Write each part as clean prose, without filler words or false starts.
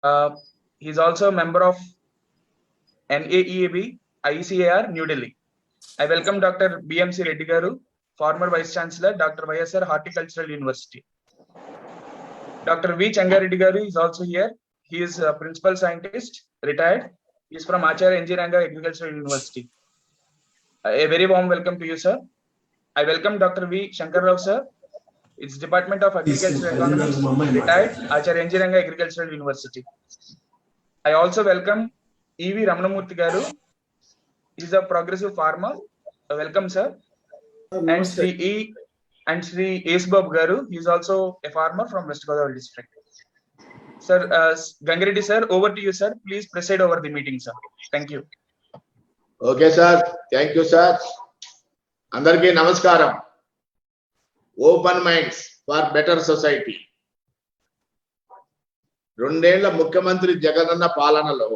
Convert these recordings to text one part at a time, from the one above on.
He is also a member of NAEAB, ICAR, New Delhi. I welcome Dr. BMC Reddy Garu, former Vice Chancellor, Dr. YSR Horticultural University. Dr. V. Changareddy Garu is also here. He is a principal scientist, retired. He is from Acharya Engineering Agricultural University. A very warm welcome to you, sir. I welcome Dr. V. Shankar Rao, sir. It's Department of Agricultural Economics, retired, Acharya Engineering Agricultural University. I also welcome E.V. Ramanamurthy Garu. He's a progressive farmer. Welcome, sir. And Sri E. and Sri S. Babu Garu. He's also a farmer from West Godavari district. Sir, Gangareddy sir, over to you, sir. Please preside over the meeting, sir. Thank you. Okay, sir. Thank you, sir. Andarki namaskaram. Open minds for better society. రెండేళ్ల ముఖ్యమంత్రి జగనన్న పాలనలో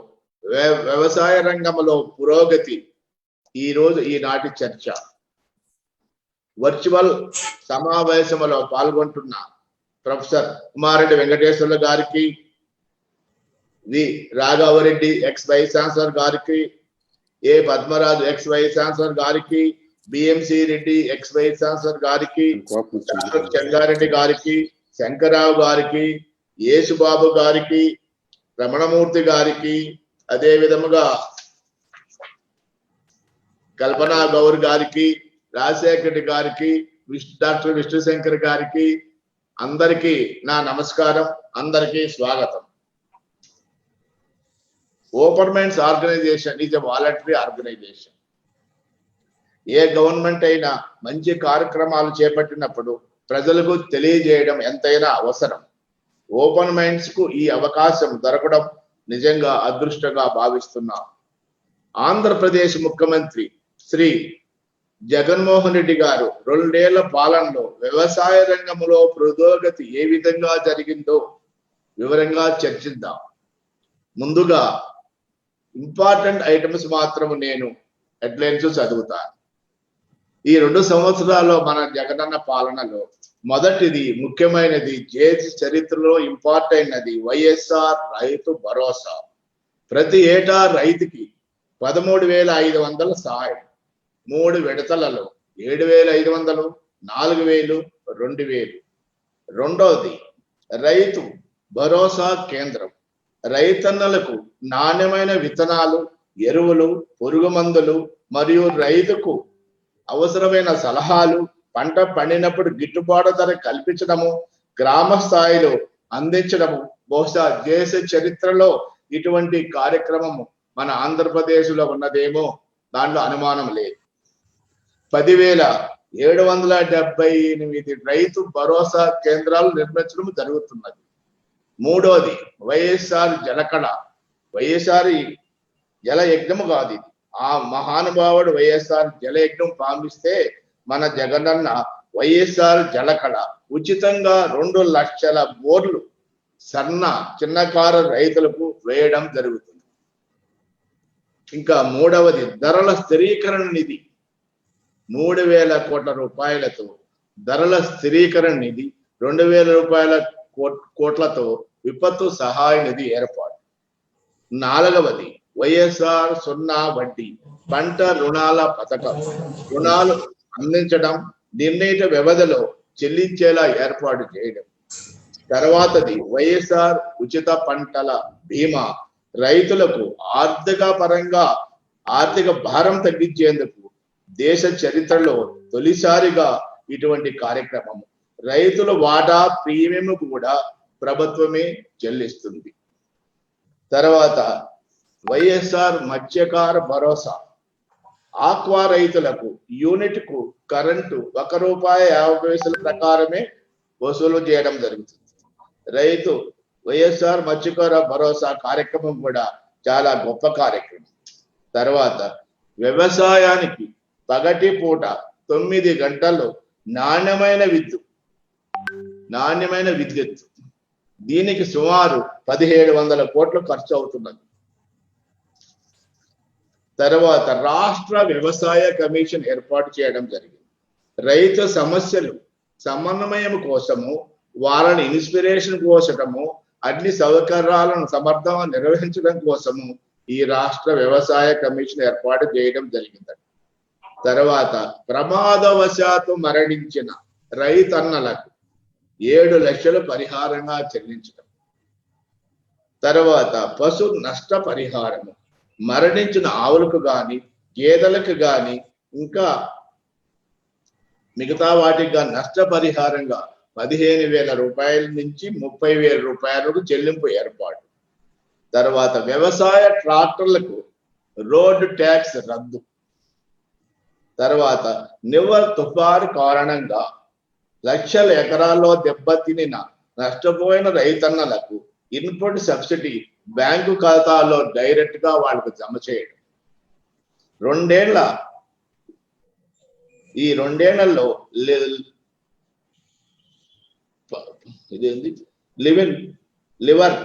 వ్యవసాయ రంగంలో పురోగతి ఈనాటి చర్చ. Virtual సమావేశంలో పాల్గొంటున్న ప్రొఫెసర్ కుమారెడ్డి వెంకటేశ్వర్లు గారికి, V Raghavareddy ex vice chancellor గారికి, A Padmaraju ex vice chancellor గారికి, BMC Reddy ex vice chancellor గారికి, చెంగారెడ్డి గారికి, శంకరరావు గారికి, యేసుబాబు గారికి, రమణమూర్తి గారికి, అదే విధముగా కల్పనా గౌర్ గారికి, రాజశేఖర్ రెడ్డి గారికి, డాక్టర్ విష్ణుశంకర్ గారికి, అందరికీ నా నమస్కారం. అందరికీ స్వాగతం. Open minds organisation is a voluntary organisation. ఏ గవర్నమెంట్ అయినా మంచి కార్యక్రమాలు చేపట్టినప్పుడు ప్రజలకు తెలియజేయడం ఎంతైనా అవసరం. ఓపెన్ మైండ్స్ కు ఈ అవకాశం దొరకడం నిజంగా అదృష్టంగా భావిస్తున్నాం. ఆంధ్రప్రదేశ్ ముఖ్యమంత్రి శ్రీ జగన్మోహన్ రెడ్డి గారు 2 ఏళ్ల పాలనలో వ్యవసాయ రంగంలో పురోగతి ఏ విధంగా జరిగిందో వివరంగా చర్చిద్దాం. ముందుగా ఇంపార్టెంట్ ఐటమ్స్ మాత్రం నేను హెడ్లైన్స్ చదువుతాను. ఈ 2 సంవత్సరాల్లో మన జగనన్న పాలనలో మొదటిది, ముఖ్యమైనది, చరిత్రలో ఇంపార్ట్ అయినది వైఎస్ఆర్ రైతు భరోసా. ప్రతి ఏటా రైతుకి 13,500 సహాయం, 3 విడతలలో 7,500, 4,000, 2,000. రెండవది రైతు భరోసా కేంద్రం. రైతన్నలకు నాణ్యమైన విత్తనాలు, ఎరువులు, పురుగు మందులు మరియు రైతుకు అవసరమైన సలహాలు, పంట పండినప్పుడు గిట్టుబాటు ధర కల్పించడము, గ్రామ స్థాయిలో అందించడము. బహుశా దేశ చరిత్రలో ఇటువంటి కార్యక్రమము మన ఆంధ్రప్రదేశ్లో ఉన్నదేమో, దాంట్లో అనుమానం లేదు. 10,778 రైతు భరోసా కేంద్రాలు నిర్మించడం జరుగుతున్నది. మూడోది వైఎస్ఆర్ జలకళ. వైఎస్ఆర్ జల యజ్ఞము కాదు ఇది. ఆ మహానుభావుడు వైఎస్ఆర్ జల యజ్ఞం ప్రారంభిస్తే మన జగనన్న వైఎస్ఆర్ జలకళ ఉచితంగా 2 లక్షల బోర్లు చిన్నకారు రైతులకు వేయడం జరుగుతుంది. ఇంకా మూడవది ధరల స్థిరీకరణ నిధి. 3,000 కోట్ల రూపాయలతో ధరల స్థిరీకరణ నిధి, 2,000 కోట్లతో విపత్తు సహాయ నిధి ఏర్పాటు. 4వది వైఎస్ఆర్ 0 వడ్డీ పంట రుణాల పథకం. రుణాలు అందించడం, నిర్ణీత వ్యవధిలో చెల్లించేలా ఏర్పాటు చేయడం. తర్వాతది వైఎస్ఆర్ ఉచిత పంటల బీమా. రైతులకు ఆర్థిక భారం తగ్గించేందుకు దేశ చరిత్రలో తొలిసారిగా ఇటువంటి కార్యక్రమం. రైతుల వాటా ప్రీమియం కూడా ప్రభుత్వమే చెల్లిస్తుంది. తర్వాత వైఎస్ఆర్ మత్స్యకార భరోసా. ఆక్వా రైతులకు యూనిట్ కు కరెంటు ₹1.50 ప్రకారమే వసూలు చేయడం జరుగుతుంది. రైతు వైఎస్ఆర్ మత్స్యకార భరోసా కార్యక్రమం కూడా చాలా గొప్ప కార్యక్రమం. తర్వాత వ్యవసాయానికి పగటి పూట 9 గంటలు నాణ్యమైన విద్యుత్. దీనికి సుమారు 1,700 కోట్లు ఖర్చు అవుతున్నది. తర్వాత రాష్ట్ర వ్యవసాయ కమిషన్ ఏర్పాటు చేయడం జరిగింది. రైతు సమస్యలు సమన్వయం కోసము, వాళ్ళని ఇన్స్పిరేషన్ కోసము, అన్ని సౌకర్యాలను సమర్థంగా నిర్వహించడం కోసము ఈ రాష్ట్ర వ్యవసాయ కమిషన్ ఏర్పాటు చేయడం జరిగింది. తర్వాత ప్రమాదవశాత్తు మరణించిన రైతన్నలకు 7 లక్షలు పరిహారంగా చెల్లించడం. తర్వాత పశు నష్ట పరిహారము మరణించిన ఆవులకు గాని గేదెలకు గాని ఇంకా మిగతా వాటికి గాని నష్టపరిహారంగా 15,000 రూపాయల నుంచి 30,000 రూపాయలకు చెల్లింపు ఏర్పాటు. తర్వాత వ్యవసాయ ట్రాక్టర్లకు రోడ్డు ట్యాక్స్ రద్దు. తర్వాత నివర్ తుఫాను కారణంగా లక్షల ఎకరాల్లో దెబ్బతినిన నష్టపోయిన రైతన్నలకు ఇన్పుట్ సబ్సిడీ బ్యాంకు ఖాతాలో డైరెక్ట్ గా వాళ్ళకు జమ చేయడం. ఈ రెండేళ్లలో లివర్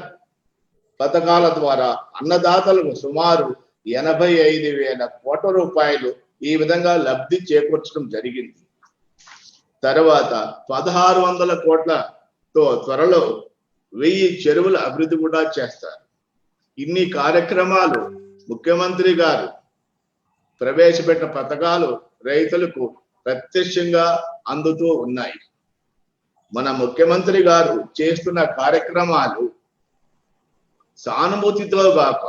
పథకాల ద్వారా అన్నదాతలకు సుమారు 85,000 కోట్ల రూపాయలు ఈ విధంగా లబ్ధి చేకూర్చడం జరిగింది. తర్వాత 1,600 కోట్లతో త్వరలో 1000 చెరువుల అభివృద్ధి కూడా చేస్తారు. ఇన్ని కార్యక్రమాలు ముఖ్యమంత్రి గారు ప్రవేశపెట్టిన పథకాలు రైతులకు ప్రత్యక్షంగా అందుతూ ఉన్నాయి. మన ముఖ్యమంత్రి గారు చేస్తున్న కార్యక్రమాలు సానుభూతితో గాక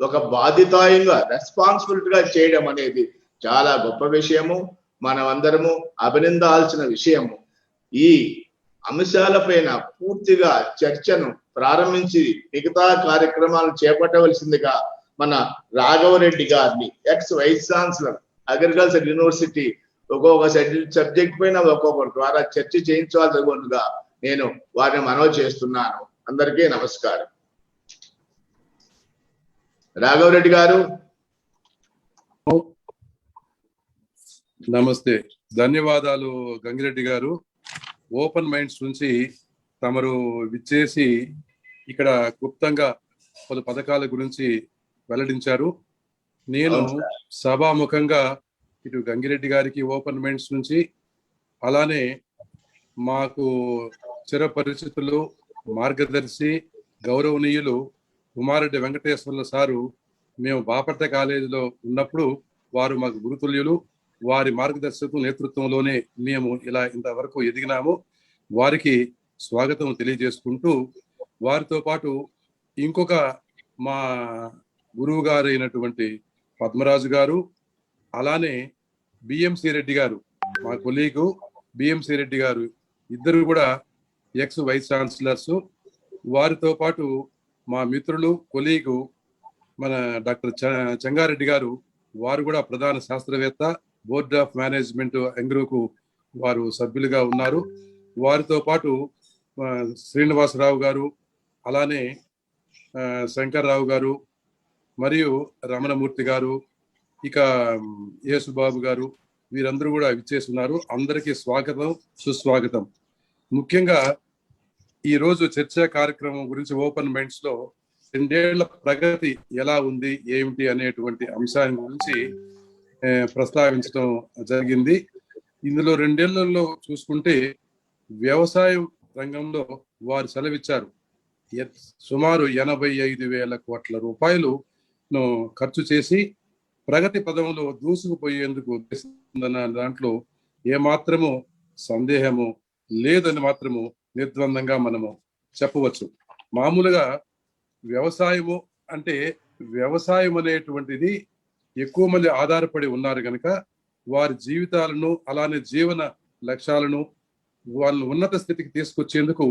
ఒక బాధ్యతాయుగా రెస్పాన్సిబిలిటీగా చేయడం అనేది చాలా గొప్ప విషయము. మనమందరము అభినందాల్సిన విషయము. ఈ అంశాలపైన పూర్తిగా చర్చను ప్రారంభించి మిగతా కార్యక్రమాలు చేపట్టవలసిందిగా మన రాఘవరెడ్డి గారిని ex vice chancellor agriculture university ఒక్కొక్క సబ్జెక్ట్ పైన ఒక్కొక్కరి ద్వారా చర్చ చేయించాల్సిందిగా నేను వారిని మనవి చేస్తున్నాను. అందరికీ నమస్కారం. రాఘవరెడ్డి గారు. నమస్తే, ధన్యవాదాలు గంగిరెడ్డి గారు. ఓపెన్ మైండ్స్ నుంచి తమరు విచ్చేసి ఇక్కడ క్లుప్తంగా పలు పథకాల గురించి వెల్లడించారు. నేను సభాముఖంగా ఇటు గంగిరెడ్డి గారికి ఓపెన్ మైండ్స్ నుంచి, అలానే మాకు చిరపరిచితులు మార్గదర్శి గౌరవనీయులు కుమారెడ్డి వెంకటేశ్వర్ల సారు, మేము బాపట్ల కాలేజీలో ఉన్నప్పుడు వారు మాకు గురుతుల్యులు. వారి మార్గదర్శకత్వం నేతృత్వంలోనే మేము ఇలా ఇంతవరకు ఎదిగినాము. వారికి స్వాగతం తెలియజేసుకుంటూ, వారితో పాటు ఇంకొక మా గురువు గారు అయినటువంటి పద్మరాజు గారు, అలానే బిఎంసి రెడ్డి గారు, మా కొలీగు బిఎంసి రెడ్డి గారు, ఇద్దరు కూడా ఎక్స్ వైస్ ఛాన్సలర్స్. వారితో పాటు మా మిత్రులు కొలీగు మన డాక్టర్ చెంగారెడ్డి గారు, వారు కూడా ప్రధాన శాస్త్రవేత్త, బోర్డ్ ఆఫ్ మేనేజ్మెంట్ ఎంగ్రూకు వారు సభ్యులుగా ఉన్నారు. వారితో పాటు శ్రీనివాసరావు గారు, అలానే శంకర్రావు గారు, మరియు రమణమూర్తి గారు, ఇక యేసుబాబు గారు, వీరందరూ కూడా విచ్చేస్తున్నారు. అందరికీ స్వాగతం, సుస్వాగతం. ముఖ్యంగా ఈరోజు చర్చా కార్యక్రమం గురించి ఓపెన్ మైండ్స్ లో 2 ఏళ్ల ప్రగతి ఎలా ఉంది ఏమిటి అనేటువంటి అంశాన్ని గురించి ప్రస్తావించడం జరిగింది. ఇందులో 2 ఏళ్లలో చూసుకుంటే వ్యవసాయం రంగంలో వారు సెలవిచ్చారు సుమారు 85,000 కోట్ల రూపాయలు ఖర్చు చేసి ప్రగతి పదంలో దూసుకుపోయేందుకు దాంట్లో ఏమాత్రము సందేహము లేదని మాత్రము నిర్ద్వందంగా మనము చెప్పవచ్చు. మామూలుగా వ్యవసాయము అంటే, వ్యవసాయం అనేటువంటిది ఎక్కువ మంది ఆధారపడి ఉన్నారు కనుక వారి జీవితాలను, అలానే జీవన లక్ష్యాలను వాళ్ళని ఉన్నత స్థితికి తీసుకొచ్చేందుకు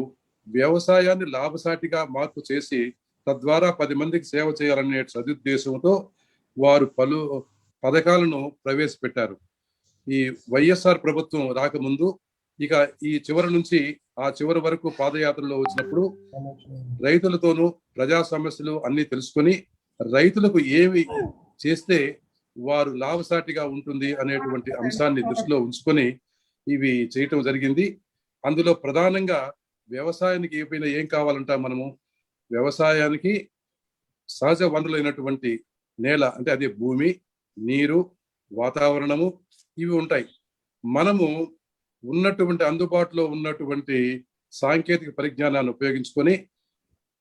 వ్యవసాయాన్ని లాభసాటిగా మార్పు చేసి తద్వారా 10 మందికి సేవ చేయాలనే సదుద్దేశంతో వారు పలు పథకాలను ప్రవేశపెట్టారు. ఈ వైఎస్ఆర్ ప్రభుత్వం రాకముందు ఇక ఈ చివరి నుంచి ఆ చివరి వరకు పాదయాత్రలో వచ్చినప్పుడు రైతులతోనూ ప్రజా సమస్యలు అన్ని తెలుసుకొని రైతులకు ఏమి చేస్తే వారు లాభసాటిగా ఉంటుంది అనేటువంటి అంశాన్ని దృష్టిలో ఉంచుకొని ఇవి చేయటం జరిగింది. అందులో ప్రధానంగా వ్యవసాయానికి ఏం కావాలంట, మనము వ్యవసాయానికి సహజ వనరులైనటువంటి నేల, అంటే అదే భూమి, నీరు, వాతావరణము, ఇవి ఉంటాయి. మనము ఉన్నటువంటి అందుబాటులో ఉన్నటువంటి సాంకేతిక పరిజ్ఞానాన్ని ఉపయోగించుకొని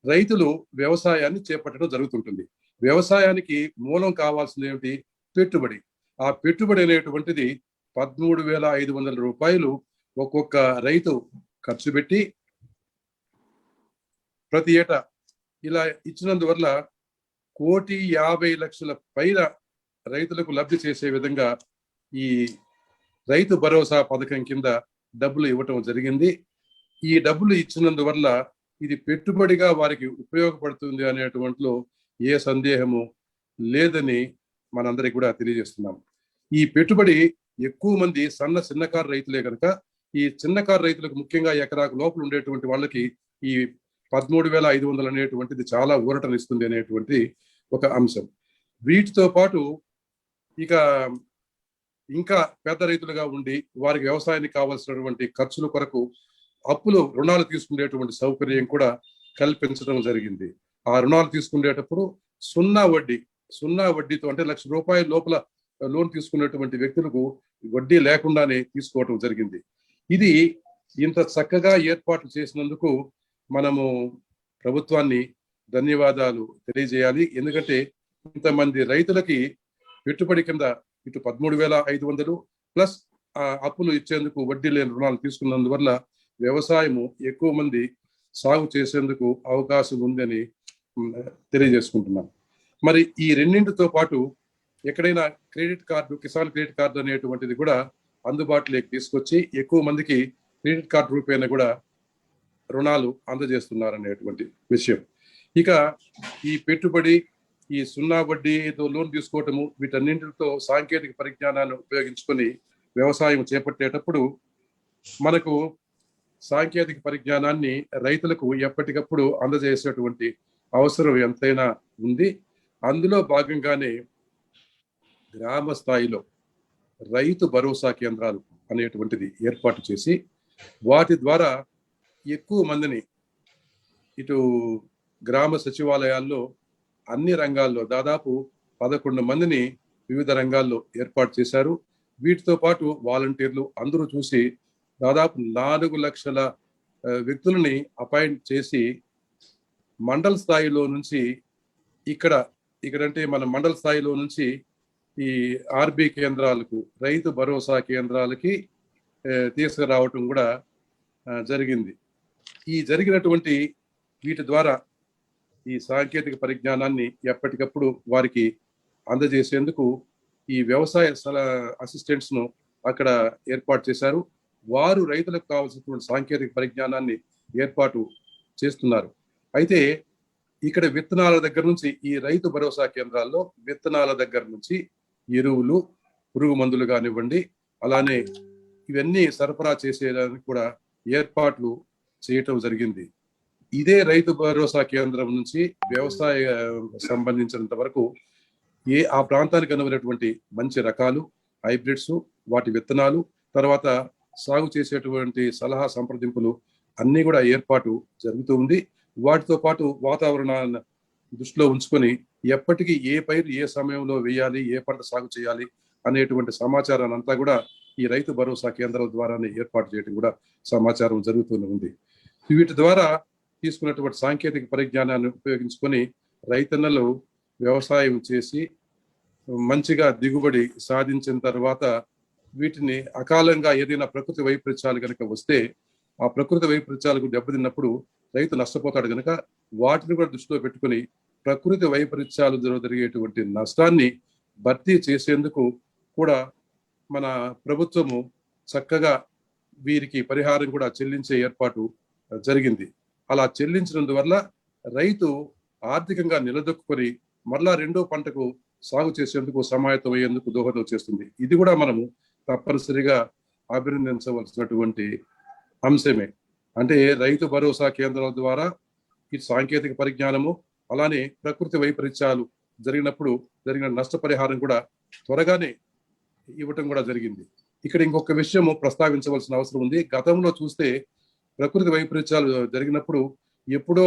రైతులు వ్యవసాయాన్ని చేపట్టడం జరుగుతుంటుంది. వ్యవసాయానికి మూలం కావాల్సింది ఏమిటి? పెట్టుబడి. ఆ పెట్టుబడి అనేటువంటిది 13,500 రూపాయలు ఒక్కొక్క రైతు ఖర్చు పెట్టి ప్రతి ఏటా ఇలా ఇచ్చినందువల్ల 1,50,00,000 పైన రైతులకు లబ్ధి చేసే విధంగా ఈ రైతు భరోసా పథకం కింద డబ్బులు ఇవ్వటం జరిగింది. ఈ డబ్బులు ఇచ్చినందువల్ల ఇది పెట్టుబడిగా వారికి ఉపయోగపడుతుంది అనేటువంటిలో ఏ సందేహము లేదని మనందరికి కూడా తెలియజేస్తున్నాం. ఈ పెట్టుబడి ఎక్కువ మంది చిన్నకారు రైతులే కనుక ఈ చిన్నకారు రైతులకు ముఖ్యంగా ఎకరాకు లోపల ఉండేటువంటి వాళ్ళకి ఈ 13,500 అనేటువంటిది చాలా ఊరటనిస్తుంది అనేటువంటి ఒక అంశం. వీటితో పాటు ఇక ఇంకా పెద్ద రైతులుగా ఉండి వారికి వ్యవసాయానికి కావాల్సినటువంటి ఖర్చుల కొరకు రుణాలు తీసుకునేటువంటి సౌకర్యం కూడా కల్పించడం జరిగింది. ఆ రుణాలు తీసుకునేటప్పుడు సున్నా వడ్డీతో అంటే ₹1,00,000 లోపల లోన్ తీసుకునేటువంటి వ్యక్తులకు వడ్డీ లేకుండానే తీసుకోవటం జరిగింది. ఇది ఇంత చక్కగా ఏర్పాట్లు చేసినందుకు మనము ప్రభుత్వాన్ని ధన్యవాదాలు తెలియజేయాలి. ఎందుకంటే ఇంతమంది రైతులకి పెట్టుబడి కింద ఇటు 13,500 ప్లస్ అప్పులు ఇచ్చేందుకు వడ్డీ లేని రుణాలు తీసుకున్నందువల్ల వ్యవసాయము ఎక్కువ మంది సాగు చేసేందుకు అవకాశం ఉందని తెలియజేసుకుంటున్నాం. మరి ఈ రెండింటితో పాటు ఎక్కడైనా credit card, Kisan credit card అనేటువంటిది కూడా అందుబాటులోకి తీసుకొచ్చి ఎక్కువ మందికి క్రెడిట్ కార్డు రూపేణ కూడా రుణాలు అందజేస్తున్నారనేటువంటి విషయం. ఇక ఈ పెట్టుబడి, ఈ సున్నా వడ్డీతో లోన్ తీసుకోవటము, వీటన్నింటితో సాంకేతిక పరిజ్ఞానాన్ని ఉపయోగించుకొని వ్యవసాయం చేపట్టేటప్పుడు మనకు సాంకేతిక పరిజ్ఞానాన్ని రైతులకు ఎప్పటికప్పుడు అందజేసేటువంటి అవసరం ఎంతైనా ఉంది. అందులో భాగంగానే గ్రామ స్థాయిలో రైతు భరోసా కేంద్రాలు అనేటువంటిది ఏర్పాటు చేసి వాటి ద్వారా ఎక్కువ మందిని ఇటు గ్రామ సచివాలయాల్లో అన్ని రంగాల్లో దాదాపు 11 మందిని వివిధ రంగాల్లో ఏర్పాటు చేశారు. వీటితో పాటు వాలంటీర్లు అందరూ చూసి దాదాపు 4 లక్షల వ్యక్తులని అపాయింట్ చేసి మండల స్థాయిలో నుంచి ఇక్కడంటే మన మండల స్థాయిలో నుంచి ఈ ఆర్బీ కేంద్రాలకు, రైతు భరోసా కేంద్రాలకి తీసుకురావటం కూడా జరిగింది. ఈ జరిగినటువంటి వీటి ద్వారా ఈ సాంకేతిక పరిజ్ఞానాన్ని ఎప్పటికప్పుడు వారికి అందజేసేందుకు ఈ వ్యవసాయ అసిస్టెంట్స్ ను అక్కడ ఏర్పాటు చేశారు. వారు రైతులకు కావాల్సినటువంటి సాంకేతిక పరిజ్ఞానాన్ని ఏర్పాటు చేస్తున్నారు. అయితే ఇక్కడ విత్తనాల దగ్గర నుంచి, ఈ రైతు భరోసా కేంద్రాల్లో విత్తనాల దగ్గర నుంచి ఎరువులు, పురుగు మందులు కానివ్వండి, అలానే ఇవన్నీ సరఫరా చేసేదానికి కూడా ఏర్పాట్లు చేయటం జరిగింది. ఇదే రైతు భరోసా కేంద్రం నుంచి వ్యవసాయ సంబంధించినంత వరకు ఆ ప్రాంతానికి అనువైనటువంటి మంచి రకాలు, హైబ్రిడ్స్, వాటి విత్తనాలు, తర్వాత సాగు చేసేటువంటి సలహా సంప్రదింపులు అన్ని కూడా ఏర్పాటు జరుగుతూ ఉంది. వాటితో పాటు వాతావరణాన్ని దృష్టిలో ఉంచుకొని ఎప్పటికీ ఏ పైరు ఏ సమయంలో వేయాలి, ఏ పంట సాగు చేయాలి అనేటువంటి సమాచారాన్ని అంతా కూడా ఈ రైతు భరోసా కేంద్రాల ద్వారానే ఏర్పాటు చేయడం కూడా సమాచారం జరుగుతూనే ఉంది. వీటి ద్వారా తీసుకున్నటువంటి సాంకేతిక పరిజ్ఞానాన్ని ఉపయోగించుకొని రైతన్నలు వ్యవసాయం చేసి మంచిగా దిగుబడి సాధించిన తర్వాత వీటిని అకాలంగా ఏదైనా ప్రకృతి వైపరీత్యాలు కనుక వస్తే ఆ ప్రకృతి వైపరీత్యాలకు దెబ్బతిన్నప్పుడు రైతు నష్టపోతాడు కనుక వాటిని కూడా దృష్టిలో పెట్టుకుని ప్రకృతి వైపరీత్యాలు జరిగేటువంటి నష్టాన్ని భర్తీ చేసేందుకు కూడా మన ప్రభుత్వము చక్కగా వీరికి పరిహారం కూడా చెల్లించే ఏర్పాటు జరిగింది. అలా చెల్లించినందువల్ల రైతు ఆర్థికంగా నిలదొక్కుని మరలా రెండో పంటకు సాగు చేసేందుకు సమాయత్తం అయ్యేందుకు దోహదం చేస్తుంది. ఇది కూడా మనము తప్పనిసరిగా అభినందించవలసినటువంటి అంశమే. అంటే రైతు భరోసా కేంద్రాల ద్వారా ఈ సాంకేతిక పరిజ్ఞానము, అలానే ప్రకృతి వైపరీత్యాలు జరిగినప్పుడు జరిగిన నష్టపరిహారం కూడా త్వరగానే ఇవ్వటం కూడా జరిగింది. ఇక్కడ ఇంకొక విషయము ప్రస్తావించవలసిన అవసరం ఉంది. గతంలో చూస్తే ప్రకృతి వైపరీత్యాలు జరిగినప్పుడు ఎప్పుడో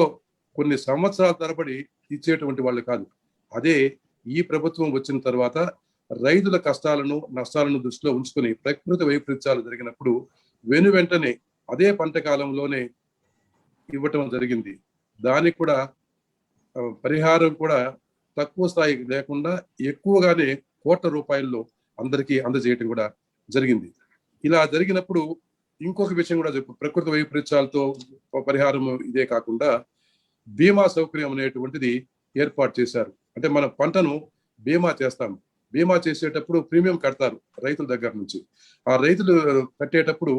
కొన్ని సంవత్సరాల తరబడి ఇచ్చేటువంటి వాళ్ళు కాదు. అదే ఈ ప్రభుత్వం వచ్చిన తర్వాత రైతుల కష్టాలను, నష్టాలను దృష్టిలో ఉంచుకొని ప్రకృతి వైపరీత్యాలు జరిగినప్పుడు వెంటనే అదే పంట కాలంలోనే ఇవ్వటం జరిగింది. దానికి కూడా పరిహారం కూడా తక్కువ స్థాయికి లేకుండా ఎక్కువగానే కోట్ల రూపాయల్లో అందరికీ అందజేయటం కూడా జరిగింది. ఇలా జరిగినప్పుడు ఇంకొక విషయం కూడా ప్రకృతి వైపరీత్యాలతో పరిహారం ఇదే కాకుండా బీమా సౌకర్యం అనేటువంటిది ఏర్పాటు చేశారు. అంటే మన పంటను బీమా చేస్తాము. బీమా చేసేటప్పుడు ప్రీమియం కడతారు రైతుల దగ్గర నుంచి. ఆ రైతులు కట్టేటప్పుడు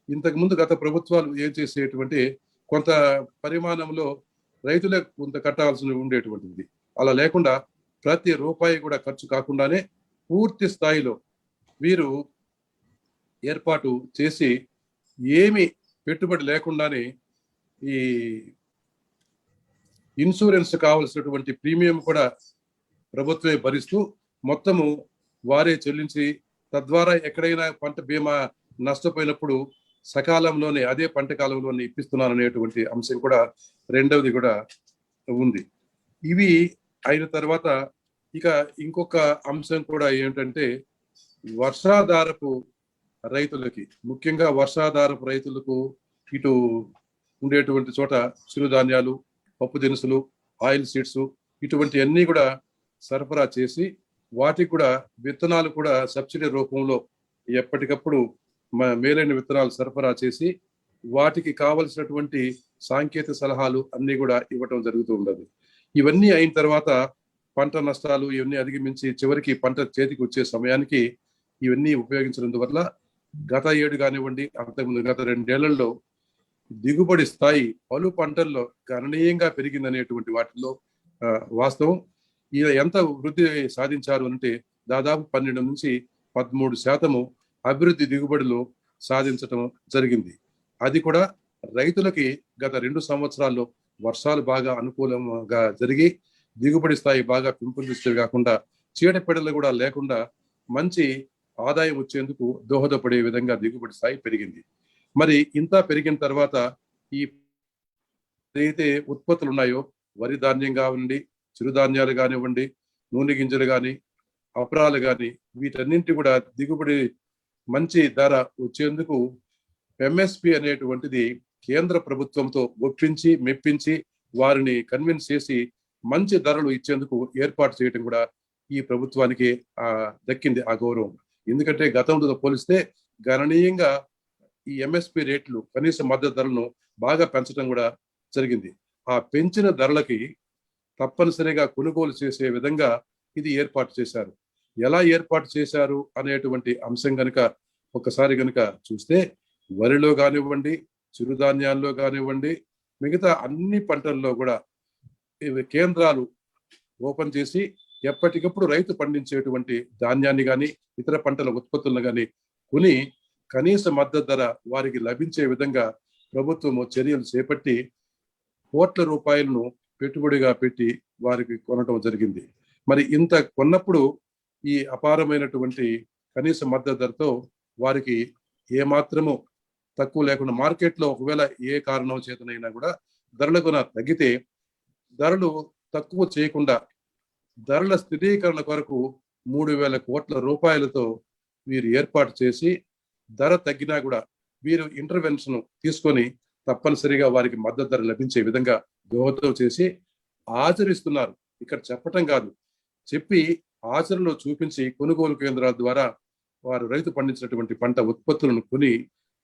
ఇంతకు ముందు గత ప్రభుత్వాలు ఏం చేసేటువంటి కొంత పరిమాణంలో రైతులే కొంత కట్టాల్సి ఉండేటువంటిది. అలా లేకుండా ప్రతి రూపాయి కూడా ఖర్చు కాకుండానే పూర్తి స్థాయిలో వీరు ఏర్పాటు చేసి ఏమి పెట్టుబడి లేకుండానే ఈ ఇన్సూరెన్స్ కావలసినటువంటి ప్రీమియం కూడా ప్రభుత్వమే భరిస్తూ మొత్తము వారే చెల్లించి తద్వారా ఎక్కడైనా పంట బీమా నష్టపోయినప్పుడు సకాలంలోనే అదే పంట కాలంలోనే ఇప్పిస్తున్నారు అనేటువంటి అంశం కూడా రెండవది కూడా ఉంది. ఇవి అయిన తర్వాత ఇక ఇంకొక అంశం కూడా ఏంటంటే వర్షాధారపు రైతులకి, ముఖ్యంగా వర్షాధారపు రైతులకు ఇటు ఉండేటువంటి చోట చిరుధాన్యాలు, పప్పు దినుసులు, ఆయిల్ సీడ్స్ ఇటువంటి అన్ని కూడా సరఫరా చేసి వాటికి కూడా విత్తనాలు కూడా సబ్సిడీ రూపంలో ఎప్పటికప్పుడు మేలైన విత్తనాలు సరఫరా చేసి వాటికి కావలసినటువంటి సాంకేతిక సలహాలు అన్ని కూడా ఇవ్వటం జరుగుతూ ఉండదు. ఇవన్నీ అయిన తర్వాత పంట నష్టాలు ఇవన్నీ అధిగమించి చివరికి పంట చేతికి వచ్చే సమయానికి ఇవన్నీ ఉపయోగించడం గత ఏడు కానివ్వండి, అంతకుముందు గత 2 ఏళ్లలో దిగుబడి స్థాయి పలు పంటల్లో గణనీయంగా పెరిగిందనేటువంటి వాటిల్లో వాస్తవం. ఇలా ఎంత వృద్ధి సాధించారు అంటే దాదాపు 12 నుంచి 13% అభివృద్ధి దిగుబడులు సాధించటం జరిగింది. అది కూడా రైతులకి గత 2 సంవత్సరాల్లో వర్షాలు బాగా అనుకూలంగా జరిగి దిగుబడి స్థాయి బాగా పెంపొందిస్తే కాకుండా చీడపీడలు కూడా లేకుండా మంచి ఆదాయం వచ్చేందుకు దోహదపడే విధంగా దిగుబడి స్థాయి పెరిగింది. మరి ఇంత పెరిగిన తర్వాత ఈ ఏదైతే ఉత్పత్తులు ఉన్నాయో వరి ధాన్యం కానివ్వండి, చిరుధాన్యాలు కానివ్వండి, నూనె గింజలు కానీ, అపరాలు కానీ వీటన్నింటి కూడా దిగుబడి మంచి ధర వచ్చేందుకు ఎంఎస్పి అనేటువంటిది కేంద్ర ప్రభుత్వంతో ఒప్పించి మెప్పించి వారిని కన్విన్స్ చేసి మంచి ధరలు ఇచ్చేందుకు ఏర్పాటు చేయడం కూడా ఈ ప్రభుత్వానికి దక్కింది ఆ గౌరవం. ఎందుకంటే గతంతో పోలిస్తే గణనీయంగా ఈ ఎంఎస్పి రేట్లు, కనీస మద్దతు ధరలను బాగా పెంచడం కూడా జరిగింది. ఆ పెంచిన ధరలకి తప్పనిసరిగా కొనుగోలు చేసే విధంగా ఇది ఏర్పాటు చేశారు. ఎలా ఏర్పాటు చేశారు అనేటువంటి అంశం కనుక ఒకసారి కనుక చూస్తే వరిలో కానివ్వండి, చిరుధాన్యాల్లో కానివ్వండి, మిగతా అన్ని పంటల్లో కూడా కేంద్రాలు ఓపెన్ చేసి ఎప్పటికప్పుడు రైతు పండించేటువంటి ధాన్యాన్ని కానీ ఇతర పంటల ఉత్పత్తులను కానీ కొని కనీస మద్దతు ధర వారికి లభించే విధంగా ప్రభుత్వం చర్యలు చేపట్టి కోట్ల రూపాయలను పెట్టుబడిగా పెట్టి వారికి కొనటం జరిగింది. మరి ఇంత కొన్నప్పుడు ఈ అపారమైనటువంటి కనీస మద్దతు ధరతో వారికి ఏమాత్రము తక్కువ లేకుండా మార్కెట్లో ఒకవేళ ఏ కారణం చేతనైనా కూడా ధరలకు తగ్గితే ధరలు తక్కువ చేయకుండా ధరల స్థిరీకరణ కొరకు 3,000 కోట్ల రూపాయలతో వీరు ఏర్పాటు చేసి ధర తగ్గినా కూడా వీరు ఇంటర్వెన్షన్ తీసుకొని తప్పనిసరిగా వారికి మద్దతు ధర లభించే విధంగా దోహదం చేసి ఆచరిస్తున్నారు. ఇక్కడ చెప్పటం కాదు, చెప్పి ఆచరణలో చూపించి కొనుగోలు కేంద్రాల ద్వారా వారు రైతు పండించినటువంటి పంట ఉత్పత్తులను కొని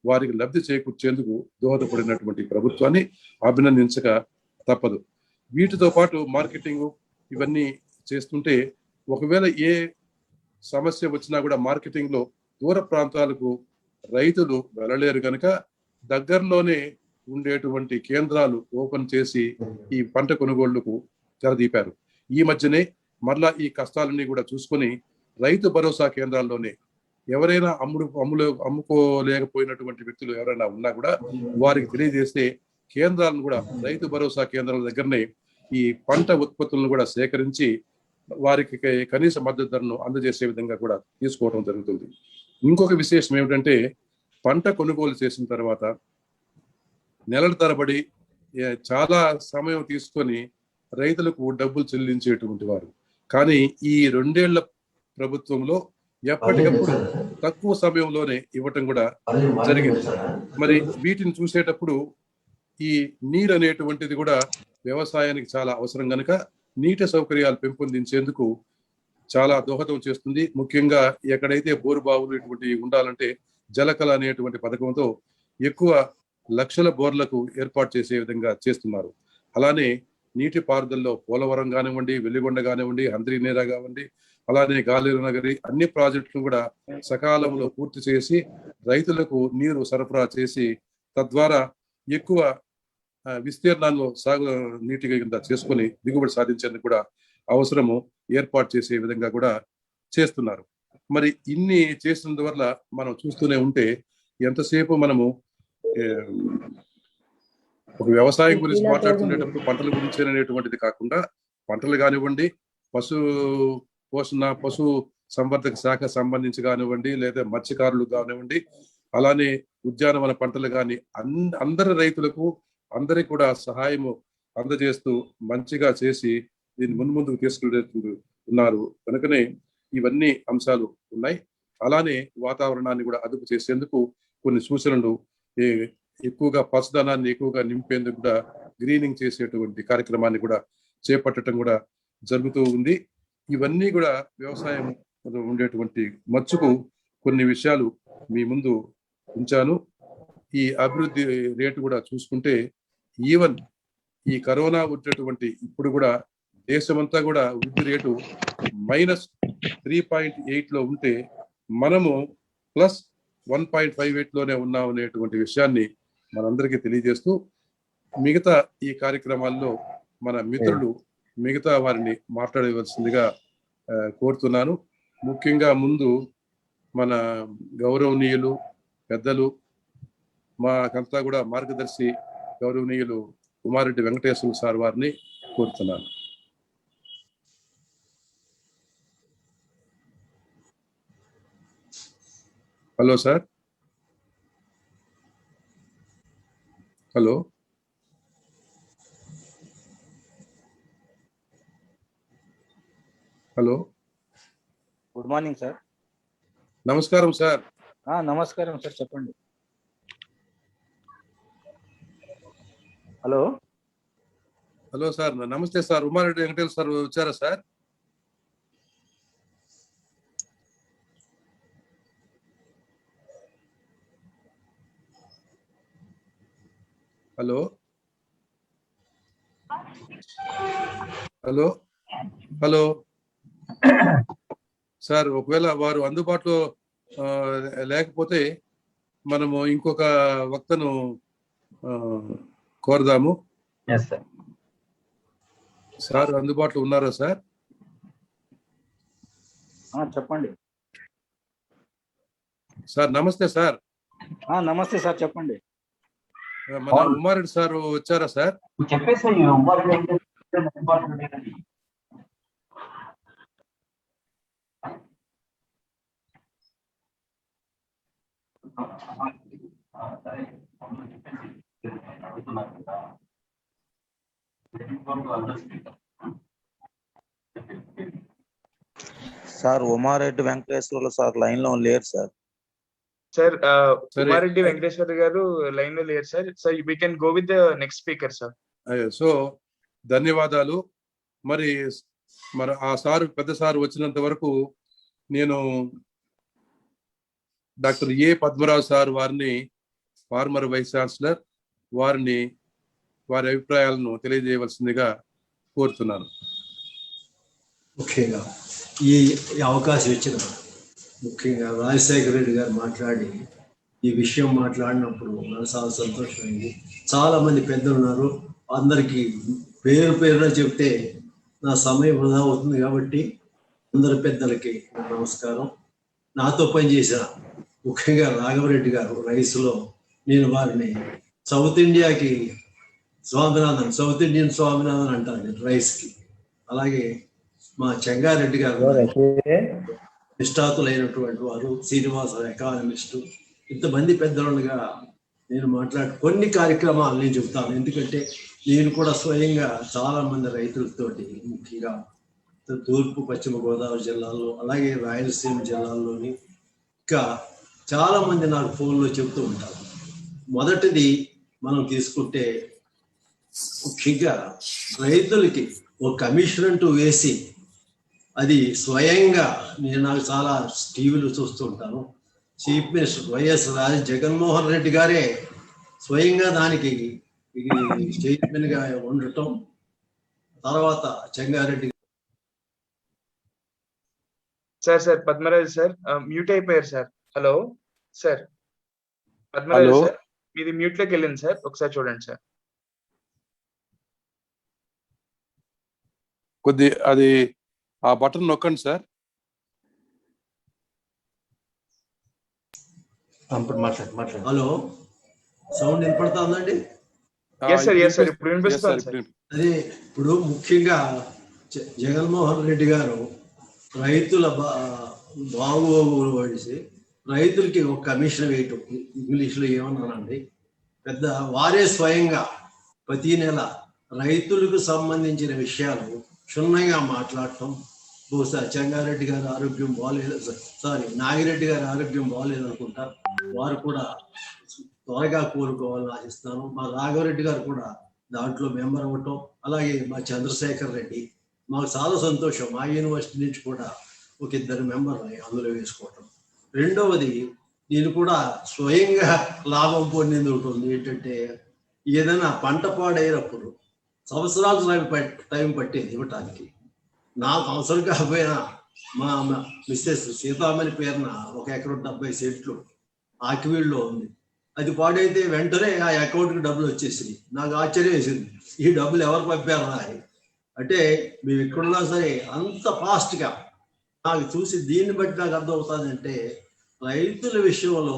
వారికి లబ్ధి చేకూర్చేందుకు దోహదపడినటువంటి ప్రభుత్వాన్ని అభినందించక తప్పదు. వీటితో పాటు మార్కెటింగ్ ఇవన్నీ చేస్తుంటే ఒకవేళ ఏ సమస్య వచ్చినా కూడా మార్కెటింగ్ లో దూర ప్రాంతాలకు రైతులు వెళ్ళలేరు కనుక దగ్గరలోనే ఉండేటువంటి కేంద్రాలు ఓపెన్ చేసి ఈ పంట కొనుగోళ్లకు తెరదీపారు. ఈ మధ్యనే మరలా ఈ కష్టాలన్నీ కూడా చూసుకొని రైతు భరోసా కేంద్రాల్లోనే ఎవరైనా అమ్ముకోలేకపోయినటువంటి వ్యక్తులు ఎవరైనా ఉన్నా కూడా వారికి తెలియజేస్తే కేంద్రాలను కూడా రైతు భరోసా కేంద్రాల దగ్గరనే ఈ పంట ఉత్పత్తులను కూడా సేకరించి వారికి కనీస మద్దతు ధరను అందజేసే విధంగా కూడా తీసుకోవడం జరుగుతుంది. ఇంకొక విశేషం ఏమిటంటే పంట కొనుగోలు చేసిన తర్వాత నెలల తరబడి చాలా సమయం తీసుకొని రైతులకు డబ్బులు చెల్లించేటువంటి వారు. కానీ ఈ 2 ఏళ్ల ప్రభుత్వంలో ఎప్పటికప్పుడు తక్కువ సమయంలోనే ఇవ్వటం కూడా జరిగింది. మరి వీటిని చూసేటప్పుడు ఈ నీరు అనేటువంటిది కూడా వ్యవసాయానికి చాలా అవసరం కనుక నీటి సౌకర్యాలు పెంపొందించేందుకు చాలా దోహదం చేస్తుంది. ముఖ్యంగా ఎక్కడైతే బోరు బావులు ఇటువంటివి ఉండాలంటే జలకళ అనేటువంటి పథకంతో ఎక్కువ లక్షల బోర్లకు ఏర్పాటు చేసే విధంగా చేస్తున్నారు. అలానే నీటి పారుదలలో పోలవరం కానివ్వండి, వెల్లిగొండ కానివ్వండి, హంద్రీనేరా కానివ్వండి, అలానే గాలేరు నగరి అన్ని ప్రాజెక్టులు కూడా సకాలంలో పూర్తి చేసి రైతులకు నీరు సరఫరా చేసి తద్వారా ఎక్కువ విస్తీర్ణాల్లో సాగు నీటిగా కింద చేసుకొని దిగుబడి సాధించేందుకు కూడా అవసరము ఏర్పాటు చేసే విధంగా కూడా చేస్తున్నారు. మరి ఇన్ని చేసినందువల్ల మనం చూస్తూనే ఉంటే ఎంతసేపు మనము ఒక వ్యవసాయం గురించి మాట్లాడుకునేటప్పుడు పంటల గురించి అనేటువంటిది కాకుండా పంటలు కానివ్వండి, పశు పోషణ, పశు సంవర్ధక శాఖ సంబంధించి కానివ్వండి, లేదా మత్స్యకారులు కానివ్వండి, అలానే ఉద్యానవన పంటలు కానీ అందరి రైతులకు అందరికి కూడా సహాయము అందజేస్తూ మంచిగా చేసి దీన్ని ముందుకు తీసుకెళ్తున్నారు. కనుకనే ఇవన్నీ అంశాలు ఉన్నాయి. అలానే వాతావరణాన్ని కూడా అదుపు చేసేందుకు కొన్ని సూచనలు, ఎక్కువగా పచ్చదనాన్ని ఎక్కువగా నింపేందుకు కూడా గ్రీనింగ్ చేసేటువంటి కార్యక్రమాన్ని కూడా చేపట్టడం కూడా జరుగుతూ ఉంది. ఇవన్నీ కూడా వ్యవసాయం ఉండేటువంటి మచ్చుకు కొన్ని విషయాలు మీ ముందు ఉంచాను. ఈ అభివృద్ధి రేటు కూడా చూసుకుంటే ఈవెన్ ఈ కరోనా వచ్చేటువంటి ఇప్పుడు కూడా దేశమంతా కూడా వృద్ధి రేటు -3.8 లో ఉంటే మనము +1.58 లోనే ఉన్నాం అనేటువంటి విషయాన్ని మనందరికీ తెలియజేస్తూ మిగతా ఈ కార్యక్రమాల్లో మన మిత్రులు మిగతా వారిని మాట్లాడవలసిందిగా కోరుతున్నాను. ముఖ్యంగా ముందు మన గౌరవనీయులు పెద్దలు మాకంతా కూడా మార్గదర్శి గౌరవనీయులు ఉమారెడ్డి వెంకటేశ్వర సార్ వారిని కోరుతున్నాను. Hello sir. Hello. Hello. Good morning sir. నమస్కారం సార్. నమస్కారం సార్, చెప్పండి. హలో. హలో సార్, నమస్తే సార్. ఉమారెడ్డి వెంకటేశ్వర సార్ వచ్చారా sir? Hello. Hello. Hello sir, ఒకవేళ వారు అందుబాటులో లేకపోతే మనము ఇంకొక వక్తను కోరదాము. సార్ అందుబాటులో ఉన్నారా సార్? చెప్పండి సార్. నమస్తే సార్. నమస్తే సార్, చెప్పండి. మన ఉమారెడ్డి సార్ వచ్చారా sir? Sir Umareddy Venkateswarlu sir line లో లేరు సార్. సార్ ఉమారెడ్డి వెంకటేశ్వర గారు లైన్ లో లేరు sir. So we can go with the next speaker sir. So ధన్యవాదాలు. మరి ఆ సారు పెద్ద సారు వచ్చినంత వరకు నేను డాక్టర్ ఏ పద్మరావు సార్ వారిని ఫార్మర్ వైస్ ఛాన్సలర్ వారిని వారి అభిప్రాయాలను తెలియజేయవలసిందిగా కోరుతున్నాను. ముఖ్యంగా ఈ అవకాశం ఇచ్చిన ముఖ్యంగా రాజశేఖర రెడ్డి గారు మాట్లాడి ఈ విషయం మాట్లాడినప్పుడు నాకు చాలా సంతోషమైంది. చాలా మంది పెద్దలు ఉన్నారు, అందరికీ పేరు పేరున చెప్తే నా సమయం వృధా అవుతుంది కాబట్టి అందరి పెద్దలకి నమస్కారం. నాతో పనిచేసిన ముఖ్యంగా రాఘవరెడ్డి గారు రైస్లో నేను వారిని సౌత్ ఇండియాకి స్వామినాథన్, సౌత్ ఇండియన్ స్వామినాథన్ అంటాను రైస్కి. అలాగే మా చెంగారెడ్డి గారు నిష్ఠాతులైనటువంటి వారు, శ్రీనివాస ఎకానమిస్టు, ఇంతమంది పెద్దలుగా నేను కొన్ని కార్యక్రమాలు నేను చెప్తాను. ఎందుకంటే నేను కూడా స్వయంగా చాలా మంది రైతులతోటి ముఖ్యంగా తూర్పు పశ్చిమ గోదావరి జిల్లాల్లో అలాగే రాయలసీమ జిల్లాల్లోని ఇంకా చాలా మంది నాకు ఫోన్లో చెప్తూ ఉంటారు. మొదటిది మనం తీసుకుంటే ముఖ్యంగా రైతులకి ఒక కమిషన్ అంటూ వేసి అది స్వయంగా నాకు చాలా టీవీలు చూస్తూ ఉంటాను. Chief minister YS Jaganmohan Reddy గారే స్వయంగా దానికి చైర్మన్ గా ఉండటం, తర్వాత Chenga Reddy sir Padmaraju sir mute అయిపోయారు sir. Hello sir Padmaraju sir, మీది మ్యూట్ లోకి వెళ్ళింది సార్, ఒకసారి చూడండి సార్. అది ఆ బటన్ నొక్కండి సార్. హలో, సౌండ్ వినపడుతుందండి? ఇప్పుడు వినిపిస్తుంది సార్. అదే ఇప్పుడు ముఖ్యంగా జగన్మోహన్ రెడ్డి గారు రైతుల బాగోగులు పడిసి రైతులకి ఒక కమిషన్ వేయటం, ఇంగ్లీష్లో ఏమన్నానండి, పెద్ద వారే స్వయంగా ప్రతి నెల రైతులకు సంబంధించిన విషయాలు క్షుణ్ణంగా మాట్లాడటం. బహుశా చెంగారెడ్డి గారి ఆరోగ్యం బాగాలేదు, నాగిరెడ్డి గారి ఆరోగ్యం బాగాలేదు అనుకుంటా, వారు కూడా త్వరగా కోలుకోవాలని ఆశిస్తాను. మా రాఘవరెడ్డి గారు కూడా దాంట్లో మెంబర్ అవ్వటం, అలాగే మా చంద్రశేఖర్ రెడ్డి, మాకు చాలా సంతోషం. మా యూనివర్సిటీ నుంచి కూడా ఒక 2 మెంబర్ని అందులో వేసుకోవటం. రెండవది, నేను కూడా స్వయంగా లాభం పొందింది ఉంటుంది. ఏంటంటే, ఏదైనా పంట పాడైనప్పుడు సంవత్సరాలు టైం పట్టేది ఇవ్వటానికి. నాకు అవసరం కాకపోయినా మా మిస్సెస్ సీతామణి పేరున 1 ఎకరం 70 సెంట్లు ఆకివీడులో ఉంది. అది పాడైతే వెంటనే ఆ అకౌంట్కి డబ్బులు వచ్చేసింది. నాకు ఆశ్చర్యం వేసింది, ఈ డబ్బులు ఎవరు పంపారా అని. అంటే మేము ఎక్కడున్నా సరే అంత ఫాస్ట్గా నాకు చూసి దీన్ని బట్టి నాకు అర్థమవుతుందంటే రైతుల విషయంలో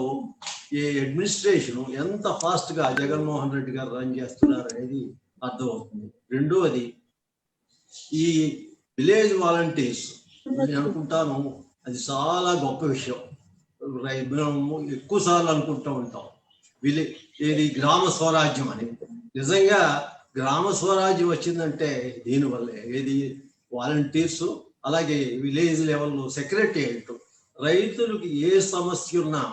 ఈ అడ్మినిస్ట్రేషన్ ఎంత ఫాస్ట్గా జగన్మోహన్ రెడ్డి గారు రన్ చేస్తున్నారు అనేది అర్థమవుతుంది. రెండవది, ఈ విలేజ్ వాలంటీర్స్ నేను అనుకుంటాను అది చాలా గొప్ప విషయం. మేము ఎక్కువ సార్లు అనుకుంటూ ఉంటాం ఏది గ్రామ స్వరాజ్యం అని. నిజంగా గ్రామ స్వరాజ్యం వచ్చిందంటే దీనివల్లే. ఏది వాలంటీర్స్, అలాగే విలేజ్ లెవెల్లో సెక్రటేరియట్, రైతులకు ఏ సమస్య ఉన్నా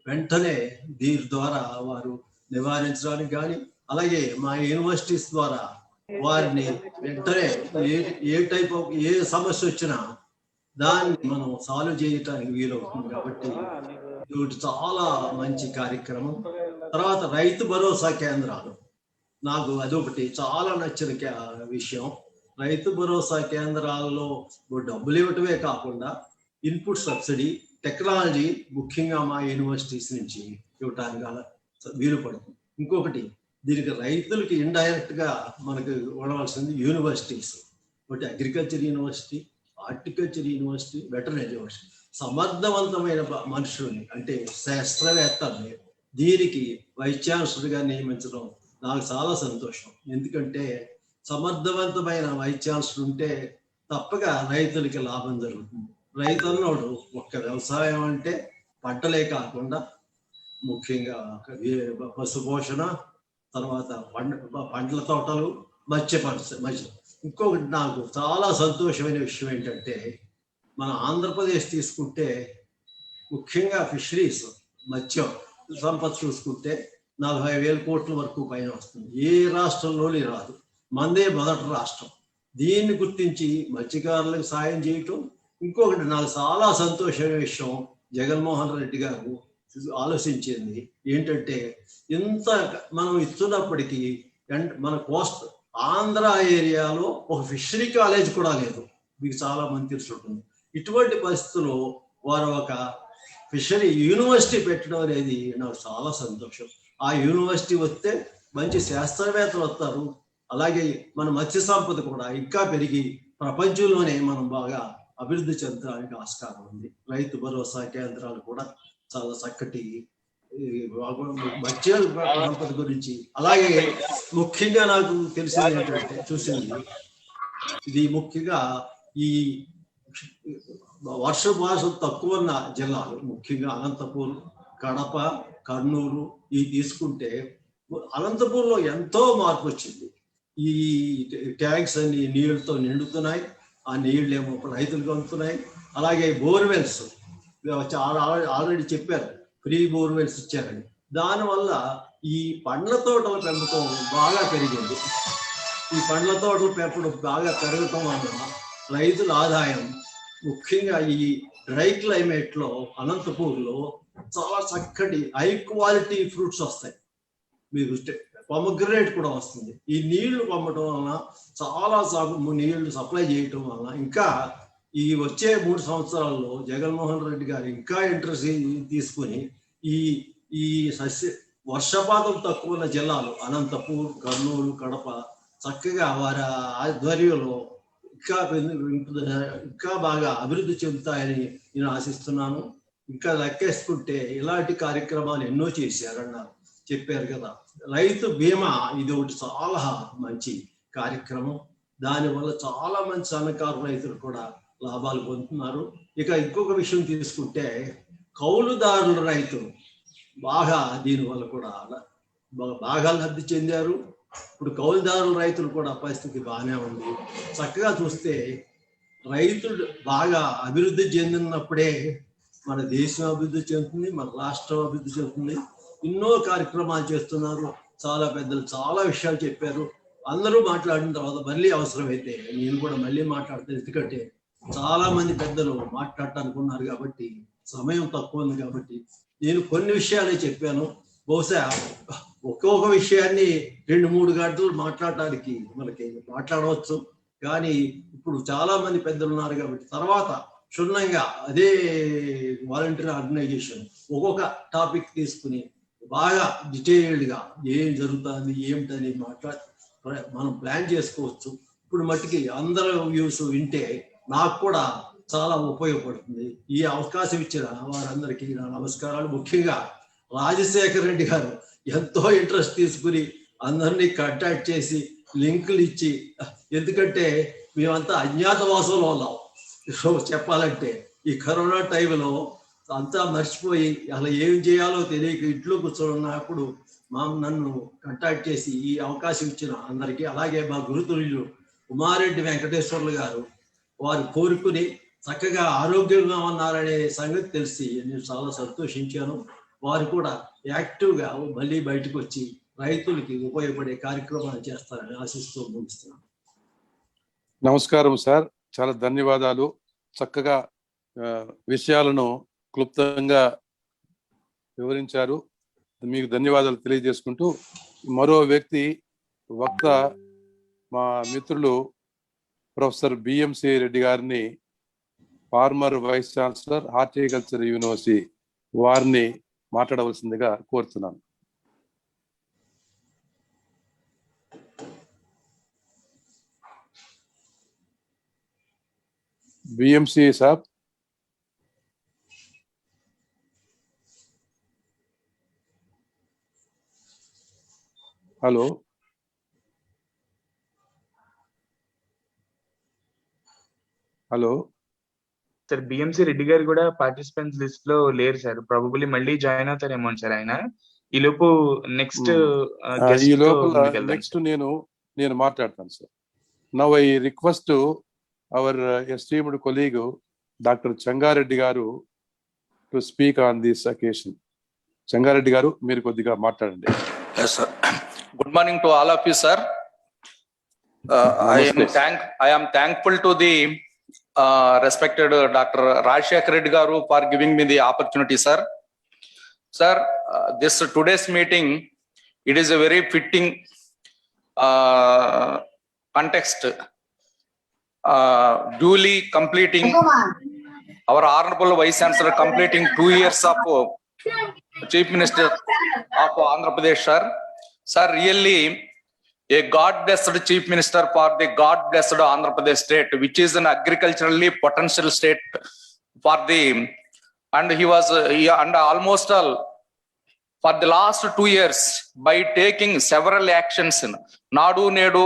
వెంటనే దీని ద్వారా వారు నివారించడానికి కానీ, అలాగే మా యూనివర్సిటీస్ ద్వారా వారిని వెంటనే ఏ సమస్య వచ్చినా దాన్ని మనం సాల్వ్ చేయటానికి వీలవుతుంది. కాబట్టి ఇది చాలా మంచి కార్యక్రమం. తర్వాత రైతు భరోసా కేంద్రాలు, నాకు అదొకటి చాలా నచ్చిన విషయం. రైతు భరోసా కేంద్రాల్లో డబ్బులు ఇవ్వటమే కాకుండా ఇన్పుట్ సబ్సిడీ, టెక్నాలజీ ముఖ్యంగా మా యూనివర్సిటీస్ నుంచి ఇవ్వటానికి వీలు పడుతుంది. ఇంకొకటి, దీనికి రైతులకి ఇండైరెక్ట్ గా మనకు ఉండవలసింది యూనివర్సిటీస్. ఒకటి agriculture university, horticulture university, veterinary university. సమర్థవంతమైన మనుషుల్ని, అంటే శాస్త్రవేత్తల్ని దీనికి వైస్ ఛాన్సలర్గా నియమించడం నాకు చాలా సంతోషం. ఎందుకంటే సమర్థవంతమైన వైస్ ఛాన్సలర్ ఉంటే తప్పక రైతులకి లాభం జరుగుతుంది. రైతు అన్నోడు ఒక్క వ్యవసాయం అంటే పంటలే కాకుండా ముఖ్యంగా పశుపోషణ, తర్వాత పండ్ల తోటలు, మత్స్య. ఇంకొకటి నాకు చాలా సంతోషమైన విషయం ఏంటంటే, మన ఆంధ్రప్రదేశ్ తీసుకుంటే ముఖ్యంగా ఫిషరీస్, మత్స్యం సంపద చూసుకుంటే 40,000 కోట్ల వరకు పైన వస్తుంది. ఏ రాష్ట్రంలోనే రాదు, మందే మొదటి రాష్ట్రం. దీన్ని గుర్తించి మత్స్యకారులకు సాయం చేయటం. ఇంకొకటి నాకు చాలా సంతోషమైన విషయం, జగన్మోహన్ రెడ్డి గారు ఆలోచించింది ఏంటంటే, ఇంత మనం ఇస్తున్నప్పటికీ మన కోస్ట్ ఆంధ్ర ఏరియాలో ఒక ఫిషరీ కాలేజ్ కూడా లేదు. మీకు చాలా మంది తెలిసి ఉంటుంది. ఇటువంటి పరిస్థితుల్లో వారు ఒక ఫిషరీ యూనివర్సిటీ పెట్టడం అనేది నాకు చాలా సంతోషం. ఆ యూనివర్సిటీ వస్తే మంచి శాస్త్రవేత్తలు వస్తారు. అలాగే మన మత్స్య సంపద కూడా ఇంకా పెరిగి ప్రపంచంలోనే మనం బాగా అభివృద్ధి చెందడానికి ఆస్కారం ఉంది. రైతు భరోసా కేంద్రాలు కూడా చాలా చక్కటి మత్స్య సంపద గురించి. అలాగే ముఖ్యంగా నాకు తెలిసింది ఏంటంటే, చూసింది ఇది ముఖ్యంగా ఈ వర్షపాతం తక్కువ ఉన్న జిల్లాలు, ముఖ్యంగా అనంతపూర్, కడప, కర్నూలు ఇవి తీసుకుంటే అనంతపూర్లో ఎంతో మార్పు వచ్చింది. ఈ ట్యాంక్స్ అన్ని నీళ్ళతో నిండుతున్నాయి. ఆ నీళ్ళు ఏమో రైతులకు అందుతున్నాయి. అలాగే బోర్వెల్స్ ఆల్రెడీ చెప్పారు, ఫ్రీ బోర్వెల్స్ ఇచ్చారని. దానివల్ల ఈ పండ్ల తోటల పెంపకం బాగా పెరిగింది. ఈ పండ్ల తోటల పెంపకం బాగా పెరగటం వలన రైతుల ఆదాయం, ముఖ్యంగా ఈ డ్రై క్లైమేట్ లో అనంతపూర్లో చాలా చక్కటి హై క్వాలిటీ ఫ్రూట్స్ వస్తాయి. మీకు పొమగ్రనేట్ కూడా వస్తుంది. ఈ నీళ్లు పంపడం వలన చాలా నీళ్లు సప్లై చేయటం వలన ఇంకా ఈ వచ్చే 3 సంవత్సరాల్లో జగన్మోహన్ రెడ్డి గారు ఇంకా ఇంట్రెస్ట్ తీసుకుని ఈ వర్షపాతం తక్కువ ఉన్న జిల్లాలు అనంతపూర్, కర్నూలు, కడప చక్కగా వారి ఆధ్వర్యంలో ఇంకా బాగా అభివృద్ధి చెందుతాయని నేను ఆశిస్తున్నాను. ఇంకా లెక్కేసుకుంటే ఇలాంటి కార్యక్రమాలు ఎన్నో చేశారన్నారు, చెప్పారు కదా. రైతు బీమా ఇది ఒకటి చాలా మంచి కార్యక్రమం. దానివల్ల చాలా మంది సన్నకారు రైతులు కూడా లాభాలు పొందుతున్నారు. ఇక ఇంకొక విషయం తీసుకుంటే కౌలుదారుల రైతులు బాగా దీనివల్ల కూడా బాగా లబ్ధి చెందారు. ఇప్పుడు కౌలుదారుల రైతులు కూడా పరిస్థితి బాగానే ఉంది. చక్కగా చూస్తే రైతులు బాగా అభివృద్ధి చెందినప్పుడే మన దేశం అభివృద్ధి చెందుతుంది, మన రాష్ట్రం అభివృద్ధి చెందుతుంది. ఎన్నో కార్యక్రమాలు చేస్తున్నారు. చాలా పెద్దలు చాలా విషయాలు చెప్పారు. అందరూ మాట్లాడిన తర్వాత మళ్ళీ అవసరమైతే నేను కూడా మళ్ళీ మాట్లాడతాను. ఎందుకంటే చాలా మంది పెద్దలు మాట్లాడటానికి ఉన్నారు కాబట్టి, సమయం తక్కువ ఉంది కాబట్టి నేను కొన్ని విషయాలే చెప్పాను. బహుశా ఒక్కొక్క విషయాన్ని 2-3 గంటలు మాట్లాడటానికి మనకి మాట్లాడవచ్చు. కానీ ఇప్పుడు చాలా మంది పెద్దలు ఉన్నారు కాబట్టి తర్వాత క్షుణ్ణంగా అదే వాలంటీర్ ఆర్గనైజేషన్ ఒక్కొక్క టాపిక్ తీసుకుని బాగా డీటెయిల్డ్గా ఏం జరుగుతుంది ఏమిటని మనం ప్లాన్ చేసుకోవచ్చు. ఇప్పుడు మట్టికి అందరూ వ్యూస్ వింటే నాకు కూడా చాలా ఉపయోగపడుతుంది. ఈ అవకాశం ఇచ్చిన వారందరికీ నా నమస్కారాలు. ముఖ్యంగా రాజశేఖర్ రెడ్డి గారు ఎంతో ఇంట్రెస్ట్ తీసుకుని అందరినీ కాంటాక్ట్ చేసి లింకులు ఇచ్చి, ఎందుకంటే మేమంతా అజ్ఞాతవాసంలో ఉన్నాం. చెప్పాలంటే ఈ కరోనా టైంలో అంతా మర్చిపోయి అలా ఏం చేయాలో తెలియక ఇంట్లో కూర్చోన్నప్పుడు నన్ను కాంటాక్ట్ చేసి ఈ అవకాశం ఇచ్చిన అందరికీ, అలాగే మా గురుతుల్యులు ఉమారెడ్డి వెంకటేశ్వర్లు గారు వారు కోరుకుని చక్కగా ఆరోగ్యంగా ఉన్నారనే సంగతి తెలిసి నేను చాలా సంతోషించాను. వారు కూడా యాక్టివ్గా మళ్ళీ బయటకు వచ్చి రైతులకి ఉపయోగపడే కార్యక్రమాలు చేస్తారని ఆశిస్తూ ముగిస్తున్నాను. నమస్కారం సార్, చాలా ధన్యవాదాలు. చక్కగా విషయాలను క్లుప్తంగా వివరించారు. మీకు ధన్యవాదాలు తెలియజేసుకుంటూ మరో వ్యక్తి వక్త మా మిత్రులు ప్రొఫెసర్ బిఎంసి రెడ్డి గారిని, former vice chancellor horticulture university, వారిని మాట్లాడవలసిందిగా కోరుతున్నాను. BMC saab. Hello. Hello sir, BMC Reddy గారు కూడా పార్టిసిపెంట్స్ లిస్ట్ లో లేరు సార్. ప్రాబబుల్లీ మళ్ళీ జాయిన్ అవుతారేమో సార్ ఆయన. ఈ లోపు నెక్స్ట్ నెక్స్ట్ నేను మాట్లాడతాను sir. Now I request our esteemed colleague doctor Chenga Reddy గారు to speak on this occasion. Chenga Reddy గారు, మీరు కొద్దిగా మాట్లాడండి. Good morning to all of you, sir. I am thankful to the respected Dr. Rajshekar Reddy garu for giving me the opportunity, sir. Sir, this today's meeting, it is a very fitting context, duly completing our honorable Vice Chancellor completing 2 years of Chief Minister of Andhra Pradesh, sir. Sir, really a God-blessed Chief Minister for the God-blessed Andhra Pradesh state, which is an agriculturally potential state for the, and he and almost all for the last 2 years by taking several actions in Nadu Nedu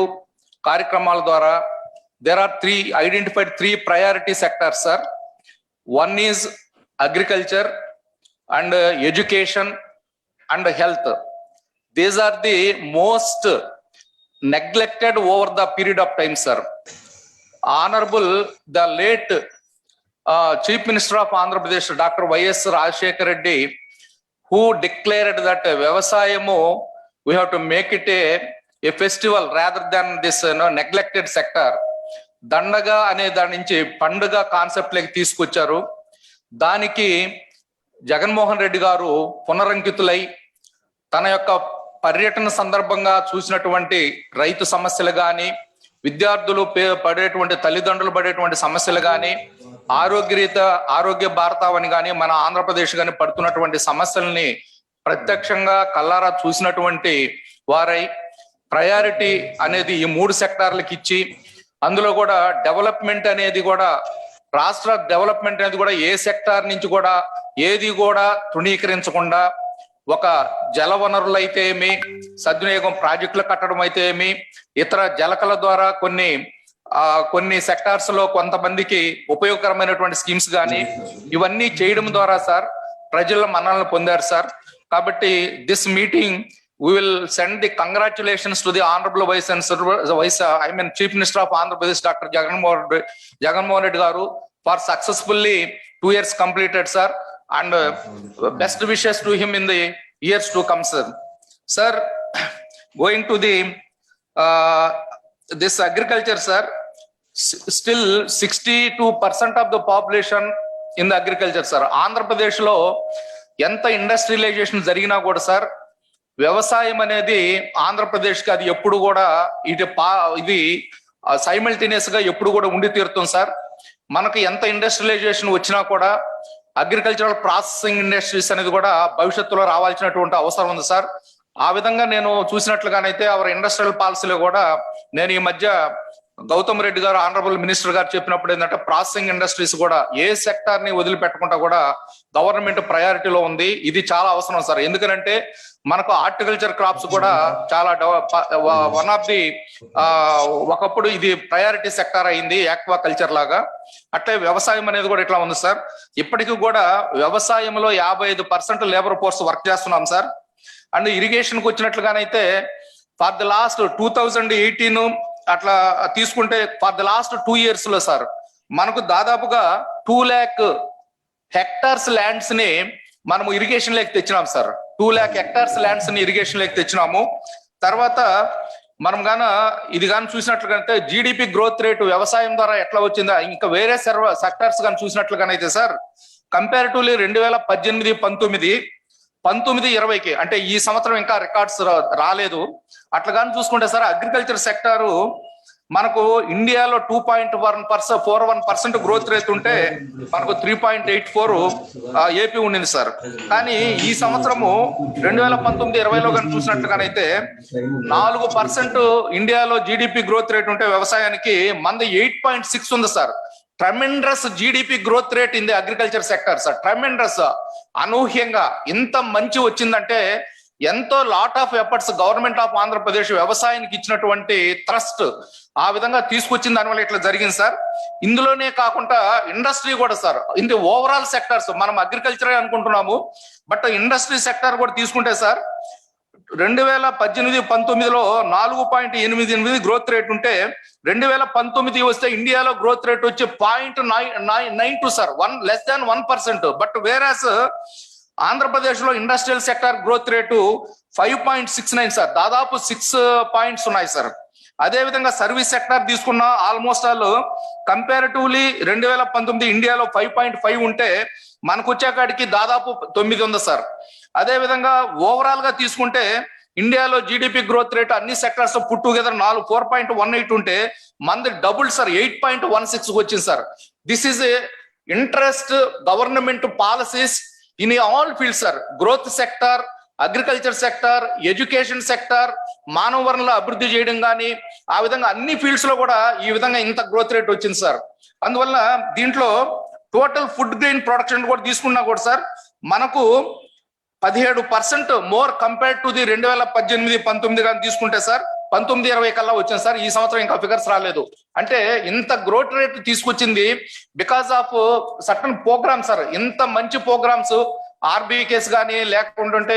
Karyakramal Dwara, there are identified three priority sectors, sir. One is agriculture and education and health. These are the most neglected over the period of time, sir. Honorable, the late Chief Minister of Andhra Pradesh, Dr. Y.S. Rajshekar Reddy, who declared that వ్యవసాయము we have to make it a festival rather than this neglected sector. దండగా అనే దాని నుంచి పండుగ concept లకి తీసుకొచ్చారు. దానికి జగన్మోహన్ రెడ్డి గారు పునరంకితులై తన యొక్క పర్యటన సందర్భంగా చూసినటువంటి రైతు సమస్యలు కానీ, విద్యార్థులు పడేటువంటి తల్లిదండ్రులు పడేటువంటి సమస్యలు కానీ, ఆరోగ్య భారతావని కానీ, మన ఆంధ్రప్రదేశ్ కానీ పడుతున్నటువంటి సమస్యల్ని ప్రత్యక్షంగా కల్లారా చూసినటువంటి వారై ప్రయారిటీ అనేది ఈ 3 సెక్టార్లకు ఇచ్చి, అందులో కూడా డెవలప్మెంట్ అనేది కూడా, రాష్ట్ర డెవలప్మెంట్ అనేది కూడా ఏ సెక్టార్ నుంచి కూడా ఏది కూడా తృణీకరించకుండా, ఒక జల వనరులు అయితే ఏమి, సద్వినియోగం ప్రాజెక్టులు కట్టడం అయితే ఏమి, ఇతర జలకల ద్వారా కొన్ని సెక్టార్స్ లో కొంతమందికి ఉపయోగకరమైనటువంటి స్కీమ్స్ కానీ ఇవన్నీ చేయడం ద్వారా సార్ ప్రజల మన్ననలు పొందారు సార్. కాబట్టి this meeting we will send the congratulations to the honorable Chief Minister of Andhra Pradesh, Dr. Jagannath Reddy garu, for successfully 2 years completed, sir, and best wishes to him in the years to come, sir. Sir, going to the this agriculture, sir, still 62% of the population in the agriculture, sir. Andhra Pradesh lo enta industrialization jarigina kuda, sir, వ్యవసాయం అనేది ఆంధ్రప్రదేశ్ కి అది ఎప్పుడు కూడా ఇది simultaneous గా ఎప్పుడు కూడా ఉండి తీరుతుంది సార్. మనకు ఎంత ఇండస్ట్రియలైజేషన్ వచ్చినా కూడా అగ్రికల్చరల్ ప్రాసెసింగ్ ఇండస్ట్రీస్ అనేది కూడా భవిష్యత్తులో రావాల్సినటువంటి అవసరం ఉంది సార్. ఆ విధంగా నేను చూసినట్లుగానైతే అవర్ ఇండస్ట్రియల్ పాలసీలో కూడా నేను ఈ మధ్య గౌతమ్ రెడ్డి గారు ఆనరబుల్ మినిస్టర్ గారు చెప్పినప్పుడు ఏంటంటే ప్రాసెసింగ్ ఇండస్ట్రీస్ కూడా ఏ సెక్టార్ ని వదిలిపెట్టకుండా కూడా గవర్నమెంట్ ప్రయారిటీలో ఉంది. ఇది చాలా అవసరం సార్. ఎందుకంటే మనకు హార్టికల్చర్ క్రాప్స్ కూడా చాలా వన్ ఆఫ్ ది ఒకప్పుడు ఇది ప్రయారిటీ సెక్టార్ అయింది ఆక్వా కల్చర్ లాగా. అట్లే వ్యవసాయం అనేది కూడా ఇట్లా ఉంది సార్. ఇప్పటికీ కూడా వ్యవసాయంలో 55% లేబర్ ఫోర్స్ వర్క్ చేస్తున్నాం సార్. అండ్ ఇరిగేషన్ కు వచ్చినట్లుగానైతే ఫర్ ది లాస్ట్ 2018 అట్లా తీసుకుంటే ఫర్ ది లాస్ట్ 2 years లో సార్ మనకు దాదాపుగా 2 lakh hectares ల్యాండ్స్ ని మనము ఇరిగేషన్ లేకి తెచ్చినాం సార్. 2 lakh hectares ల్యాండ్స్ ని ఇరిగేషన్ లేకి తెచ్చినాము. తర్వాత మనం ఇది చూసినట్లుగానైతే జీడిపి గ్రోత్ రేటు వ్యవసాయం ద్వారా ఎట్లా వచ్చిందా, ఇంకా వేరే సెక్టార్స్ కానీ చూసినట్లుగానైతే సార్ కంపారిటివ్లీ 2018-19 19-20కి అంటే ఈ సంవత్సరం ఇంకా రికార్డ్స్ రాలేదు. అట్లాగాని చూసుకుంటే సార్ అగ్రికల్చర్ సెక్టారు మనకు ఇండియాలో 2.41% గ్రోత్ రేట్ ఉంటే మనకు 3.84 ఏపీ ఉండింది సార్. కానీ ఈ సంవత్సరము 2019-20లో కానీ చూసినట్లుగానైతే 4% ఇండియాలో జీడిపి గ్రోత్ రేట్ ఉంటే వ్యవసాయానికి మంది 8.6 ఉంది sir. Tremendous GDP growth rate in the agriculture sector sir. Tremendous, అనూహ్యంగా ఇంత మంచి వచ్చిందంటే ఎంతో lot of efforts government of Andhra Pradesh వ్యవసాయానికి ఇచ్చినటువంటి ట్రస్ట్ ఆ విధంగా తీసుకొచ్చిన దానివల్ల ఇట్లా జరిగింది సార్. ఇందులోనే కాకుండా ఇండస్ట్రీ కూడా sir, in the overall sectors మనం అగ్రికల్చర్ అనుకుంటున్నాము, బట్ ఇండస్ట్రీ సెక్టర్ కూడా తీసుకుంటే సార్ 2018-19లో 4.88 గ్రోత్ రేట్ ఉంటే 2019 వస్తే ఇండియాలో గ్రోత్ రేట్ వచ్చి 0.92 sir, less than 1%. But వేరాస్ Andhra Pradesh లో industrial sector growth rate 5.69 sir, దాదాపు 6 points ఉన్నాయి సార్. అదే విధంగా సర్వీస్ సెక్టర్ తీసుకున్న ఆల్మోస్ట్ ఆల్ కంపారిటివ్లీ 2019 ఇండియాలో 5.5 ఉంటే మనకు వచ్చేకాడికి దాదాపు 9 ఉంది సార్. అదే విధంగా ఓవరాల్ గా తీసుకుంటే ఇండియాలో జీడిపి గ్రోత్ రేట్ అన్ని సెక్టర్స్ పుట్ టుగెదర్ 4.18 ఉంటే మంది డబుల్ సార్ 8.16 వచ్చింది sir. This is interest government policies in all fields sir. Growth sector, agriculture sector, education sector, మానవ వనరుల అభివృద్ధి చేయడం కానీ ఆ విధంగా అన్ని ఫీల్డ్స్ లో కూడా ఈ విధంగా ఇంత గ్రోత్ రేట్ వచ్చింది సార్. అందువల్ల దీంట్లో టోటల్ ఫుడ్ గ్రెయిన్ ప్రొడక్షన్ కూడా తీసుకున్నా కూడా సార్ మనకు 17% మోర్ కంపేర్డ్ టు ది 2018-19 కానీ తీసుకుంటే సార్ 19-20 కల్లా వచ్చింది సార్. ఈ సంవత్సరం ఇంకా ఫిగర్స్ రాలేదు. అంటే ఇంత గ్రోత్ రేట్ తీసుకొచ్చింది because of certain programmes sir. ఇంత మంచి ప్రోగ్రామ్స్ ఆర్బీకేస్ కానీ లేకుంటుంటే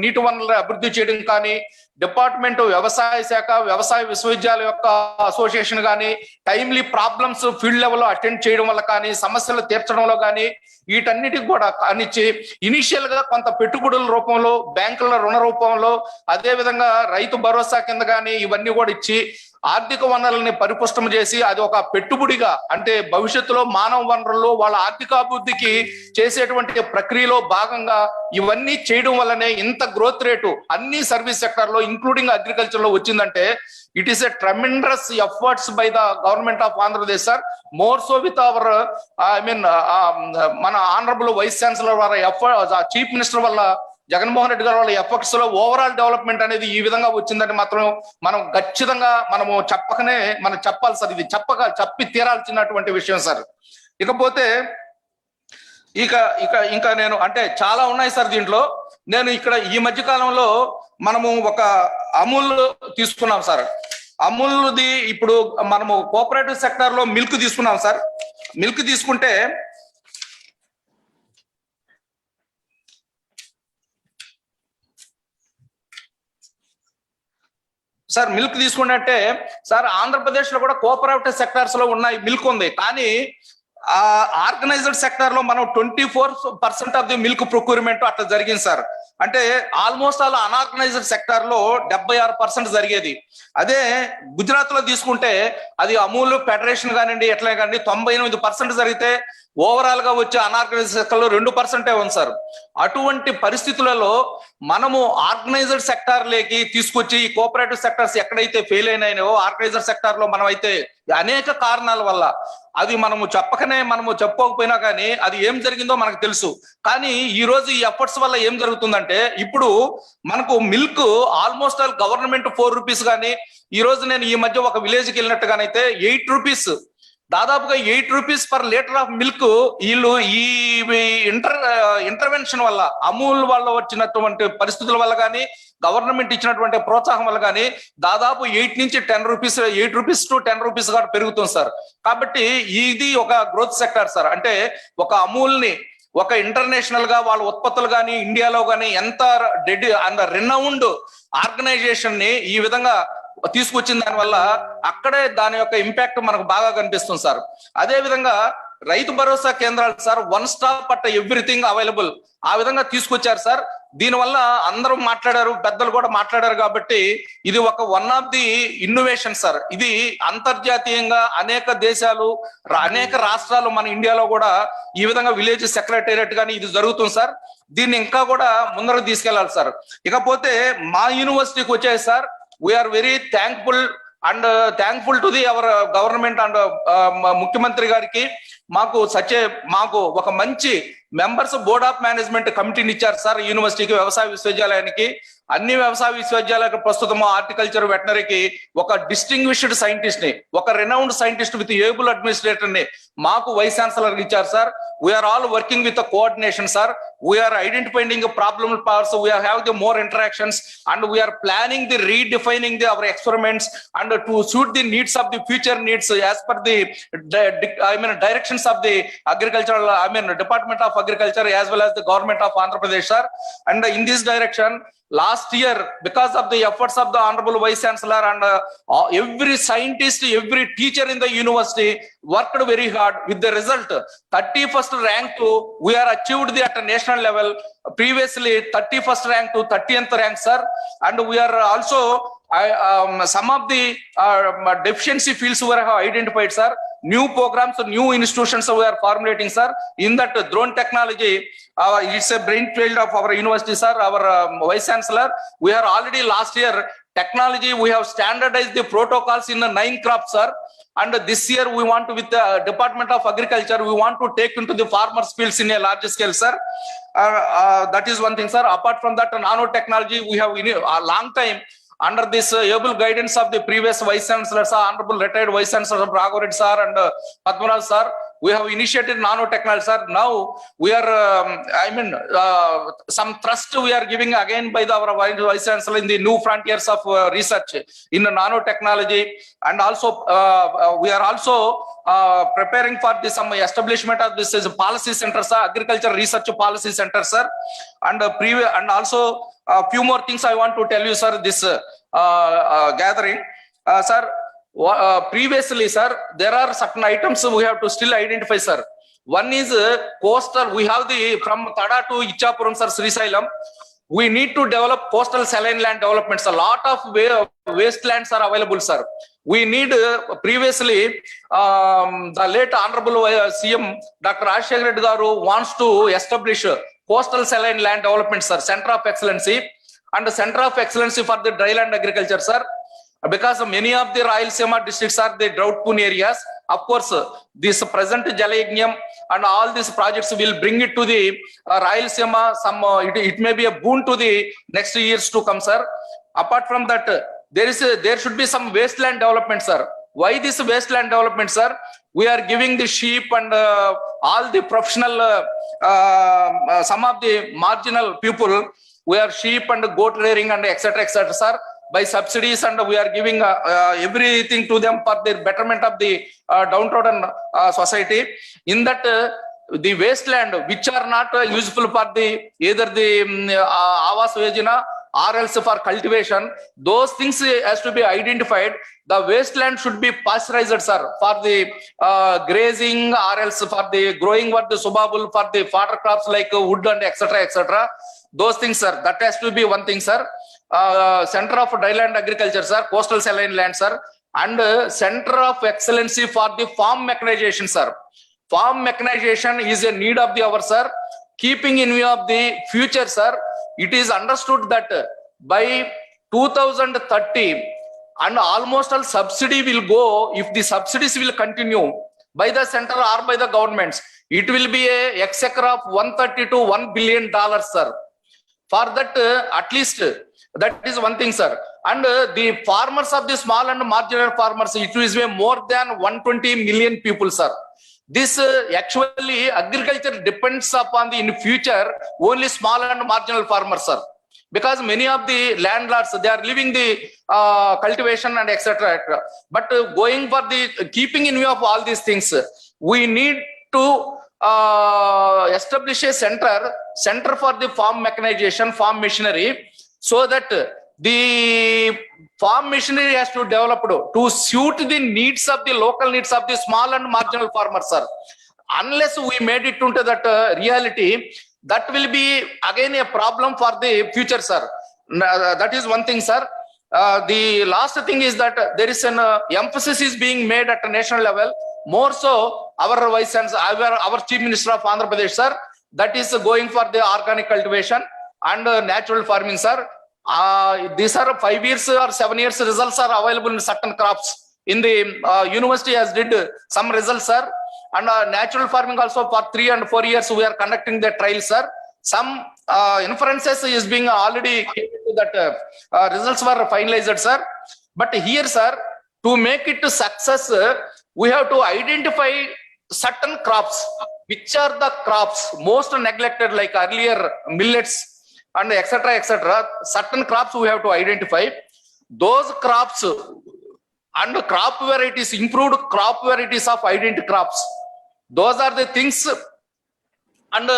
నీటి వనరుల అభివృద్ధి చేయడం కానీ, డిపార్ట్మెంట్ వ్యవసాయ శాఖ, వ్యవసాయ విశ్వవిద్యాలయం యొక్క అసోసియేషన్ కానీ టైమ్లీ ప్రాబ్లమ్స్ ఫీల్డ్ లెవెల్లో అటెండ్ చేయడం వల్ల కానీ, సమస్యలు తీర్చడంలో కానీ వీటన్నిటికి కూడా కానిచ్చి ఇనిషియల్ గా కొంత పెట్టుబడుల రూపంలో, బ్యాంకుల రుణ రూపంలో, అదే విధంగా రైతు భరోసా కింద కానీ ఇవన్నీ కూడా ఇచ్చి ఆర్థిక వనరులని పరిపుష్టం చేసి అది ఒక పెట్టుబడిగా, అంటే భవిష్యత్తులో మానవ వనరుల్లో వాళ్ళ ఆర్థికాభివృద్ధికి చేసేటువంటి ప్రక్రియలో భాగంగా ఇవన్నీ చేయడం వల్లనే ఇంత గ్రోత్ రేటు అన్ని సర్వీస్ సెక్టర్ లో ఇంక్లూడింగ్ అగ్రికల్చర్ లో వచ్చిందంటే it is a tremendous efforts by the government of Andhra Pradesh, sir. More so with our మన honorable vice chancellor వారి efforts, chief minister వల్ల, జగన్మోహన్ రెడ్డి గారి వాళ్ళ ఎఫర్ట్స్ లో ఓవరాల్ డెవలప్మెంట్ అనేది ఈ విధంగా వచ్చిందని మాత్రం మనం ఖచ్చితంగా మనము మనం చెప్పాలి సార్. ఇది చెప్పి తీరాల్సినటువంటి విషయం సార్. ఇకపోతే ఇంకా నేను అంటే చాలా ఉన్నాయి సార్ దీంట్లో. నేను ఇక్కడ ఈ మధ్య కాలంలో మనము ఒక అమూల్ తీసుకున్నాం సార్. అమూల్ది ఇప్పుడు మనము కోఆపరేటివ్ సెక్టర్ లో మిల్క్ తీసుకున్నాం సార్. మిల్క్ తీసుకుంటే సార్ సార్ ఆంధ్రప్రదేశ్ లో కూడా కోఆపరేటివ్ సెక్టార్స్ లో ఉన్నాయి, మిల్క్ ఉంది. కానీ ఆర్గనైజ్డ్ సెక్టర్ లో మనం 24% ఆఫ్ ది మిల్క్ ప్రొక్యూర్మెంట్ అట్లా జరిగింది సార్. అంటే ఆల్మోస్ట్ ఆల్ అన్ఆర్గనైజ్డ్ సెక్టర్ లో 76% జరిగేది. అదే గుజరాత్ లో తీసుకుంటే అది అమూల్ ఫెడరేషన్ కానివ్వండి ఎట్లా కానీ 98% జరిగితే ఓవరాల్ గా వచ్చే అన్ఆర్గనైజ్డ్ సెక్టర్ లో 2% ఉంది సార్. అటువంటి పరిస్థితులలో మనము ఆర్గనైజ్డ్ సెక్టార్ లేకి తీసుకొచ్చి ఈ కోఆపరేటివ్ సెక్టర్స్ ఎక్కడైతే ఫెయిల్ అయినాయో ఆర్గనైజ్డ్ సెక్టార్ లో మనం అయితే అనేక కారణాల వల్ల అది మనము చెప్పుకోకపోయినా కానీ అది ఏం జరిగిందో మనకు తెలుసు. కానీ ఈ రోజు ఈ ఎఫర్ట్స్ వల్ల ఏం జరుగుతుందంటే ఇప్పుడు మనకు milk almost all government 4 rupees కానీ, ఈ రోజు నేను ఈ మధ్య ఒక విలేజ్కి వెళ్ళినట్టుగానైతే 8 రూపీస్, దాదాపుగా 8 rupees per litre of milk వీళ్ళు ఈ ఇంటర్వెన్షన్ వల్ల, అమూల్ వల్ల వచ్చినటువంటి పరిస్థితుల వల్ల కానీ, గవర్నమెంట్ ఇచ్చినటువంటి ప్రోత్సాహం వల్ల కానీ దాదాపు 8 నుంచి 10 రూపీస్, 8 రూపీస్ టు 10 రూపీస్ కూడా పెరుగుతుంది సార్. కాబట్టి ఇది ఒక గ్రోత్ సెక్టర్ సార్. అంటే ఒక అమూల్ ని ఒక ఇంటర్నేషనల్ గా వాళ్ళ ఉత్పత్తులు కానీ ఇండియాలో కానీ ఎంత రినౌండ్ ఆర్గనైజేషన్ ని ఈ విధంగా తీసుకొచ్చిన దాని వల్ల అక్కడే దాని యొక్క ఇంపాక్ట్ మనకు బాగా కనిపిస్తుంది సార్. అదే విధంగా రైతు భరోసా కేంద్రాలు sir, 1 stop at everything available ఆ విధంగా తీసుకొచ్చారు సార్. దీనివల్ల అందరూ మాట్లాడారు, పెద్దలు కూడా మాట్లాడారు. కాబట్టి ఇది ఒక one of the innovation sir. ఇది అంతర్జాతీయంగా అనేక దేశాలు, అనేక రాష్ట్రాలు, మన ఇండియాలో కూడా ఈ విధంగా విలేజ్ సెక్రటేరియట్ కానీ ఇది జరుగుతుంది సార్. దీన్ని ఇంకా కూడా ముందరకు తీసుకెళ్లాలి సార్. ఇకపోతే మా యూనివర్సిటీకి వచ్చాయి sir, we are very thankful to the our government and ముఖ్యమంత్రి గారికి. మాకు ఒక మంచి మెంబర్స్ బోర్డ్ ఆఫ్ మేనేజ్మెంట్ కమిటీని ఇచ్చారు సార్ యూనివర్సిటీకి, వ్యవసాయ విశ్వవిద్యాలయానికి. అన్ని వ్యవసాయ విశ్వవిద్యాలయాలకు ప్రస్తుతం హార్టికల్చర్, వెటనరీకి ఒక డిస్టింగ్విష్డ్ సైంటిస్ట్ ని, ఒక renowned scientist with able administrator ని మాకు వైస్ ఛాన్సలర్ ఇచ్చారు sir. We are all working with coordination sir. We are identifying problem parts, we have the more interactions and we are planning the redefining our experiments and to suit the needs of the future needs as per the directions of the agricultural, Department of Agriculture as well as the government of Andhra Pradesh sir. And in this direction, last year, because of the efforts of the honorable vice chancellor and every scientist, every teacher in the university worked very hard. With the result 31st rank to we are achieved at a national level. Previously 31st rank to 30th rank sir. And we are also some of the deficiency fields were identified sir. New programs, new institutions we are formulating sir. In that drone technology, it's a brainchild of our university sir, our vice chancellor. We are already last year technology, we have standardized the protocols in the 9 crops sir. And this year we want to, with the Department of Agriculture, we want to take into the farmers fields in a large scale sir. That is one thing sir. Apart from that, nanotechnology, we have a long time under this able guidance of the previous vice chancellors, honorable retired vice chancellor Raghav Reddy sir and Padmaraj sir, we have initiated nanotechnology, sir. Now we are, some trust we are giving again by our Vice Chancellor in the new frontiers of research in nanotechnology. And also, we are also preparing for this some establishment of this is policy center, sir, agriculture research policy center, sir. And and also a few more things I want to tell you, sir, this gathering. Sir, previously, sir, there are certain items we have to still identify, sir. One is coastal. We have the from Tada to Ichapuram, sir, Srisailam. We need to develop coastal saline land developments. A lot of wastelands are available, sir. We need previously the late Honorable CM Dr. Rajshekar Reddy Garu wants to establish coastal saline land development, sir, center of excellency, and the center of excellency for the dryland agriculture, sir. Because many of the Rayalaseema districts are the drought-prone areas. Of course, this present Jalayagnam and all these projects will bring it to the Rayalaseema. It may be a boon to the next years to come, sir. Apart from that, there should be some wasteland development, sir. Why this wasteland development, sir? We are giving the sheep and all the professional, some of the marginal people. We are sheep and goat rearing and etc., sir. By subsidies, and we are giving everything to them for the betterment of the downtrodden society. In that, the wasteland which are not useful for the either the Awas Yojana or else for cultivation, those things has to be identified. The wasteland should be pasteurized, sir, for the grazing or else for the growing what the subabul for the fodder crops like wood and etc. Those things, sir, that has to be one thing, sir. Center of dryland agriculture, sir, coastal saline land, sir, and center of excellency for the farm mechanization, sir. Farm mechanization is a need of the hour, sir. Keeping in view of the future, sir, it is understood that by 2030 and almost all subsidy will go, if the subsidies will continue by the center or by the governments, it will be a exchequer of $130 to $1 billion, sir. For that, at least that is one thing, sir. And the farmers of the small and marginal farmers, it is more than 120 million people, sir. This actually agriculture depends upon the in future only small and marginal farmers, sir. Because many of the landlords, they are leaving the cultivation and etc. But going for the keeping in view of all these things, we need to establish a center for the farm mechanization, farm machinery, so that the farm machinery has to develop to suit the needs of the local needs of the small and marginal farmers, sir. Unless we made it into that reality, that will be again a problem for the future, sir. That is one thing, sir. The last thing is that there is an emphasis is being made at a national level. More so, our Vice Chancellor, our Chief Minister of Andhra Pradesh, sir, that is going for the organic cultivation and natural farming, sir. These are 5 years or 7 years results are available in certain crops. In the university has did some results, sir. And natural farming also for 3 and 4 years we are conducting the trials, sir. Some inferences is being already that results were finalized, sir. But here, sir, to make it a success, we have to identify certain crops. Which are the crops most neglected, like earlier millets and etc. Certain crops we have to identify. Those crops and crop varieties, improved crop varieties of identity crops. Those are the things, and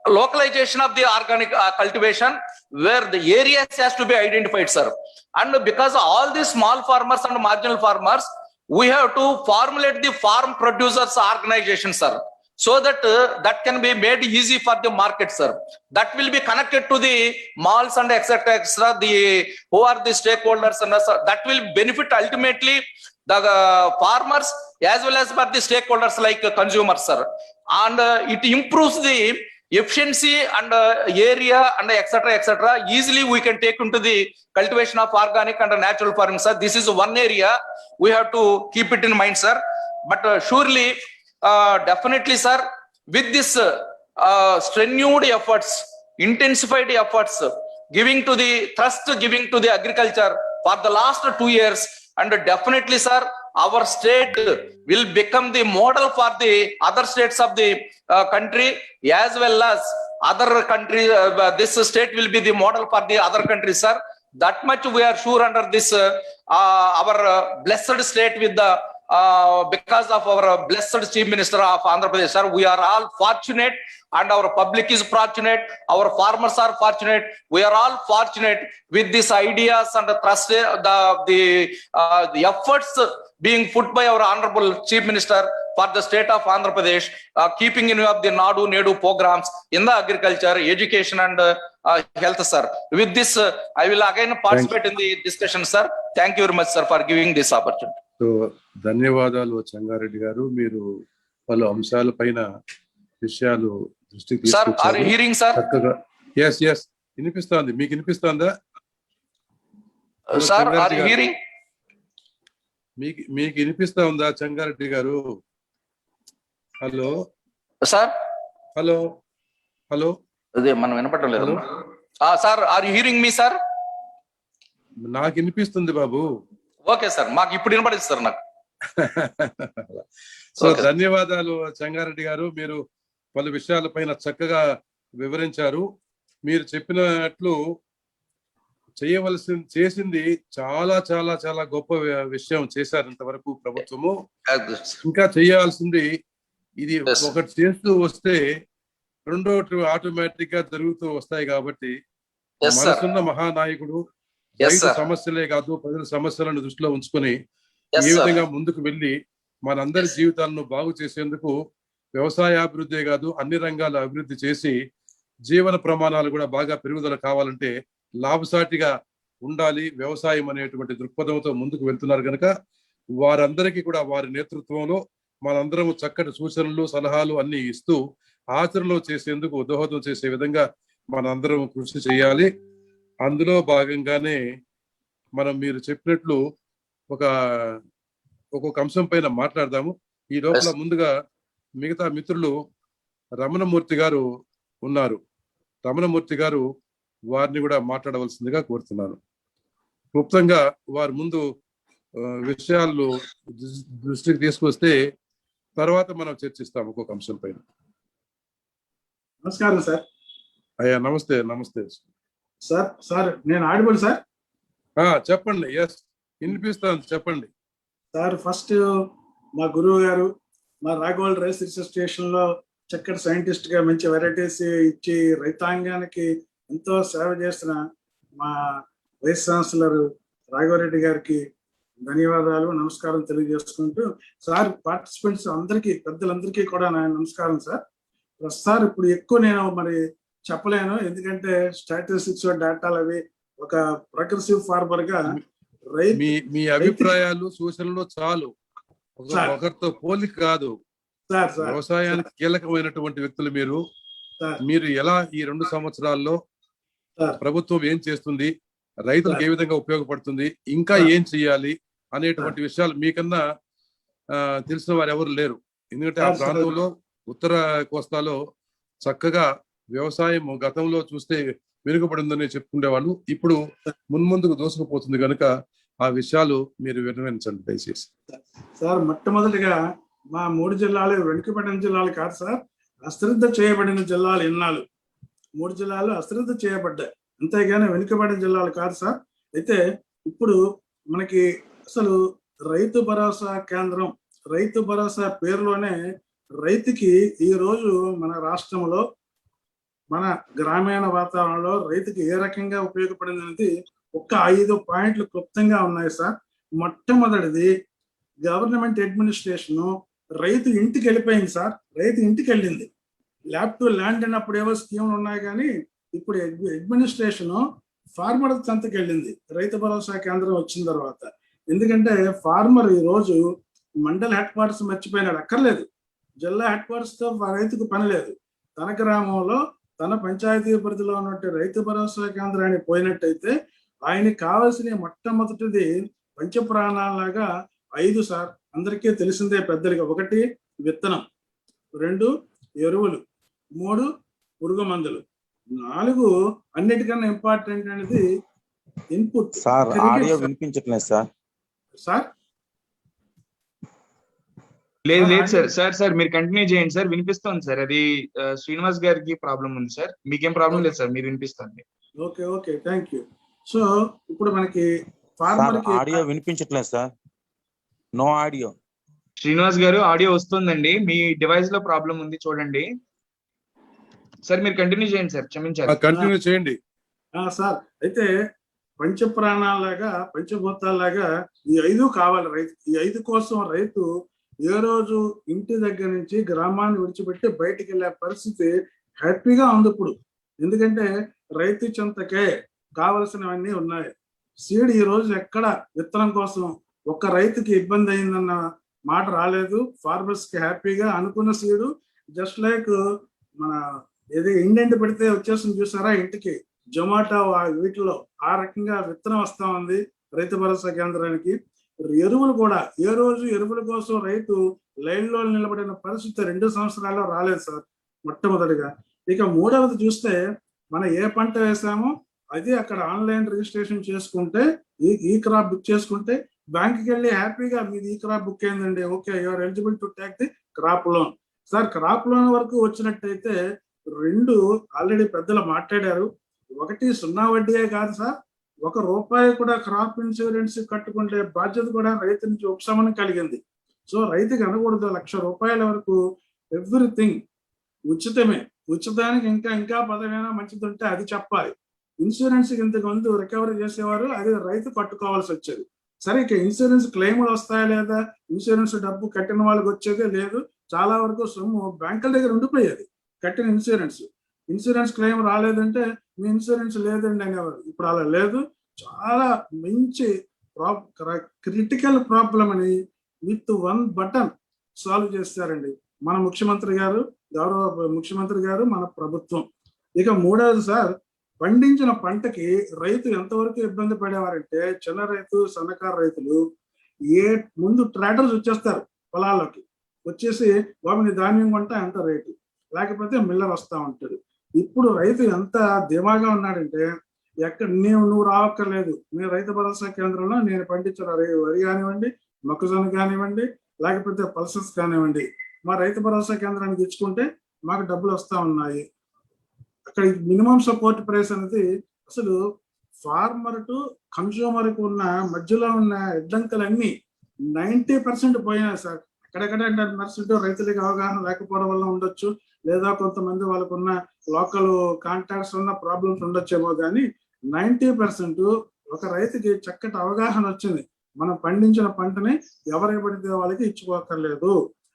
localization of the organic cultivation where the areas has to be identified, sir. And because all these small farmers and marginal farmers, we have to formulate the farm producers organization, sir, so that that can be made easy for the market, sir. That will be connected to the malls and etc. The who are the stakeholders, and that will benefit ultimately the farmers as well as for the stakeholders like consumers, sir. And it improves the efficiency and area and etc. Easily we can take into the cultivation of organic and natural farming, sir. This is one area we have to keep it in mind, sir. But surely, definitely, sir, with this strenuous efforts, intensified efforts, giving to the agriculture for the last 2 years, and definitely, sir, our state will become the model for the other states of the country, as well as other countries. This state will be the model for the other countries, sir. That much we are sure under this our blessed state with the because of our blessed Chief Minister of Andhra Pradesh, sir. We are all fortunate, and our public is fortunate. Our farmers are fortunate. We are all fortunate with these ideas and the trust, the efforts being put by our Honorable Chief Minister for the state of Andhra Pradesh, keeping in view of the Nadu Nedu programs in the agriculture, education, and health, sir. With this, I will again participate in the discussion, sir. Thank you very much, sir, for giving this opportunity. So ధన్యవాదాలు చెంగారెడ్డి గారు. మీరు పలు అంశాల పైన విషయాలు దృష్టికి Sir, are you తీసుకొచ్చారు. hearing, sir? చక్కగా ఎస్ వినిపిస్తోంది. మీకు వినిపిస్తోందా? Sir, are you hearing? మీకు వినిపిస్తా ఉందా చెంగారెడ్డి గారు? హలో Sir, హలో హలో అదే మనం వినపడడం లేదు. Hello? Sir, are you hearing me, sir? నాకు వినిపిస్తుంది బాబు. ఓకే సార్, మాకు ఇప్పుడు వినపడింది సార్ నాకు. So Okay. ధన్యవాదాలు చెంగారెడ్డి గారు. మీరు పలు విషయాలపైన చక్కగా వివరించారు. మీరు చెప్పినట్లు చేసింది చాలా చాలా చాలా గొప్ప విషయం చేశారు ఇంతవరకు ప్రభుత్వము. ఇంకా చేయాల్సింది ఇది Yes. ఒకటి చేస్తూ వస్తే రెండోటి ఆటోమేటిక్ గా జరుగుతూ వస్తాయి. కాబట్టి Yes, sir. మనసున్న మహానాయకుడు Yes, రైతు sir. సమస్యలే కాదు, ప్రజల సమస్యలను దృష్టిలో ఉంచుకొని Yes, ఏ sir. విధంగా ముందుకు వెళ్ళి మనందరి జీవితాలను బాగు చేసేందుకు వ్యవసాయాభివృద్ధి కాదు అన్ని రంగాల అభివృద్ధి చేసి జీవన ప్రమాణాలు కూడా బాగా పెరుగుదల కావాలంటే లాభసాటిగా ఉండాలి వ్యవసాయం అనేటువంటి దృక్పథంతో ముందుకు వెళ్తున్నారు కనుక వారందరికీ కూడా వారి నేతృత్వంలో మనందరం చక్కటి సూచనలు సలహాలు అన్ని ఇస్తూ ఆచరణలో చేసేందుకు దోహదం చేసే విధంగా మనందరం కృషి చేయాలి. అందులో భాగంగానే మీరు చెప్పినట్లు ఒక్కొక్క అంశం పైన మాట్లాడదాము. ఈ లోపల Yes. ముందుగా మిగతా మిత్రులు రమణమూర్తి గారు ఉన్నారు. రమణమూర్తి గారు వారిని కూడా మాట్లాడవలసిందిగా కోరుతున్నాను. క్లుప్తంగా వారి ముందు విషయాలు దృష్టికి తీసుకొస్తే తర్వాత మనం చర్చిస్తాం ఒక్కొక్క అంశం పైన. నమస్కారం సార్. అయ్యా నమస్తే. నమస్తే సార్ నేను ఆడిబుల్ సార్. చెప్పండి. ఎస్ వినిపిస్తాను, చెప్పండి సార్. ఫస్ట్ మా గురువు గారు మా రాఘవల్ రైస్ రీసెర్చ్ స్టేషన్ లో చక్కటి సైంటిస్ట్ గా మంచి వెరైటీస్ ఇచ్చి రైతాంగానికి ఎంతో సేవ చేసిన మా వైస్ ఛాన్సలర్ రాఘవరెడ్డి గారికి ధన్యవాదాలు, నమస్కారం తెలియజేసుకుంటూ సార్ పార్టిసిపెంట్స్ అందరికీ పెద్దలందరికీ కూడా నా నమస్కారం సార్. సార్ ఇప్పుడు ఎక్కువ నేను చెప్పలేను, ఎందుకంటే స్టాటిస్టిక్స్ డేటాలు అవి ఒక ప్రోగ్రెసివ్ ఫార్మర్ గా మీ అభిప్రాయాలు సూచనలు చాలు, ఒకరితో పోలిక కాదు. వ్యవసాయానికి కీలకమైనటువంటి వ్యక్తులు మీరు ఎలా ఈ 2 సంవత్సరాల్లో ప్రభుత్వం ఏం చేస్తుంది, రైతులకు ఏ విధంగా ఉపయోగపడుతుంది, ఇంకా ఏం చేయాలి అనేటువంటి విషయాలు మీకన్నా తెలిసిన వారు ఎవరు లేరు. ఎందుకంటే ఆ ప్రాంతంలో ఉత్తర కోస్తాలో చక్కగా వ్యవసాయం గతంలో చూస్తే వెనుకబడిందని చెప్పుకునేవాళ్ళు, ఇప్పుడు మున్ముందుకు దూసుకుపోతుంది కనుక ఆ విషయాలు మీరు వివరించండి దయచేసి. సార్ మొట్టమొదటిగా మా 3 జిల్లాలు వెనుకబడిన జిల్లాలు కాదు సార్, అశ్రద్ధ చేయబడిన జిల్లాలు ఎన్నాళ్ళు. 3 జిల్లాలు అశ్రద్ధ చేయబడ్డాయి, అంతేగాని వెనుకబడిన జిల్లాలు కాదు సార్. అయితే ఇప్పుడు మనకి అసలు రైతు భరోసా కేంద్రం, రైతు భరోసా పేరులోనే రైతుకి ఈ రోజు మన రాష్ట్రంలో మన గ్రామీణ వాతావరణంలో రైతుకి ఏ రకంగా ఉపయోగపడింది అనేది ఒక్క 5 పాయింట్లు క్లుప్తంగా ఉన్నాయి సార్. మొట్టమొదటిది గవర్నమెంట్ అడ్మినిస్ట్రేషన్ రైతు ఇంటికి వెళ్ళిపోయింది సార్. రైతు ఇంటికి వెళ్ళింది. ల్యాబ్ టు ల్యాండ్ అన్నప్పుడు ఏవో స్కీములు ఉన్నాయి, కానీ ఇప్పుడు అడ్మినిస్ట్రేషన్ ఫార్మర్ సంతకి వెళ్ళింది రైతు భరోసా కేంద్రం వచ్చిన తర్వాత. ఎందుకంటే ఫార్మర్ ఈ రోజు మండల హెడ్ క్వార్టర్స్ మర్చిపోయినాడు, అక్కర్లేదు. జిల్లా హెడ్ క్వార్టర్స్ తో రైతుకు పని లేదు. తన గ్రామంలో తన పంచాయతీ పరిధిలో ఉన్నట్టు రైతు భరోసా కేంద్రాన్ని పోయినట్టయితే ఆయనకి కావాల్సిన మొట్టమొదటిది పంచప్రాణాలాగా 5 సార్, అందరికీ తెలిసిందే పెద్దలుగా. 1 విత్తనం, 2 ఎరువులు, 3 పురుగు మందులు, 4 అన్నిటికన్నా ఇంపార్టెంట్ అనేది ఇన్పుట్. సార్ ఆడియో వినిపించట్లేదు సార్. సార్ లేదు లేదు సార్. సార్ మీరు కంటిన్యూ చేయండి సార్, వినిపిస్తుంది సార్. అది శ్రీనివాస్ గారికి ప్రాబ్లం ఉంది సార్, మీకేం ప్రాబ్లం లేదు సార్, మీరు వినిపిస్తుంది. Okay okay, thank you. So ఇప్పుడు మనకి సార్ ఫార్మర్ కి ఆడియో వినిపించట్లేదు సార్, నో ఆడియో. శ్రీనివాస్ గారు ఆడియో వస్తుందండి, మీ డివైస్ లో ప్రాబ్లం ఉంది చూడండి సార్. మీరు కంటిన్యూ చేయండి సార్, క్షమించాలి. కంటిన్యూ చేయండి. సార్ అయితే పంచ ప్రాణాలాగా పంచభూతాలాగా ఈ 5 కావాలి రైతు. ఈ 5 కోసం రైతు ఏ రోజు ఇంటి దగ్గర నుంచి గ్రామాన్ని విడిచిపెట్టి బయటికి వెళ్ళే పరిస్థితి హ్యాపీగా ఉంది ఇప్పుడు. ఎందుకంటే రైతు చెంతకే కావలసినవన్నీ ఉన్నాయి. సీడ్ ఈ రోజు ఎక్కడ విత్తనం కోసం ఒక్క రైతుకి ఇబ్బంది అయిందన్న మాట రాలేదు. ఫార్మర్స్ కి హ్యాపీగా అనుకున్న సీడు జస్ట్ లైక్ మన ఏది ఇండెంట్ పెడితే వచ్చేస్తుంది చూసారా ఇంటికి, జొమాటో వీటిలో ఆ రకంగా విత్తనం వస్తా ఉంది రైతు భరోసా కేంద్రానికి. ఎరువులు కూడా ఏ రోజు ఎరువుల కోసం రైతు లైన్ లో నిలబడిన పరిస్థితి 2 సంవత్సరాల్లో రాలేదు సార్ మొట్టమొదటిగా. ఇక మూడవది చూస్తే మనం ఏ పంట వేసామో అది అక్కడ ఆన్లైన్ రిజిస్ట్రేషన్ చేసుకుంటే ఈ క్రాప్ బుక్ చేసుకుంటే బ్యాంక్కి వెళ్ళి హ్యాపీగా మీది ఈ క్రాప్ బుక్ అయిందండి, okay you are eligible to take the crop loan. Sir crop loan వరకు వచ్చినట్టయితే 2 ఆల్రెడీ పెద్దలు మాట్లాడారు. 1 0 వడ్డీయే కాదు సార్, ₹1 కూడా క్రాప్ ఇన్సూరెన్స్ కట్టుకుంటే బాధ్యత కూడా రైతు నుంచి ఉపశమనం కలిగింది. సో రైతుకి అనకూడదు ₹1,00,000 వరకు ఎవ్రీథింగ్ ఉచితమే. ఉచితానికి ఇంకా పదమైనా మంచిది ఉంటే అది చెప్పాలి. ఇన్సూరెన్స్ ఇంతకు ముందు రికవరీ చేసేవారు, అది రైతు కట్టుకోవాల్సి వచ్చేది. సరే ఇక ఇన్సూరెన్స్ క్లెయిమ్లు వస్తాయా లేదా, ఇన్సూరెన్స్ డబ్బు కట్టిన వాళ్ళకి వచ్చేదే లేదు. చాలా వరకు సొమ్ము బ్యాంకుల దగ్గర ఉండిపోయేది కట్టిన ఇన్సూరెన్స్ క్లెయిమ్ రాలేదంటే మీ ఇన్సూరెన్స్ లేదండి అనేవారు. ఇప్పుడు అలా లేదు. చాలా మంచి క్రిటికల్ ప్రాబ్లం అని విత్ 1 బటన్ సాల్వ్ చేస్తారండి మన ముఖ్యమంత్రి గారు, గౌరవ ముఖ్యమంత్రి గారు, మన ప్రభుత్వం. ఇక మూడవది సార్, పండించిన పంటకి రైతు ఎంతవరకు ఇబ్బంది పడేవారంటే చిన్న రైతు సన్నకారు రైతులు ముందు ట్రాక్టర్స్ వచ్చేస్తారు పొలాల్లోకి, వచ్చేసి బాబుని ధాన్యం కొంట ఎంత రేటు, లేకపోతే మిల్లర్ వస్తా ఉంటాడు. ఇప్పుడు రైతు ఎంత ధీమాగా ఉన్నాడంటే ఎక్కడ నువ్వు రావక్కర్లేదు, నేను రైతు భరోసా కేంద్రంలో నేను పండించిన వరి కానివ్వండి, మొక్కజొన్న కానివ్వండి, లేకపోతే పల్సెస్ కానివ్వండి, మా రైతు భరోసా కేంద్రానికి ఇచ్చుకుంటే మాకు డబ్బులు వస్తా ఉన్నాయి. అక్కడ మినిమం సపోర్ట్ ప్రైస్ అనేది అసలు ఫార్మర్ టు కన్స్యూమర్ కు ఉన్న మధ్యలో ఉన్న అడ్డంకులన్నీ 90% పోయినాయి సార్. అక్కడెక్కడ 10% రైతులకి అవగాహన లేకపోవడం వల్ల ఉండొచ్చు, లేదా కొంతమంది వాళ్ళకున్న లోకల్ కాంటాక్ట్స్ ఉన్న ప్రాబ్లమ్స్ ఉండొచ్చేమో, కానీ 90% ఒక రైతుకి చక్కటి అవగాహన వచ్చింది. మనం పండించిన పంటని ఎవరికి పడితే వాళ్ళకి ఇచ్చుకోకర్లేదు.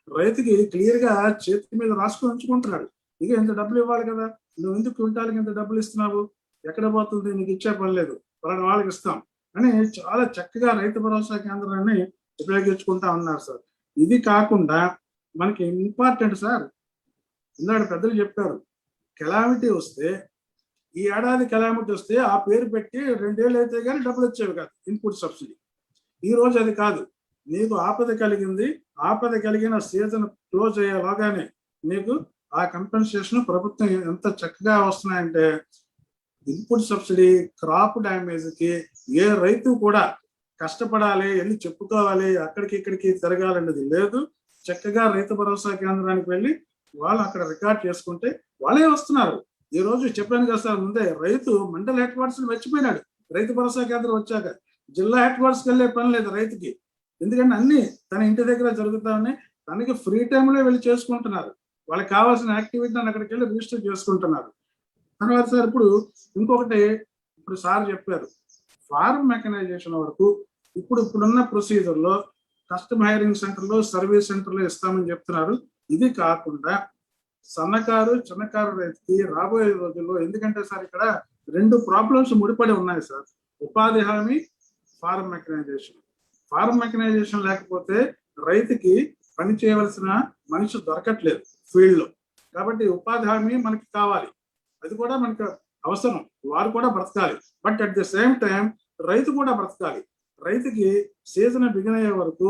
రైతుకి క్లియర్ గా చేతి మీద రాసుకొని ఉంచుకుంటున్నాడు. ఇక ఇంత డబ్బులు ఇవ్వాలి కదా, నువ్వు ఎందుకు క్వింటాల్కి ఇంత డబ్బులు ఇస్తున్నావు, ఎక్కడ పోతుంది, నీకు ఇచ్చే పని లేదు, పలానా వాళ్ళకి ఇస్తాం అని చాలా చక్కగా రైతు భరోసా కేంద్రాన్ని ఉపయోగించుకుంటా ఉన్నారు సార్. ఇది కాకుండా మనకి ఇంపార్టెంట్ సార్, ఇందాక పెద్దలు చెప్పారు, కెలామిటీ వస్తే ఈ ఏడాది కెలామిటీ వస్తే ఆ పేరు పెట్టి 2 ఏళ్ళు అయితే కానీ డబ్బులు వచ్చేవి కాదు, ఇన్పుట్ సబ్సిడీ. ఈ రోజు అది కాదు, నీకు ఆపద కలిగింది, ఆపద కలిగిన సీజన్ క్లోజ్ అయ్యేలాగానే నీకు ఆ కంపెన్సేషన్ ప్రభుత్వం ఎంత చక్కగా వస్తున్నాయంటే ఇన్పుట్ సబ్సిడీ, క్రాప్ డ్యామేజ్ కి ఏ రైతు కూడా కష్టపడాలి, వెళ్ళి చెప్పుకోవాలి, అక్కడికి ఇక్కడికి తిరగాలనేది లేదు. చక్కగా రైతు భరోసా కేంద్రానికి వెళ్ళి వాళ్ళు అక్కడ రికార్డ్ చేసుకుంటే వాళ్ళే వస్తున్నారు. ఈ రోజు చెప్పాను కదా సార్ ముందే, రైతు మండల్ హెడ్ క్వార్టర్స్ మర్చిపోయినాడు. రైతు భరోసా కేంద్రం వచ్చాక జిల్లా హెడ్ క్వార్టర్స్కి వెళ్ళే పని లేదు రైతుకి, ఎందుకంటే అన్ని తన ఇంటి దగ్గర జరుగుతా ఉన్నాయి. తనకి ఫ్రీ టైంలో వెళ్ళి చేసుకుంటున్నారు, వాళ్ళకి కావాల్సిన యాక్టివిటీని అక్కడికి వెళ్ళి రిజిస్టర్ చేసుకుంటున్నారు. తర్వాత సార్ ఇప్పుడు ఇంకొకటి, ఇప్పుడు సార్ చెప్పారు ఫార్మ్ మెకనైజేషన్ వరకు ఇప్పుడున్న ప్రొసీజర్ లో కస్టమ్ హైరింగ్ సెంటర్లో, సర్వీస్ సెంటర్లో ఇస్తామని చెప్తున్నారు. ఇది కాకుండా సన్నకారు చిన్నకారు రైతుకి రాబోయే రోజుల్లో, ఎందుకంటే సార్ ఇక్కడ 2 ప్రాబ్లమ్స్ ముడిపడి ఉన్నాయి సార్, ఉపాధి హామీ, ఫార్మ్ మెకనైజేషన్. ఫార్మ్ మెకనైజేషన్ లేకపోతే రైతుకి పని చేయవలసిన మనిషి దొరకట్లేదు ఫీల్డ్ లో, కాబట్టి ఉపాధి హామీ మనకి కావాలి, అది కూడా మనకు అవసరం, వారు కూడా బ్రతకాలి. But at the same time రైతు కూడా బ్రతకాలి. రైతుకి సీజన్ బిగిన్ అయ్యే వరకు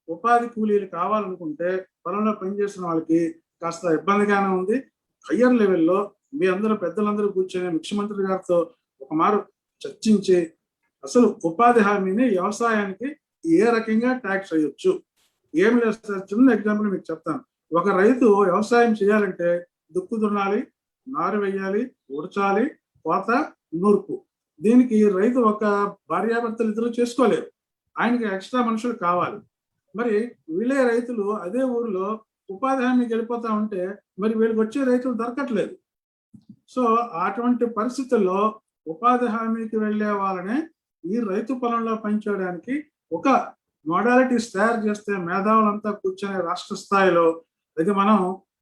ఉపాధి కూలీలు కావాలనుకుంటే పొలంలో పనిచేసిన వాళ్ళకి కాస్త ఇబ్బందిగానే ఉంది. హయ్యర్ లెవెల్లో మీ అందరూ పెద్దలందరూ కూర్చొని ముఖ్యమంత్రి గారితో ఒక మారు చర్చించి అసలు ఉపాధి హామీని వ్యవసాయానికి ఏ రకంగా ట్యాక్స్ చేయొచ్చు, ఏం లేదు సార్, చిన్న ఎగ్జాంపుల్ మీకు చెప్తాను. ఒక రైతు వ్యవసాయం చేయాలంటే దుక్కు దున్నాలి, నారు వేయాలి, ఉడచాలి, కోత, నూర్పు. దీనికి రైతు ఒక భార్యాభర్తలు ఇద్దరు చేసుకోలేరు, ఆయనకి ఎక్స్ట్రా మనుషులు కావాలి. మరి వీళ్ళే రైతులు అదే ఊరిలో ఉపాధి హామీకి వెళ్ళిపోతా ఉంటే మరి వీళ్ళకి వచ్చే రైతులు దొరకట్లేదు. సో అటువంటి పరిస్థితుల్లో ఉపాధి హామీకి వెళ్ళే వాళ్ళనే ఈ రైతు పొలంలో పనిచేయడానికి ఒక మోడాలిటీస్ తయారు చేస్తే మేధావులంతా కూర్చొని రాష్ట్ర స్థాయిలో ఇది మనం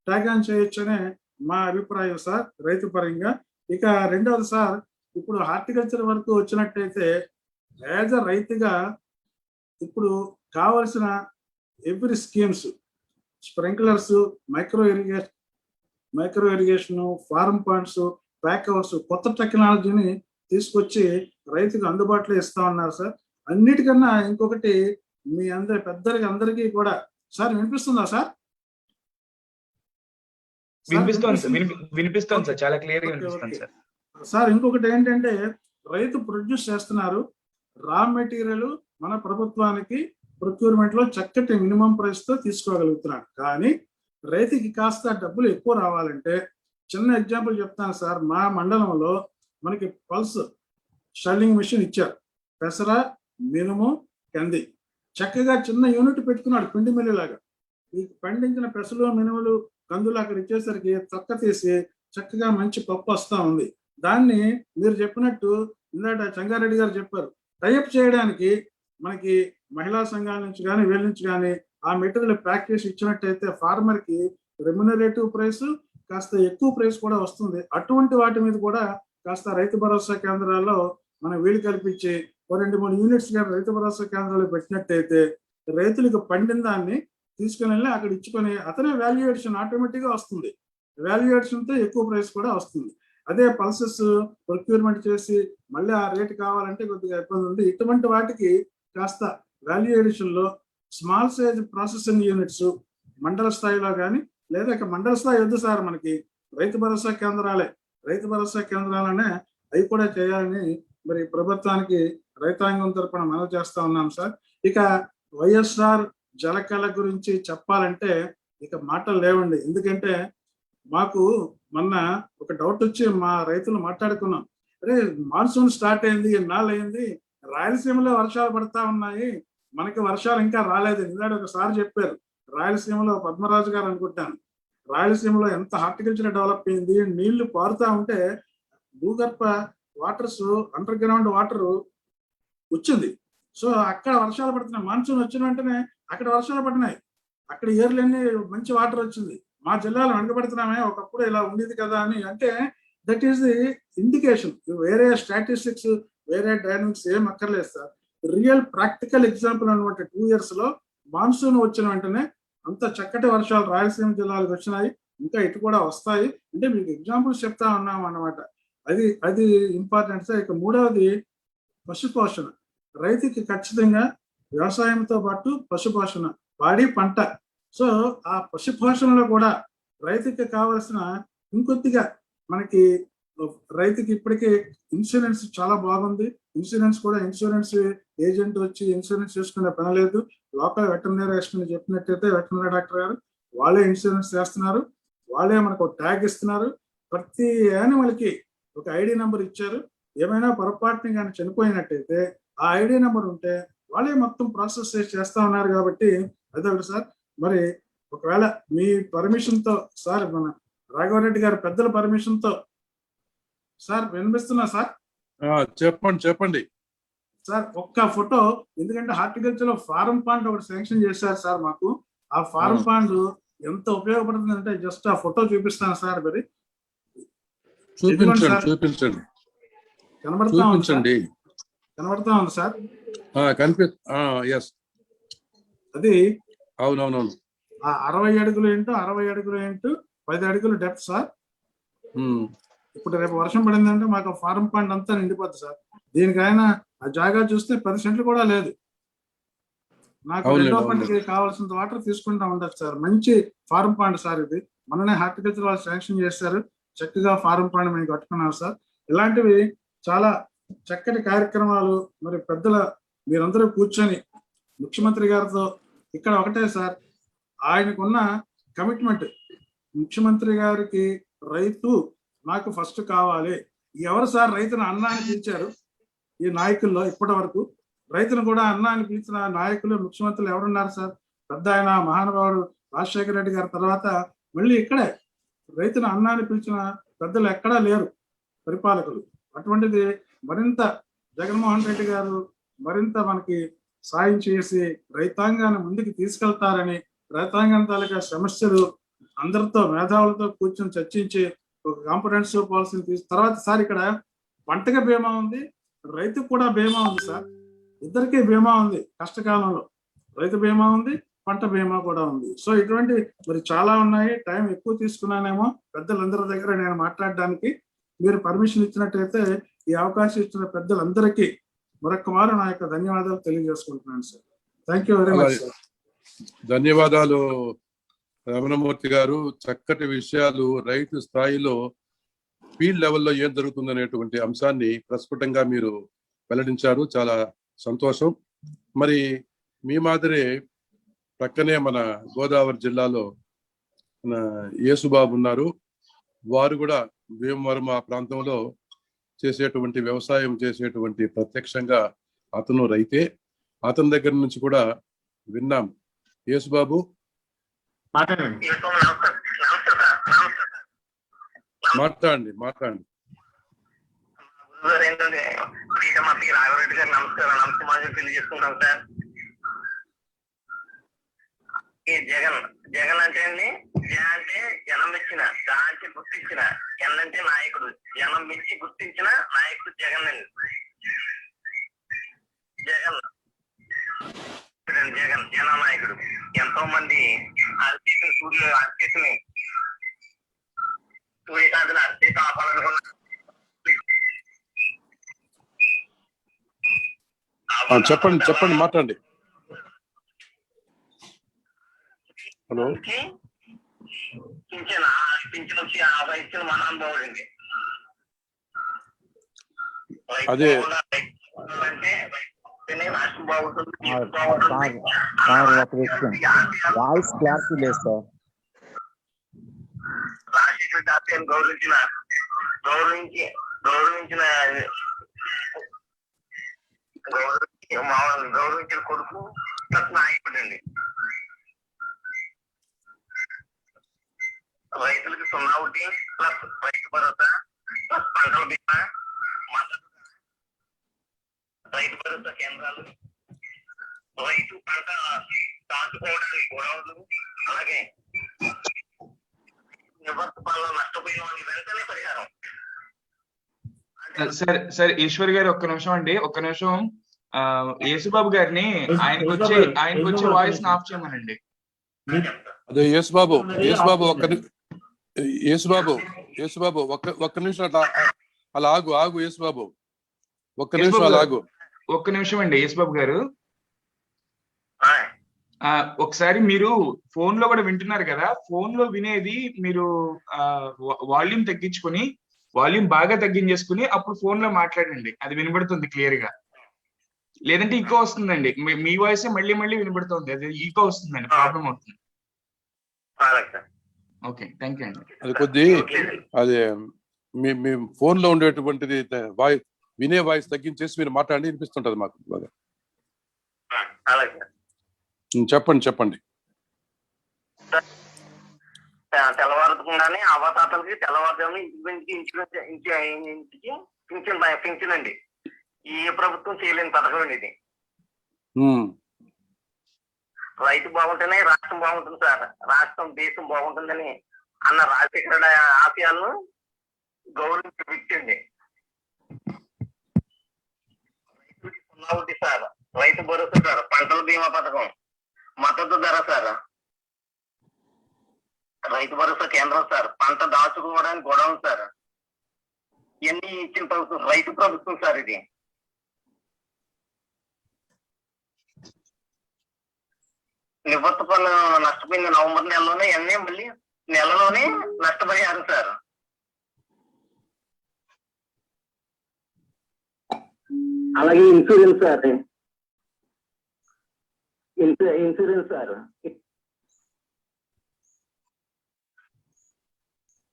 ట్యాగ్ చేయొచ్చనే మా అభిప్రాయం సార్ రైతు పరంగా. ఇక రెండవది సార్, ఇప్పుడు హార్టికల్చర్ వరకు వచ్చినట్టయితే యాజ్ అ రైతుగా ఇప్పుడు కావలసిన every schemes, sprinklers, micro irrigation, farm points, pack house, కొత్త టెక్నాలజీని తీసుకొచ్చి రైతుకు అందుబాటులో ఇస్తా ఉన్నారు సార్. అన్నిటికన్నా ఇంకొకటి మీ పెద్దలకి అందరికీ కూడా సార్ వినిపిస్తుందా సార్? వినిపిస్తుంది సార్, చాలా క్లియర్ గా వినిపిస్తుంది సార్. సార్ ఇంకొకటి ఏంటంటే రైతు ప్రొడ్యూస్ చేస్తున్నారు రా మెటీరియల్, మన ప్రభుత్వానికి ప్రొక్యూర్మెంట్ లో చక్కటి మినిమం ప్రైస్ తో తీసుకోగలుగుతున్నాడు. కానీ రైతుకి కాస్త డబ్బులు ఎక్కువ రావాలంటే చిన్న ఎగ్జాంపుల్ చెప్తాను సార్. మా మండలంలో మనకి పల్స్ షెల్లింగ్ మిషన్ ఇచ్చారు, పెసర, మినుము, కంది. చక్కగా చిన్న యూనిట్ పెట్టుకున్నాడు పిండి మిల్లు లాగా. ఈ పండించిన పెసలు, మినుములు, కందులు అక్కడ ఇచ్చేసరికి తొక్క తీసి చక్కగా మంచి పప్పు వస్తా ఉంది. దాన్ని మీరు చెప్పినట్టు ఇందాక చంగారెడ్డి గారు చెప్పారు, టైప్ చేయడానికి మనకి మహిళా సంఘాల నుంచి కానీ వీళ్ళ నుంచి కానీ ఆ మెటీరియల్ ప్యాక్ చేసి ఇచ్చినట్టయితే ఫార్మర్ కి రెమ్యునరేటివ్ ప్రైస్, కాస్త ఎక్కువ ప్రైస్ కూడా వస్తుంది. అటువంటి వాటి మీద కూడా కాస్త రైతు భరోసా కేంద్రాల్లో మనం వీలు కల్పించి 2-3 యూనిట్స్ కానీ రైతు భరోసా కేంద్రాలు పెట్టినట్టయితే రైతులకు పండిన దాన్ని తీసుకుని వెళ్ళి అక్కడ ఇచ్చుకొని అతనే వాల్యుయేషన్ ఆటోమేటిక్ గా వస్తుంది. వాల్యుయేషన్ తో ఎక్కువ ప్రైస్ కూడా వస్తుంది. అదే పల్సెస్ ప్రొక్యూర్మెంట్ చేసి మళ్ళీ ఆ రేటు కావాలంటే కొద్దిగా ఇబ్బంది ఉంది. ఇటువంటి వాటికి కాస్త వాల్యుయేషన్ లో స్మాల్ సైజ్ ప్రాసెసింగ్ యూనిట్స్ మండల స్థాయిలో కానీ, లేదా ఇక మండల స్థాయి వద్దు సార్, మనకి రైతు భరోసా కేంద్రాలనే అవి కూడా చేయాలని మరి ప్రభుత్వానికి రైతాంగం తరపున మనవి చేస్తా ఉన్నాం సార్. ఇక వైఎస్ఆర్ జలకళ గురించి చెప్పాలంటే ఇక మాటలు లేవండి. ఎందుకంటే మాకు మొన్న ఒక డౌట్ వచ్చి మా రైతులు మాట్లాడుకున్నాం, అరే మాన్సూన్ స్టార్ట్ అయింది, ఎన్నాళ్ళు అయింది, రాయలసీమలో వర్షాలు పడతా ఉన్నాయి, మనకి వర్షాలు ఇంకా రాలేదు. ఇందాక ఒకసారి చెప్పారు, రాయలసీమలో పద్మరాజు గారు అనుకుంటాను, రాయలసీమలో ఎంత హార్టికల్చర్ డెవలప్ అయింది, నీళ్లు పారుతా ఉంటే భూగర్భ వాటర్స్, అండర్ గ్రౌండ్ వాటర్ వచ్చింది. సో అక్కడ వర్షాలు పడుతున్నాయి. మాన్సూన్ వచ్చిన వెంటనే అక్కడ వర్షాలు పడినాయి, అక్కడ ఏర్లన్నీ మంచి వాటర్ వచ్చింది. మా జిల్లాలో వెనకబడుతున్నామే, ఒకప్పుడు ఇలా ఉండేది కదా అని. అంటే దట్ ఈస్ ది ఇండికేషన్. వేరే స్టాటిస్టిక్స్, వేరే డైనమిక్స్ ఏం అక్కర్లేదు సార్. రియల్ ప్రాక్టికల్ ఎగ్జాంపుల్ అనమాట. 2 years లో మాన్సూన్ వచ్చిన వెంటనే అంత చక్కటి వర్షాలు రాయలసీమ జిల్లాలకు వచ్చినాయి, ఇంకా ఇటు కూడా వస్తాయి. అంటే మీకు ఎగ్జాంపుల్స్ చెప్తా ఉన్నాం అన్నమాట. అది ఇంపార్టెంట్ సార్. ఇక మూడవది పశుపోషణ. రైతుకి ఖచ్చితంగా వ్యవసాయంతో పాటు పశుపోషణ, పాడి పంట. సో ఆ పశుపోషణలో కూడా రైతుకి కావాల్సిన ఇంకొద్దిగా మనకి రైతుకి ఇప్పటికే ఇన్సూరెన్స్ చాలా బాగుంది. ఇన్సూరెన్స్ ఏజెంట్ వచ్చి ఇన్సూరెన్స్ చేసుకునే పని లేదు. లోకల్ వెటర్నరీ అసిస్టెంట్ చెప్పినట్టయితే వెటర్నరీ డాక్టర్ గారు వాళ్ళే ఇన్సూరెన్స్ చేస్తున్నారు, వాళ్ళే మనకు ట్యాగ్ ఇస్తున్నారు. ప్రతి యానిమల్ కి ఒక ఐడి నెంబర్ ఇచ్చారు. ఏమైనా పొరపాటుని కానీ చనిపోయినట్టయితే ఆ ఐడి నెంబర్ ఉంటే వాళ్ళే మొత్తం ప్రాసెస్ చేస్తా ఉన్నారు. కాబట్టి అదొకటి సార్. మరి ఒకవేళ మీ పర్మిషన్ తో సార్, మన రాఘవరెడ్డి గారి పెద్దల పర్మిషన్ తో సార్ వినిపిస్తున్నా సార్? చెప్పండి సార్. ఒక్క ఫోటో, ఎందుకంటే హార్టికల్చర్ లో ఫారం పాండ్ ఒకటి శాంక్షన్ చేశారు సార్ మాకు. ఆ ఫారం పాండ్ ఎంత ఉపయోగపడుతుంది అంటే జస్ట్ ఆ ఫోటో చూపిస్తాను సార్. మరి చూపించండి, కనబడతా ఉంది సార్. అది అవునవునవును, 60 అడుగులు ఇంటూ 60 అడుగులు ఇంటూ 10 అడుగులు డెప్త్ సార్. ఇప్పుడు రేపు వర్షం పడిందంటే మాకు ఫారం పాండ్ అంతా నిండిపోద్ది సార్. దీనికైనా ఆ జాగా చూస్తే 10 సెంట్లు కూడా లేదు. నాకు రెండో పంటకి కావాల్సినంత వాటర్ తీసుకుంటా ఉండదు సార్. మంచి ఫారం పాండ్ సార్ ఇది. మననే హార్టికల్చర్ వాళ్ళు శాంక్షన్ చేశారు. చక్కగా ఫారం పాండ్ మేము కట్టుకున్నాం సార్. ఇలాంటివి చాలా చక్కటి కార్యక్రమాలు మరి పెద్దల మీరందరూ కూర్చొని ముఖ్యమంత్రి గారితో ఇక్కడ ఒకటే సార్, ఆయనకున్న కమిట్మెంట్, ముఖ్యమంత్రి గారికి రైతు నాకు ఫస్ట్ కావాలి. ఎవరు సార్ రైతును అన్నాన్ని పిలిచారు ఈ నాయకుల్లో? ఇప్పటి వరకు రైతును కూడా అన్నాన్ని పిలిచిన నాయకులు, ముఖ్యమంత్రులు ఎవరున్నారు సార్? పెద్ద ఆయన మహానుభావుడు రాజశేఖర రెడ్డి గారి తర్వాత మళ్ళీ ఇక్కడే రైతును అన్నాన్ని పిలిచిన పెద్దలు ఎక్కడా లేరు పరిపాలకులు. అటువంటిది మరింత జగన్మోహన్ రెడ్డి గారు మరింత మనకి సాయం చేసి రైతాంగాన్ని ముందుకు తీసుకెళ్తారని, రైతాంగం తాలూకా సమస్యలు అందరితో మేధావులతో కూర్చొని చర్చించి ఒక కాంప్రహెన్సివ్ పాలసీని తర్వాత సార్ ఇక్కడ పంటకి బీమా ఉంది, రైతుకు కూడా బీమా ఉంది సార్. ఇద్దరికీ బీమా ఉంది కష్టకాలంలో. రైతు బీమా ఉంది, పంట బీమా కూడా ఉంది. సో ఇటువంటి మరి చాలా ఉన్నాయి. టైం ఎక్కువ తీసుకున్నానేమో పెద్దలందరి దగ్గర నేను మాట్లాడడానికి. మీరు పర్మిషన్ ఇచ్చినట్టయితే ఈ అవకాశం ఇచ్చిన పెద్దలందరికీ మరొక మారు నా యొక్క ధన్యవాదాలు తెలియజేసుకుంటున్నాను sir. Thank you very much sir. ధన్యవాదాలు రమణమూర్తి గారు. చక్కటి విషయాలు, రైతు స్థాయిలో ఫీల్డ్ లెవెల్లో ఏం జరుగుతుందనేటువంటి అంశాన్ని ప్రస్ఫుటంగా మీరు వెల్లడించారు. చాలా సంతోషం. మరి మీ మాదిరే ప్రక్కనే మన గోదావరి జిల్లాలో మన యేసుబాబు ఉన్నారు. వారు కూడా భీమవరం ఆ ప్రాంతంలో చేసేటువంటి వ్యవసాయం చేసేటువంటి ప్రత్యక్షంగా అతను రైతే. అతని దగ్గర నుంచి కూడా విన్నాం. యేసుబాబు మాట్లాడండి. రాఘవరెడ్డి గారు నమస్కారం తెలియజేసుకుంటాం సార్. ఈ జగన్ అంటే అండి, అంటే జనం మెచ్చిన, అంటే గుర్తించిన, జన్ అంటే నాయకుడు, జనం మెచ్చి గుర్తించిన నాయకుడు జగన్ అండి. జగన్ జననాయకుడు. ఎంతో మంది సూర్యకాంతిని అర్చి కాపాలనుకున్న చెప్పండి మాట్లాడండి. హలో, పింఛన్ వచ్చి 50 ఇచ్చిన మహానుభావుడు అండి. అదే అంటే రాష్ట్రం బాగుంటుంది. వాయిస్ క్లారిటీ లేదు సార్. రాజశేఖర డాక్టర్ గౌరవించిన కొడుకు నాయకుడు అండి. రైతులకు 0 ప్లస్ రైతు భరోసా ప్లస్ పంటల బీమా, రైతు భరోసా కేంద్రాలు, రైతు పంట దాచుకోవడానికి గొడవలు, అలాగే నివర్తపాలలో నష్టపోయిన వాళ్ళకి వెంటనే పరిహారం. సార్ ఈశ్వర్ గారు ఒక్క నిమిషం అండి, ఒక్క నిమిషం. యేసుబాబు గారిని ఆయనకు వచ్చే వాయిస్ ఆఫ్ చేయమనండి. అదే యేసుబాబు ఒక్క నిమిషం అలా ఆగు యేసుబాబు, ఒక్క నిమిషం అలా ఆగు. ఒక్క నిమిషం అండి యేసుబాబు గారు. ఒకసారి మీరు ఫోన్ లో కూడా వింటున్నారు కదా, ఫోన్ లో వినేది మీరు వాల్యూమ్ తగ్గించుకొని, వాల్యూమ్ బాగా తగ్గించేసుకుని అప్పుడు ఫోన్ లో మాట్లాడండి. అది వినబడుతుంది క్లియర్ గా. లేదంటే ఈకో వస్తుందండి. మీ వాయిస్ మళ్ళీ వినబడుతుంది, అది ఈకో వస్తుందండి, ప్రాబ్లం అవుతుంది. ఓకే, థ్యాంక్ యూ అండి. అది కొద్ది అదే మీ ఫోన్ లో ఉండేటువంటిది వాయిస్, వినే వాయిస్ తగ్గించేసి మీరు మాట్లాడి వినిపిస్తుంటది మాకు బాగా. చెప్పండి. తెల్లవారుతుందని అవతాతలకి తెల్లవారుజామున ఇంటికి పింఛన్ అండి. ఏ ప్రభుత్వం చేయలేని పథకం అండి ఇది. రైతు బాగుంటేనే రాష్ట్రం బాగుంటుంది సార్. రాష్ట్రం దేశం బాగుంటుందని అన్న రాజశేఖర ఆశయాలను గౌరవించి వ్యక్తి సార్. రైతు భరోసా సార్, పంటల బీమా పథకం, మద్దతు ధర సార్, రైతు భరోసా కేంద్రం సార్, పంట దాచుకోవడానికి గొడవలు సార్, ఇవన్నీ ఇచ్చిన ప్రభుత్వం రైతు ప్రభుత్వం సార్. ఇది నివృత్త పనులు నష్టపోయింది నవంబర్ నెలలోనే, అన్నీ మళ్ళీ నెలలోనే నష్టపరిహారం సార్. అలాగే insurance sir, insurance sir,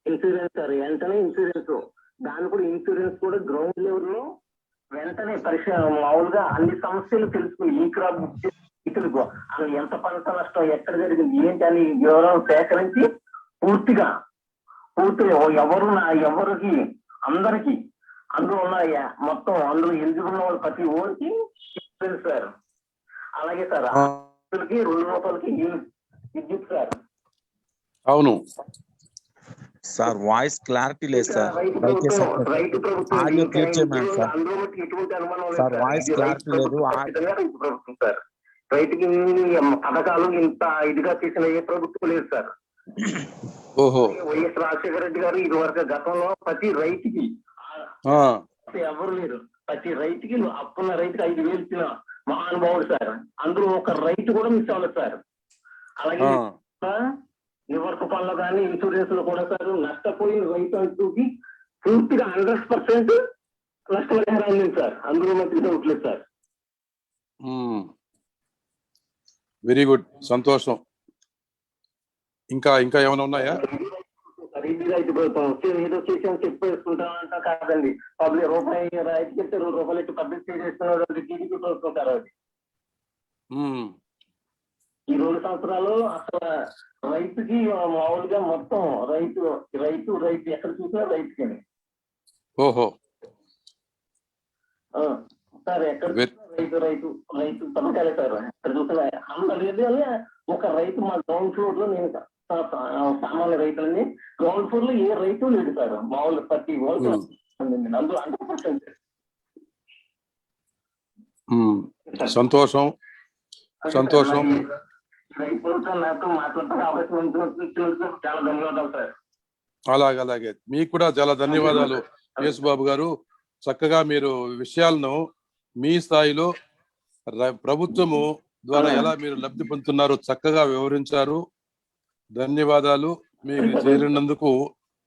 insurance sir, వెంటనే ఇన్సూరెన్స్, దాని కూడా ఇన్సూరెన్స్ కూడా గ్రౌండ్ లెవెల్ లో వెంటనే మామూలుగా అన్ని సమస్యలు తెలుసుకుని ఈ క్రాప్ ఇతరులకు అసలు ఎంత పంట నష్టం, ఎక్కడ జరిగింది, ఏంటి అని వివరాలు సేకరించి పూర్తిగా ఎవరికి అందరికి అందులో ఉన్నాయా మొత్తం, అందులో ఎలిజిబుల్ ఉన్న వాళ్ళు ప్రతి ఓరికి ఇన్సూరెన్స్ సార్. అలాగే సార్ 2 రూపాయలకి విద్యుత్ సార్. అవును సార్ వాయిస్ క్లారిటీ లేదు సార్, రైతు దయచేసి ప్రభుత్వం ఆడియో క్లియర్ చేయమని సార్. అందులో మటుకు ఎటువంటి అనుమానం లేదు సార్ సార్. వాయిస్ ఇది క్లారిటీ లేదు. ఖచ్చితంగా రైతు ప్రభుత్వం సార్. రైతుకి పథకాలు ఇంత ఇదిగా చేసిన ఏ ప్రభుత్వం లేదు సార్. ఓహో వైఎస్ రాజశేఖర రెడ్డి గారు ఇది వరకు గతంలో ప్రతి రైతుకి ఎవరు లేరు, ప్రతి రైతుకి అప్పున్న రైతుకి 5,000 ఇచ్చిన మహానుభావుడు సార్. అందులో ఒక రైతు కూడా మిస్ అవ్వలేదు సార్. అలాగే లివర్ తుఫాన్లో కానీ ఇన్సూరెన్స్ లో కూడా సార్ నష్టపోయిన రైతు అంటూకి పూర్తిగా 100% నష్టపరిహారం అందింది సార్. అందులో మధ్య డౌట్ లేదు సార్. వెరీ గుడ్, సంతోషం. ఇంకా ఏమైనా ఉన్నాయా? ఇది రైతు ప్రభుత్వం ఏదో చేసాం చెప్పేసుకుంటామంట కాదండి. పబ్లిక్ రూపాయి రైతు చెప్తే 2 రూపాయలు ఇచ్చి పబ్లిక్ చేస్తున్నారు టీడీపీ ప్రభుత్వం సార్. అది ఈ 2 సంవత్సరాలు అసలు రైతుకి మామూలుగా మొత్తం రైతు ఎక్కడ చూసినా రైతుకి. ఓహో సార్ ఎక్కడ రైతు పథకాలే సార్. ఎక్కడ చూసినా అందరూ ఒక రైతు మా గ్రౌండ్ ఫ్లోర్ లో నేను సామాన్య రైతులని గ్రౌండ్ ఫ్లోర్ లో ఏ రైతు లేదు సార్. మామూలు ప్రతి వాళ్ళు అందులో 100%. సంతోషం. రైతులతో నాతో మాట్లాడతారు అవకాశం చాలా ధన్యవాదాలు సార్. అలాగే మీకు కూడా చాలా ధన్యవాదాలు యేసుబాబు గారు. చక్కగా మీరు విషయాలను మీ స్థాయిలో ప్రభుత్వము ద్వారా ఎలా మీరు లబ్ధి పొందుతున్నారో చక్కగా వివరించారు. ధన్యవాదాలు. మీకు చేరినందుకు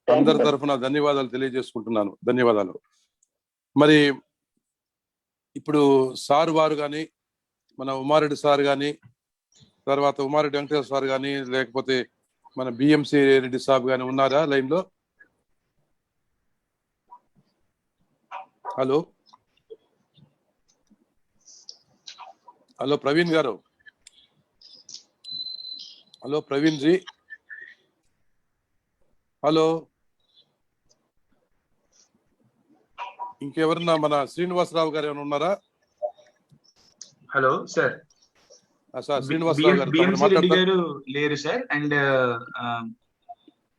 అందరి తరఫున ధన్యవాదాలు తెలియజేసుకుంటున్నాను. ధన్యవాదాలు. మరి ఇప్పుడు సార్ వారు కానీ, మన ఉమారెడ్డి సార్ కానీ, తర్వాత ఉమారెడ్డి వెంకటేశ్వర సార్ కానీ, లేకపోతే మన బిఎంసి రెడ్డి సాబ్ కానీ ఉన్నారా లైన్ లో? హలో ప్రవీణ్ గారు. Hello Praveen G. హలో ఇంకెవరన్నా మన శ్రీనివాసరావు గారు ఏమైనా ఉన్నారా? Hello sir. సార్ శ్రీనివాసరావు గారు లేరు సార్, అండ్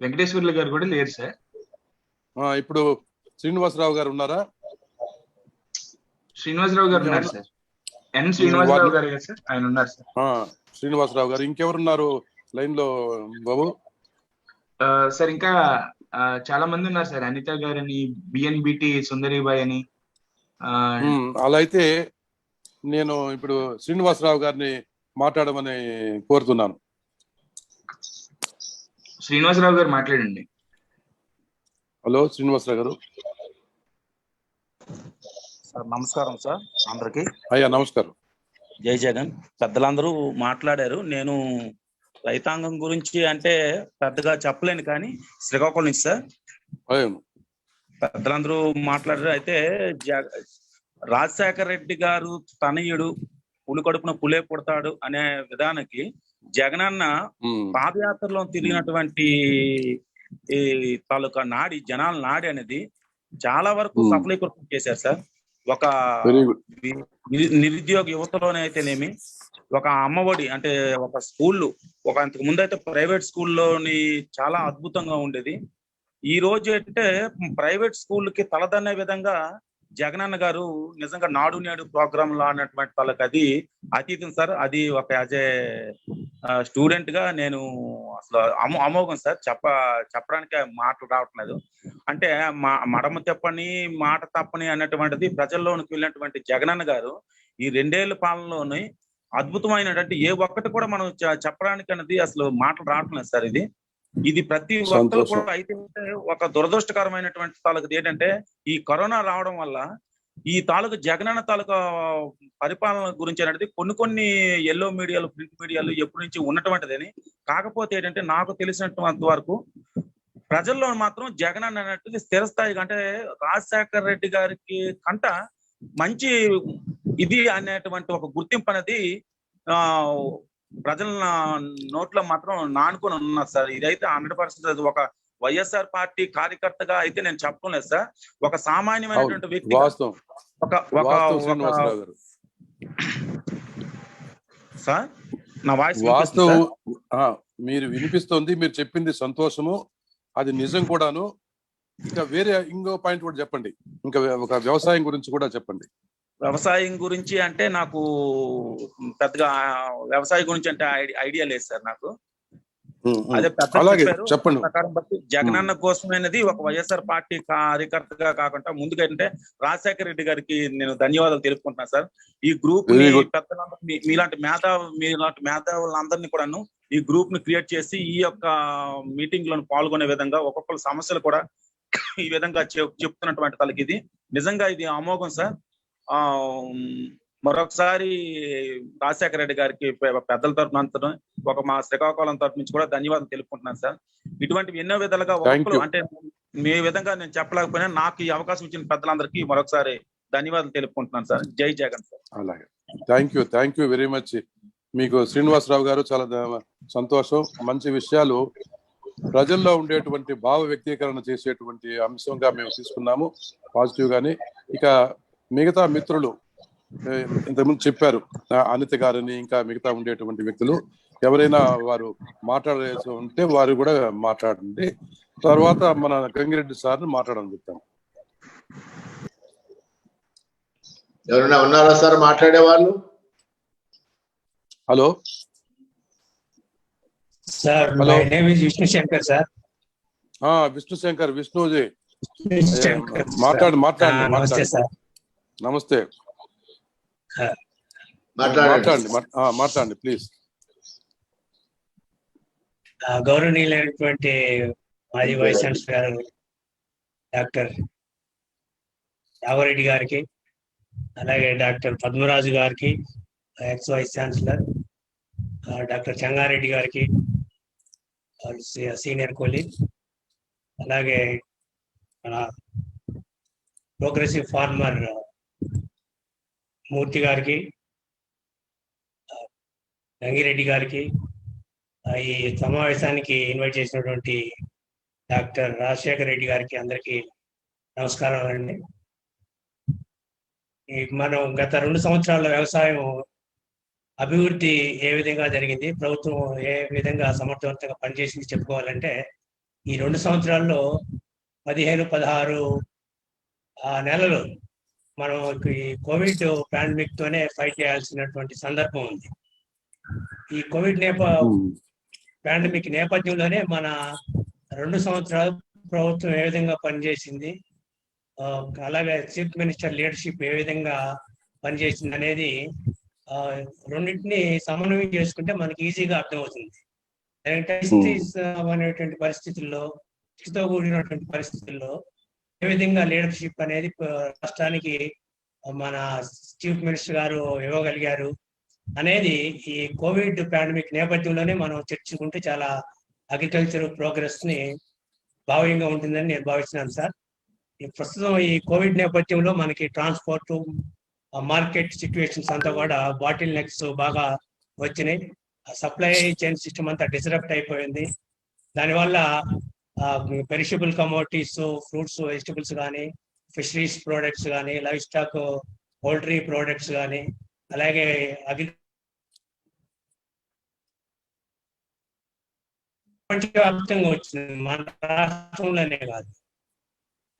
వెంకటేశ్వర్లు గారు కూడా లేరు సార్. ఇప్పుడు శ్రీనివాసరావు గారు ఉన్నారా? శ్రీనివాసరావు గారు ఉన్నారు సార్. శ్రీనివాసరావు గారు సార్, ఆయన ఉన్నారు సార్. శ్రీనివాసరావు గారు. ఇంకెవరున్నారు లైన్ లో బాబు? సార్ ఇంకా చాలా మంది ఉన్నారు సార్. అనిత గారని, బిఎన్బిటి సుందరిబాయ్ అని. అలా అయితే నేను ఇప్పుడు శ్రీనివాసరావు గారిని మాట్లాడమని కోరుతున్నాను. శ్రీనివాసరావు గారు మాట్లాడండి. హలో శ్రీనివాసరావు గారు. సార్ నమస్కారం సార్ అందరికి. అయ్యా నమస్కారం. జై జగన్. పెద్దలందరూ మాట్లాడారు. నేను రైతాంగం గురించి అంటే పెద్దగా చెప్పలేను కానీ శ్రీకాకుళం నుంచి సార్ పెద్దలందరూ మాట్లాడారు. అయితే రాజశేఖర రెడ్డి గారు తనయుడు పులి కడుపున పులే పుడతాడు అనే విధానానికి జగనన్న పాదయాత్రలో తిరిగినటువంటి ఈ తాలూకా నాడి, జనాల నాడి అనేది చాలా వరకు సఫలీకృతం చేశారు సార్. ఒక నిరుద్యోగ యువతలోనే అయితేనేమి, ఒక అమ్మఒడి అంటే ఒక స్కూళ్ళు, ఒక అంతకు ముందు అయితే ప్రైవేట్ స్కూల్లోని చాలా అద్భుతంగా ఉండేది. ఈ రోజు అంటే ప్రైవేట్ స్కూల్కి తలదన్నే విధంగా జగనన్న గారు నిజంగా నాడు నేడు ప్రోగ్రామ్ లో అన్నటువంటి వాళ్ళకి అది అతీతం సార్. అది ఒక యాజ్ ఏ స్టూడెంట్ గా నేను అసలు అమోఘం సార్. చెప్పడానికి మాటలు రావట్లేదు. అంటే మడమ తెప్పని మాట తప్పని అన్నటువంటిది ప్రజల్లోనికి వెళ్ళినటువంటి జగనన్న గారు ఈ 2 ఏళ్ల పాలనలోని అద్భుతమైనటువంటి ఏ ఒక్కటి కూడా మనం చెప్పడానికి అన్నది అసలు మాటలు రావట్లేదు సార్. ఇది ప్రతి ఒక్కరు కూడా అయితే ఒక దురదృష్టకరమైనటువంటి వాళ్ళకి ఏంటంటే ఈ కరోనా రావడం వల్ల ఈ తాలూకు జగనన్న తాలూకా పరిపాలన గురించి అనేది కొన్ని ఎల్లో మీడియాలు, ప్రింట్ మీడియాలు ఎప్పటి నుంచి ఉన్నటువంటిదని. కాకపోతే ఏంటంటే నాకు తెలిసినంత వరకు ప్రజల్లో మాత్రం జగనన్న అన్నట్టు స్థిరస్థాయిగా, అంటే రాజశేఖర రెడ్డి గారికి కంట మంచి ఇది అనేటువంటి ఒక గుర్తింపు అనేది ప్రజల నోట్లో మాత్రం నానుకొని ఉన్నారు సార్. ఇదైతే 100% ఒక వైఎస్ఆర్ పార్టీ కార్యకర్తగా అయితే నేను చెప్పడం లేదు సార్. ఒక సామాన్యమైనటువంటి వ్యక్తి సార్, నా వాయిస్ వాస్తవం మీరు వినిపిస్తుంది, మీరు చెప్పింది సంతోషము, అది నిజం కూడాను. ఇంకా వేరే ఇంకో పాయింట్ కూడా చెప్పండి, ఇంకా ఒక వ్యవసాయం గురించి కూడా చెప్పండి. వ్యవసాయం గురించి అంటే నాకు పెద్దగా వ్యవసాయం గురించి అంటే ఐడియా లేదు సార్ నాకు. అదే చెప్పండి. ప్రకారం బట్టి జగనన్న కోసమైనది ఒక వైఎస్ఆర్ పార్టీ కార్యకర్తగా కాకుండా ముందుగా అంటే రాజశేఖర రెడ్డి గారికి నేను ధన్యవాదాలు తెలుపుకుంటున్నాను సార్. ఈ గ్రూప్ పెద్దలందరినీ, మీలాంటి మేధావులందరినీ కూడాను ఈ గ్రూప్ ని క్రియేట్ చేసి ఈ యొక్క మీటింగ్ లో పాల్గొనే విధంగా ఒక్కొక్కరు సమస్యలు కూడా ఈ విధంగా చెప్తున్నటువంటి తలకి ఇది నిజంగా ఇది అమోఘం సార్. మరొకసారి రాజశేఖర రెడ్డి గారికి పెద్దల తరఫున ఒక మా శ్రీకాకుళం తరఫు నుంచి కూడా ధన్యవాదాలు తెలుపుకుంటున్నాను సార్. ఇటువంటివి ఎన్నో విధాలుగా ఒక్కొక్కరు అంటే మీ విధంగా నేను చెప్పలేకపోయినా నాకు ఈ అవకాశం ఇచ్చిన పెద్దలందరికీ మరొకసారి ధన్యవాదాలు తెలుపుకుంటున్నాను సార్. జై జగన్ సార్. అలాగే, థ్యాంక్ యూ వెరీ మచ్. మీకు శ్రీనివాసరావు గారు చాలా సంతోషం. మంచి విషయాలు ప్రజల్లో ఉండేటువంటి భావ వ్యక్తీకరణ చేసేటువంటి అంశంగా మేము తీసుకున్నాము పాజిటివ్ గాని. ఇక మిగతా మిత్రులు ఇంతకుముందు చెప్పారు, అనిత గారిని ఇంకా మిగతా ఉండేటువంటి వ్యక్తులు ఎవరైనా వారు మాట్లాడాల్సి ఉంటే వారు కూడా మాట్లాడండి. తర్వాత మన గంగిరెడ్డి సార్ని మాట్లాడని చెప్తాను. ఎవరైనా ఉన్నారా సార్ మాట్లాడే వాళ్ళు? Hello sir, my name is Vishnu Shankar sir. Vishnu Shankar, Vishnu ji మాట్లాడండి. నమస్తే సార్. నమస్తే, మాట్లాడండి ప్లీజ్. గౌరవనీయులైనటువంటి మాజీ వైస్ ఛాన్సలర్ డాక్టర్ రాఘవరెడ్డి గారికి, అలాగే డాక్టర్ పద్మరాజు గారికి ex vice chancellor, doctor Chengareddy గారికి సీనియర్ కొలీగ్, అలాగే మన ప్రోగ్రెసివ్ ఫార్మర్ మూర్తి గారికి, గంగిరెడ్డి గారికి, ఈ సమావేశానికి ఇన్వైట్ చేసినటువంటి డాక్టర్ రాజశేఖర రెడ్డి గారికి అందరికీ నమస్కారాలండి. మనం గత 2 సంవత్సరాల వ్యవసాయం అభివృద్ధి ఏ విధంగా జరిగింది, ప్రభుత్వం ఏ విధంగా సమర్థవంతంగా పనిచేసింది చెప్పుకోవాలంటే, ఈ 2 సంవత్సరాల్లో 15-16 నెలలు మనం ఈ కోవిడ్ పాండమిక్ తోనే ఫైట్ చేయాల్సినటువంటి సందర్భం ఉంది. ఈ కోవిడ్ పాండమిక్ నేపథ్యంలోనే మన 2 సంవత్సరాలు ప్రభుత్వం ఏ విధంగా పనిచేసింది, అలాగే చీఫ్ మినిస్టర్ లీడర్షిప్ ఏ విధంగా పనిచేసింది అనేది రెండింటిని సమన్వయం చేసుకుంటే మనకి ఈజీగా అర్థమవుతుంది. అనేటువంటి పరిస్థితుల్లో, తో కూడినటువంటి పరిస్థితుల్లో ఏ విధంగా లీడర్షిప్ అనేది రాష్ట్రానికి మన చీఫ్ మినిస్టర్ గారు ఇవ్వగలిగారు అనేది ఈ కోవిడ్ పాండమిక్ నేపథ్యంలోనే మనం చర్చించుకుంటే చాలా అగ్రికల్చర్ ప్రోగ్రెస్ ని భావ్యంగా ఉంటుందని నేను భావిస్తున్నాను సార్. ప్రస్తుతం ఈ కోవిడ్ నేపథ్యంలో మనకి ట్రాన్స్పోర్ట్, మార్కెట్ సిచ్యువేషన్స్ అంతా కూడా బాటిల్ నెక్స్ బాగా వచ్చినాయి. సప్లై చైన్ సిస్టమ్ అంతా డిస్రప్ట్ అయిపోయింది. దానివల్ల పెరిషబుల్ కమోడిటీస్, ఫ్రూట్స్, వెజిటబుల్స్ కానీ, ఫిషరీస్ ప్రోడక్ట్స్ కానీ, లైవ్ స్టాక్, పౌల్ట్రీ ప్రోడక్ట్స్ కానీ, అలాగే ప్రపంచవ్యాప్తంగా వచ్చింది, మన రాష్ట్రంలోనే కాదు.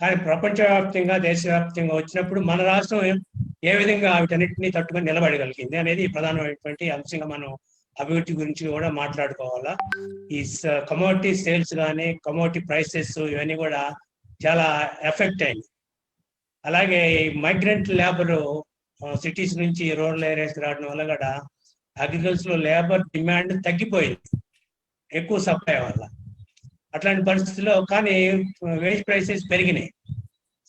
కానీ ప్రపంచవ్యాప్తంగా, దేశవ్యాప్తంగా వచ్చినప్పుడు మన రాష్ట్రం ఏ విధంగా వీటన్నిటిని తట్టుకొని నిలబడగలిగింది అనేది ప్రధానమైనటువంటి అంశంగా మనం అభివృద్ధి గురించి కూడా మాట్లాడుకోవాలా. ఈ కమోడిటీ సేల్స్ కానీ, కమోడిటీ ప్రైసెస్ ఇవన్నీ కూడా చాలా ఎఫెక్ట్ అయింది. అలాగే మైగ్రెంట్ లేబర్ సిటీస్ నుంచి రూరల్ ఏరియాస్కి రావడం వల్ల కూడా అగ్రికల్చర్ లో లేబర్ డిమాండ్ తగ్గిపోయింది ఎక్కువ సప్లై వల్ల. అట్లాంటి పరిస్థితుల్లో కానీ వేజ్ ప్రైసెస్ పెరిగినాయి.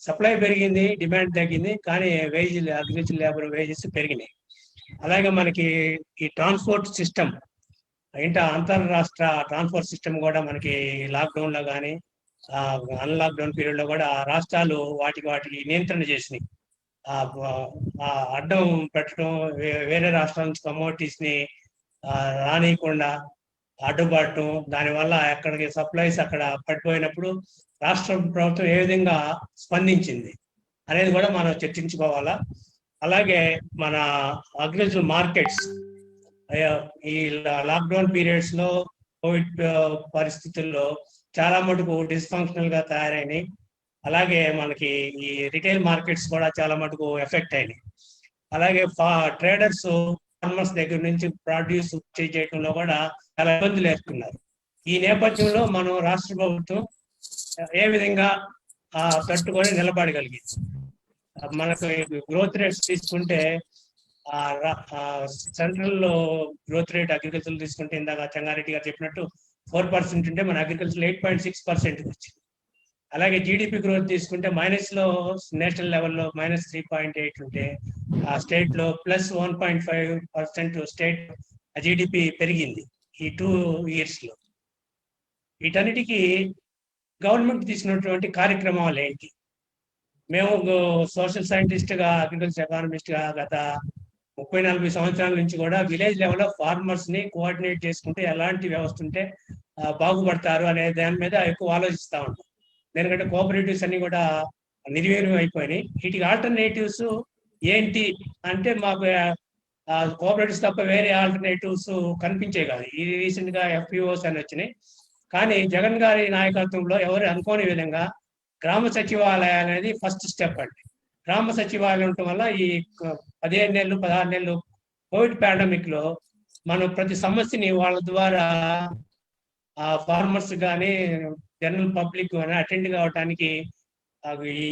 సప్లై పెరిగింది, డిమాండ్ తగ్గింది, కానీ అగ్రికల్చర్ లేబర్ వేజెస్ పెరిగినాయి. అలాగే మనకి ఈ ట్రాన్స్పోర్ట్ సిస్టమ్ అంతర్రాష్ట్ర ట్రాన్స్పోర్ట్ సిస్టమ్ కూడా మనకి లాక్డౌన్ లో కానీ అన్లాక్డౌన్ పీరియడ్ లో కూడా రాష్ట్రాలు వాటికి నియంత్రణ చేసినాయి. అడ్డం పెట్టడం, వేరే రాష్ట్రాల నుంచి కమోడిటీస్ ని రానియకుండా అడ్డుపడటం, దానివల్ల ఎక్కడికి సప్లైస్ అక్కడ పడిపోయినప్పుడు రాష్ట్ర ప్రభుత్వం ఏ విధంగా స్పందించింది అనేది కూడా మనం చర్చించుకోవాలా. అలాగే మన అగ్రికల్చర్ మార్కెట్స్ ఈ లాక్డౌన్ పీరియడ్స్ లో కోవిడ్ పరిస్థితుల్లో చాలా మటుకు డిస్ఫంక్షనల్ గా తయారైనాయి. అలాగే మనకి ఈ రిటైల్ మార్కెట్స్ కూడా చాలా మటుకు ఎఫెక్ట్ అయినాయి. అలాగే ట్రేడర్స్ ఫార్మర్స్ దగ్గర నుంచి ప్రొడ్యూస్ చేయడంలో కూడా చాలా ఇబ్బందులు ఎదుర్కొన్నారు. ఈ నేపథ్యంలో మనం రాష్ట్ర ప్రభుత్వం ఏ విధంగా తట్టుకొని నిలబడగలిగింది. మనకు గ్రోత్ రేట్స్ తీసుకుంటే సెంట్రల్ లో గ్రోత్ రేట్ అగ్రికల్చర్ తీసుకుంటే ఇందాక చెంగారెడ్డి గారు చెప్పినట్టు 4% ఉంటే మన అగ్రికల్చర్ 8.6% వచ్చింది. అలాగే జీడిపి గ్రోత్ తీసుకుంటే మైనస్ లో నేషనల్ లెవెల్లో -3.8 ఉంటే ఆ స్టేట్ లో +1.5% స్టేట్ జీడిపి పెరిగింది ఈ 2 years లో. వీటన్నిటికీ గవర్నమెంట్ తీసుకున్నటువంటి కార్యక్రమాలు ఏంటి? మేము సోషల్ సైంటిస్ట్ గా, అగ్రికల్చర్ ఎకానమిస్ట్ గా గత 30-40 సంవత్సరాల నుంచి కూడా విలేజ్ లెవెల్లో ఫార్మర్స్ ని కోఆర్డినేట్ చేసుకుంటే ఎలాంటి వ్యవస్థ ఉంటే బాగుపడతారు అనే దాని మీద ఎక్కువ ఆలోచిస్తా ఉంటాం. ఎందుకంటే కోఆపరేటివ్స్ అన్ని కూడా నిర్వీర్యం అయిపోయినాయి. వీటికి ఆల్టర్నేటివ్స్ ఏంటి అంటే మాకు కోఆపరేటివ్స్ తప్ప వేరే ఆల్టర్నేటివ్స్ కనిపించే కాదు. ఈ రీసెంట్ గా FPOs అని వచ్చినాయి. కానీ జగన్ గారి నాయకత్వంలో ఎవరు అనుకోని విధంగా గ్రామ సచివాలయాలు అనేది ఫస్ట్ స్టెప్ అండి. గ్రామ సచివాలయం ఉండటం వల్ల ఈ 15 నెలలు 16 నెలలు కోవిడ్ పాండమిక్ లో మనం ప్రతి సమస్యని వాళ్ళ ద్వారా ఫార్మర్స్ కానీ జనరల్ పబ్లిక్ కానీ అటెండ్ కావడానికి ఈ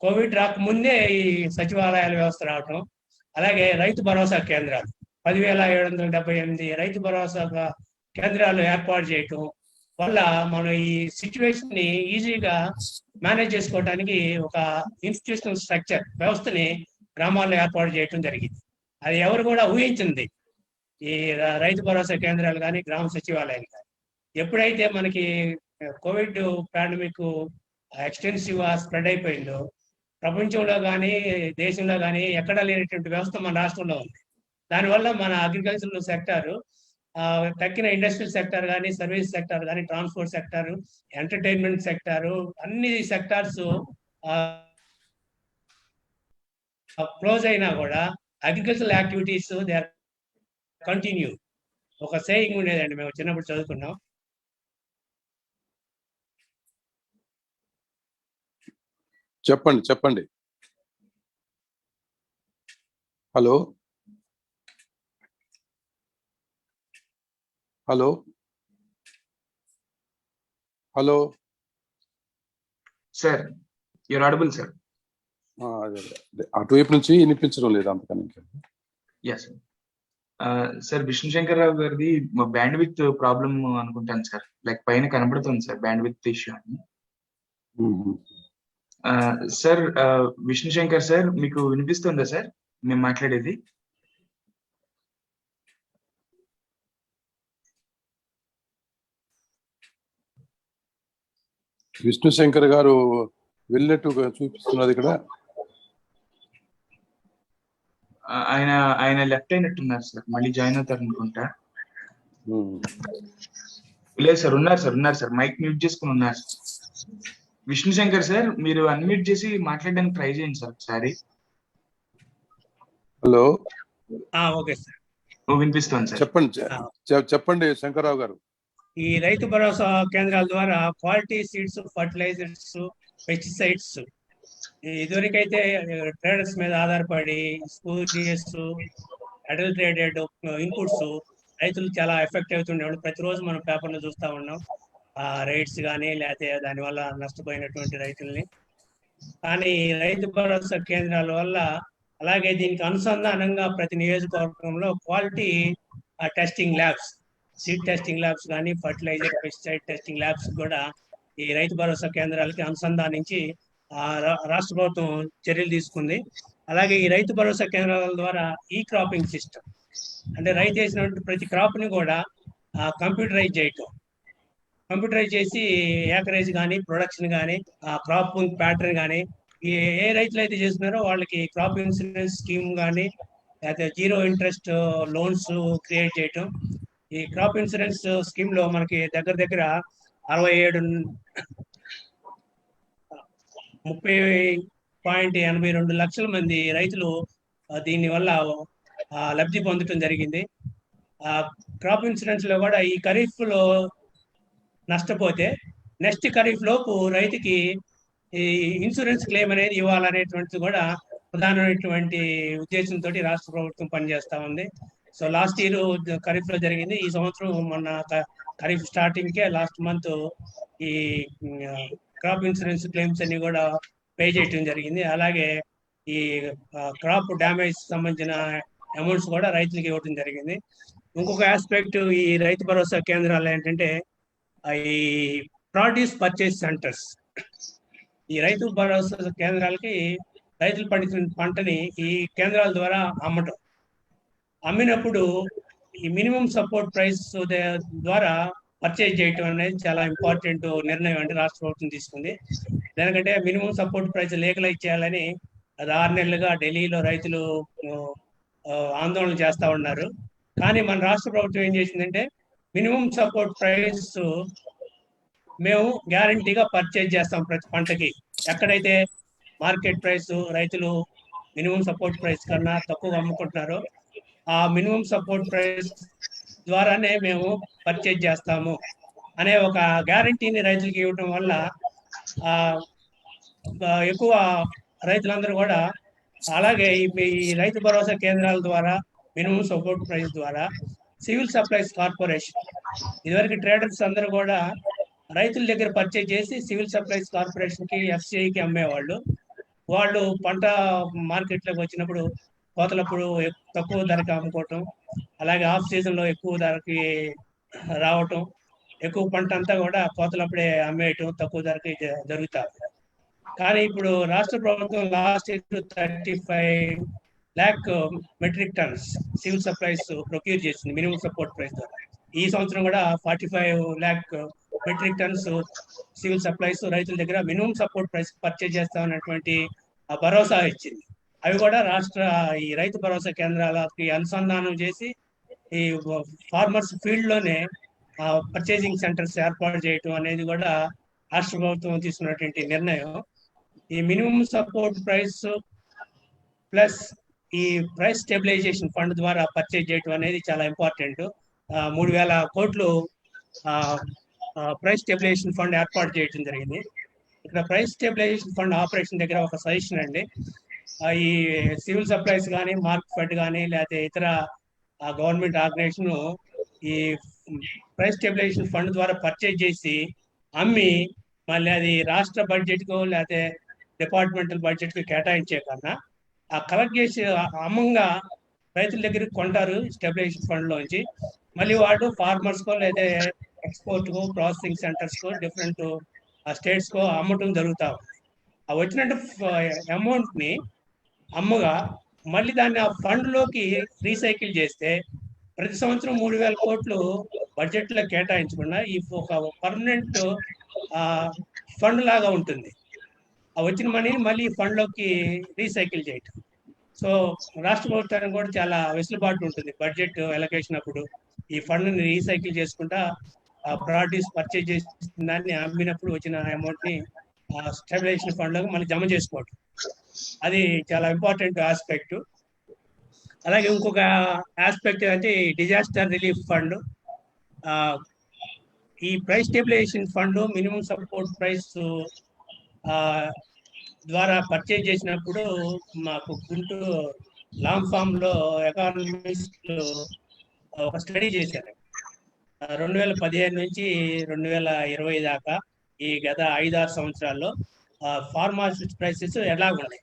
కోవిడ్ రాకముందే ఈ సచివాలయాల వ్యవస్థ రావటం, అలాగే రైతు భరోసా కేంద్రాలు 10,778 రైతు భరోసా కేంద్రాలు ఏర్పాటు చేయటం వల్ల మనం ఈ సిచ్యువేషన్ ని ఈజీగా మేనేజ్ చేసుకోవడానికి ఒక ఇన్స్టిట్యూషనల్ స్ట్రక్చర్ వ్యవస్థని గ్రామాల్లో ఏర్పాటు చేయటం జరిగింది. అది ఎవరు కూడా ఊహించింది ఈ రైతు భరోసా కేంద్రాలు కానీ గ్రామ సచివాలయాలు కానీ. ఎప్పుడైతే మనకి కోవిడ్ పాండమిక్ ఎక్స్టెన్సివ్ స్ప్రెడ్ అయిపోయిందో ప్రపంచంలో కానీ దేశంలో కానీ ఎక్కడా లేనటువంటి వ్యవస్థ మన రాష్ట్రంలో ఉంది. దానివల్ల మన అగ్రికల్చర్ సెక్టార్ తక్కిన ఇండస్ట్రియల్ సెక్టర్ కానీ, సర్వీస్ సెక్టర్ కానీ, ట్రాన్స్పోర్ట్ సెక్టర్, ఎంటర్టైన్మెంట్ సెక్టర్, అన్ని సెక్టార్స్ క్లోజ్ అయినా కూడా agricultural activities they are continue. ఒక సేయింగ్ ఉండేదండి, మేము చిన్నప్పుడు చదువుకున్నాం. చెప్పండి. Hello sir, you're audible sir. అటువైపు నుంచి వినిపించడం లేదు అంతకని. ఎస్ సార్, విష్ణుశంకర్ రావు గారిది బ్యాండ్ విత్ ప్రాబ్లమ్ అనుకుంటాను సార్. లైక్ పైన కనబడుతుంది సార్ బ్యాండ్ విత్ ఇష్యూ అని. సార్ విష్ణుశంకర్ సార్, మీకు వినిపిస్తుందా సార్ మేము మాట్లాడేది? విష్ణుశంకర్ గారు వెళ్ళినట్టుగా చూపిస్తున్నది ఇక్కడ. ఆయన లెఫ్ట్ అయినట్టున్నారు సార్, మళ్ళీ జాయిన్ అవుతారు అనుకుంటా. లేదు సార్, ఉన్నారు సార్, మైక్ మ్యూట్ చేసుకుని ఉన్నారు. విష్ణుశంకర్ సార్, మీరు అన్మ్యూట్ చేసి మాట్లాడడానికి ట్రై చేయండి సార్ ఒకసారి. హలో, ఓకే సార్, వినిపిస్తుంది సార్. చెప్పండి శంకర్రావు గారు. ఈ రైతు భరోసా కేంద్రాల ద్వారా క్వాలిటీ సీడ్స్, ఫర్టిలైజర్స్, పెస్టిసైడ్స్ ఇదివరకైతే ట్రేడర్స్ మీద ఆధారపడి స్పూరియస్, అడల్టరేటెడ్ ఇన్పుట్స్ రైతులు చాలా ఎఫెక్ట్ అవుతుండేవాళ్ళు. ప్రతిరోజు మనం పేపర్లో చూస్తూ ఉన్నాం రేట్స్ కానీ, లేకపోతే దానివల్ల నష్టపోయినటువంటి రైతుల్ని. కానీ రైతు భరోసా కేంద్రాల వల్ల, అలాగే దీనికి అనుసంధానంగా ప్రతి నియోజకవర్గంలో quality testing labs, seed testing labs కానీ, ఫర్టిలైజర్, పెస్టిసైడ్ టెస్టింగ్ ల్యాబ్స్ కూడా ఈ రైతు భరోసా కేంద్రాలకి అనుసంధానించి రాష్ట్ర ప్రభుత్వం చర్యలు తీసుకుంది. అలాగే ఈ రైతు భరోసా కేంద్రాల ద్వారా ఈ క్రాపింగ్ సిస్టమ్, అంటే రైతు వేసినటువంటి ప్రతి క్రాప్ ని కూడా కంప్యూటరైజ్ చేయటం, కంప్యూటరైజ్ చేసి ఏకరేజ్ కానీ ప్రొడక్షన్ కానీ క్రాప్ ప్యాటర్న్ కానీ ఏ రైతులు అయితే చేస్తున్నారో వాళ్ళకి క్రాప్ ఇన్సూరెన్స్ స్కీమ్ కానీ లేకపోతే జీరో ఇంట్రెస్ట్ లోన్స్ క్రియేట్ చేయటం. ఈ క్రాప్ ఇన్సూరెన్స్ స్కీమ్ లో మనకి దగ్గర దగ్గర 30.82 లక్షల మంది రైతులు దీని వల్ల లబ్ధి పొందటం జరిగింది. క్రాప్ ఇన్సూరెన్స్ లో కూడా ఈ ఖరీఫ్ లో నష్టపోతే నెక్స్ట్ ఖరీఫ్ లోపు రైతుకి ఈ ఇన్సూరెన్స్ క్లెయిమ్ అనేది ఇవ్వాలనేటువంటిది కూడా ప్రధానమైనటువంటి ఉద్దేశంతో రాష్ట్ర ప్రభుత్వం పనిచేస్తా ఉంది. సో లాస్ట్ ఇయర్ ఖరీఫ్ లో జరిగింది. ఈ సంవత్సరం మొన్న ఖరీఫ్ స్టార్టింగ్ కే లాస్ట్ మంత్ ఈ క్రాప్ ఇన్సూరెన్స్ క్లెయిమ్స్ అన్ని కూడా పే చేయటం జరిగింది. అలాగే ఈ క్రాప్ డ్యామేజ్ సంబంధించిన అమౌంట్స్ కూడా రైతులకు ఇవ్వడం జరిగింది. ఇంకొక ఆస్పెక్ట్ ఈ రైతు భరోసా కేంద్రాలు ఏంటంటే ఈ ప్రొడ్యూస్ పర్చేస్ సెంటర్స్. ఈ రైతు భరోసా కేంద్రాలకి రైతులు పండించిన పంటని ఈ కేంద్రాల ద్వారా అమ్మినప్పుడు ఈ మినిమం సపోర్ట్ ప్రైస్ ద్వారా పర్చేజ్ చేయటం అనేది చాలా ఇంపార్టెంట్ నిర్ణయం అంటే రాష్ట్ర ప్రభుత్వం తీసుకుంది. ఎందుకంటే మినిమం సపోర్ట్ ప్రైస్ లీగలైజ్ చేయాలని అది 6 నెలలుగా ఢిల్లీలో రైతులు ఆందోళన చేస్తా ఉన్నారు. కానీ మన రాష్ట్ర ప్రభుత్వం ఏం చేసిందంటే మినిమం సపోర్ట్ ప్రైస్ మేము గ్యారంటీగా పర్చేజ్ చేస్తాం ప్రతి పంటకి. ఎక్కడైతే మార్కెట్ ప్రైస్ రైతులు మినిమం సపోర్ట్ ప్రైస్ కన్నా తక్కువ అమ్ముకుంటున్నారో ఆ మినిమం సపోర్ట్ ప్రైస్ ద్వారానే మేము పర్చేజ్ చేస్తాము అనే ఒక గ్యారంటీని రైతులకి ఇవ్వటం వల్ల ఎక్కువ రైతులందరూ కూడా అలాగే ఈ రైతు భరోసా కేంద్రాల ద్వారా మినిమం సపోర్ట్ ప్రైస్ ద్వారా సివిల్ సప్లైస్ కార్పొరేషన్, ఇదివరకు ట్రేడర్స్ అందరూ కూడా రైతుల దగ్గర పర్చేజ్ చేసి సివిల్ సప్లైస్ కార్పొరేషన్ కి ఎఫ్సిఐకి అమ్మేవాళ్ళు. వాళ్ళు పంట మార్కెట్లోకి వచ్చినప్పుడు కోతలప్పుడు తక్కువ ధరకి అమ్ముకోవటం, అలాగే ఆఫ్ సీజన్ లో ఎక్కువ ధరకి రావటం, ఎక్కువ పంట అంతా కూడా కోతలప్పుడే అమ్మేయటం తక్కువ ధరకి జరుగుతారు. కానీ ఇప్పుడు రాష్ట్ర ప్రభుత్వం last year 35 lakh metric tons civil supplies procure చేసింది మినిమం సపోర్ట్ ప్రైస్ ద్వారా. ఈ సంవత్సరం కూడా 45 lakh metric tons civil supplies రైతుల దగ్గర మినిమం సపోర్ట్ ప్రైస్ పర్చేజ్ చేస్తామన్నటువంటి భరోసా ఇచ్చింది. అవి కూడా ఈ రైతు భరోసా కేంద్రాలకి అనుసంధానం చేసి ఈ ఫార్మర్స్ ఫీల్డ్ లోనే పర్చేజింగ్ సెంటర్స్ ఏర్పాటు చేయటం అనేది కూడా రాష్ట్ర ప్రభుత్వం తీసుకున్నటువంటి నిర్ణయం. ఈ మినిమం సపోర్ట్ ప్రైస్ ప్లస్ ఈ ప్రైస్ స్టెబిలైజేషన్ ఫండ్ ద్వారా పర్చేజ్ చేయటం అనేది చాలా ఇంపార్టెంట్. 3,000 కోట్లు ప్రైస్ స్టెబిలైజేషన్ ఫండ్ ఏర్పాటు చేయడం జరిగింది. ఇక్కడ ప్రైస్ స్టెబిలైజేషన్ ఫండ్ ఆపరేషన్ దగ్గర ఒక సజెషన్ అండి. ఈ సివిల్ సప్లైస్ కానీ మార్క్ ఫెడ్ కానీ లేకపోతే ఇతర గవర్నమెంట్ ఆర్గనైజేషన్ ఈ ప్రైస్ స్టెబిలైజేషన్ ఫండ్ ద్వారా పర్చేజ్ చేసి అమ్మి మళ్ళీ అది రాష్ట్ర బడ్జెట్ కు లేకపోతే డిపార్ట్మెంటల్ బడ్జెట్ కు కేటాయించే కన్నా ఆ కలెక్ట్ చేసి అమ్మంగా రైతుల దగ్గరికి కొంటారు స్టెబిలైజేషన్ ఫండ్ లోంచి. మళ్ళీ వాడు ఫార్మర్స్ కో లేదా ఎక్స్పోర్ట్ కో ప్రాసెసింగ్ సెంటర్స్ కో డిఫరెంట్ స్టేట్స్ కో అమ్మటం జరుగుతా ఉంది. ఆ వచ్చినట్టు అమౌంట్ ని అమ్మగా మళ్ళీ దాన్ని ఆ ఫండ్ లోకి రీసైకిల్ చేస్తే ప్రతి సంవత్సరం 3,000 కోట్లు బడ్జెట్ లో కేటాయించకుండా ఈ ఒక పర్మనెంట్ ఫండ్ లాగా ఉంటుంది. ఆ వచ్చిన మనీని మళ్ళీ ఫండ్ లోకి రీసైకిల్ చేయటం. సో రాష్ట్ర ప్రభుత్వానికి కూడా చాలా వెసులుబాటు ఉంటుంది బడ్జెట్ ఎలకేషన్ అప్పుడు ఈ ఫండ్ ని రీసైకిల్ చేసుకుంటా ప్రొడ్యూస్ పర్చేజ్ చేసిన దాన్ని అమ్మినప్పుడు వచ్చిన అమౌంట్ ని స్టెబిలైజేషన్ ఫండ్ లోకి మళ్ళీ జమ చేసుకోవటం, అది చాలా ఇంపార్టెంట్ ఆస్పెక్ట్. అలాగే ఇంకొక ఆస్పెక్ట్ అంటే డిజాస్టర్ రిలీఫ్ ఫండ్. ఈ price stabilisation fund minimum support price ద్వారా పర్చేజ్ చేసినప్పుడు మాకు గుంటూరు లాంగ్ ఫామ్ లో ఎకానమిస్ట్ ఒక స్టడీ చేశారు. 2015 నుంచి 2020 దాకా ఈ గత 5-6 సంవత్సరాల్లో ఫార్మర్స్ ప్రైసెస్ ఎలాగున్నాయి.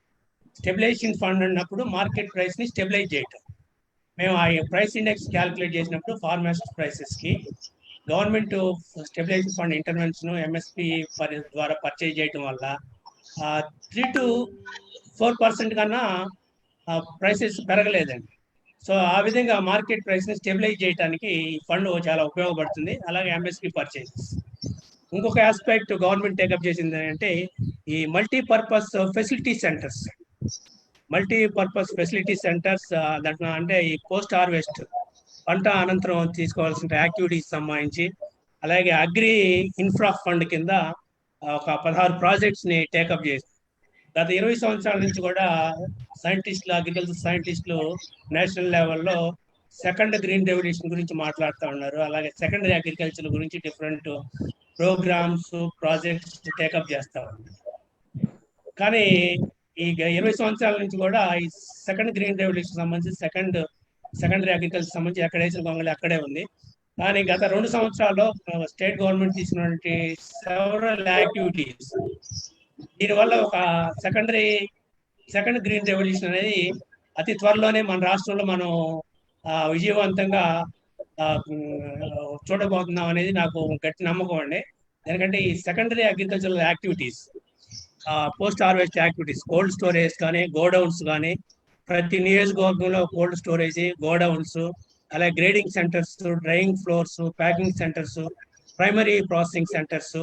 స్టెబిలైజేషన్ ఫండ్ అన్నప్పుడు మార్కెట్ ప్రైస్ ని స్టెబిలైజ్ చేయటం. మేము ఆ ప్రైస్ ఇండెక్స్ క్యాల్కులేట్ చేసినప్పుడు ఫార్మర్స్ ప్రైసెస్ కి government stabilisation fund intervention MSP ద్వారా పర్చేజ్ చేయటం వల్ల 3 to 4% కన్నా ప్రైసెస్ పెరగలేదండి. సో ఆ విధంగా మార్కెట్ ప్రైస్ ని స్టెబిలైజ్ చేయడానికి ఈ ఫండ్ చాలా ఉపయోగపడుతుంది. అలాగే ఎంఎస్పి పర్చేసెస్. ఇంకొక ఆస్పెక్ట్ గవర్నమెంట్ టేకప్ చేసింది అంటే ఈ multipurpose facility centres. Multipurpose facility centres దాంట్లో అంటే ఈ పోస్ట్ హార్వెస్ట్ పంట అనంతరం తీసుకోవాల్సిన యాక్టివిటీస్ సంబంధించి, అలాగే అగ్రి ఇన్ఫ్రా ఫండ్ కింద ఒక 16 ప్రాజెక్ట్స్ ని టేకప్ చేసి గత 20 సంవత్సరాల నుంచి కూడా సైంటిస్టులు, అగ్రికల్చర్ సైంటిస్టులు నేషనల్ లెవెల్లో సెకండ్ గ్రీన్ రెవల్యూషన్ గురించి మాట్లాడుతూ ఉన్నారు. అలాగే సెకండరీ అగ్రికల్చర్ గురించి డిఫరెంట్ ప్రోగ్రామ్స్, ప్రాజెక్ట్స్ టేకప్ చేస్తా ఉన్నారు. కానీ ఈ 20 సంవత్సరాల నుంచి కూడా ఈ సెకండ్ గ్రీన్ రెవల్యూషన్ సంబంధించి సెకండరీ అగ్రికల్చర్ సంబంధించి ఎక్కడ వేసిన గొంగళి అక్కడే ఉంది. కానీ గత 2 సంవత్సరాల్లో స్టేట్ గవర్నమెంట్ తీసుకున్నటువంటి సెవరల్ యాక్టివిటీస్ దీనివల్ల ఒక సెకండ్ గ్రీన్ రెవల్యూషన్ అనేది అతి త్వరలోనే మన రాష్ట్రంలో మనం విజయవంతంగా చూడబోతున్నాం అనేది నాకు గట్టి నమ్మకం అండి. ఎందుకంటే ఈ secondary agricultural activities, post harvest activities, cold storage కానీ, గోడౌన్స్ కానీ, ప్రతి నియోజకవర్గంలో కోల్డ్ స్టోరేజ్, గోడౌన్స్, అలాగే grading centres, drying floors, packing centres, primary processing centres,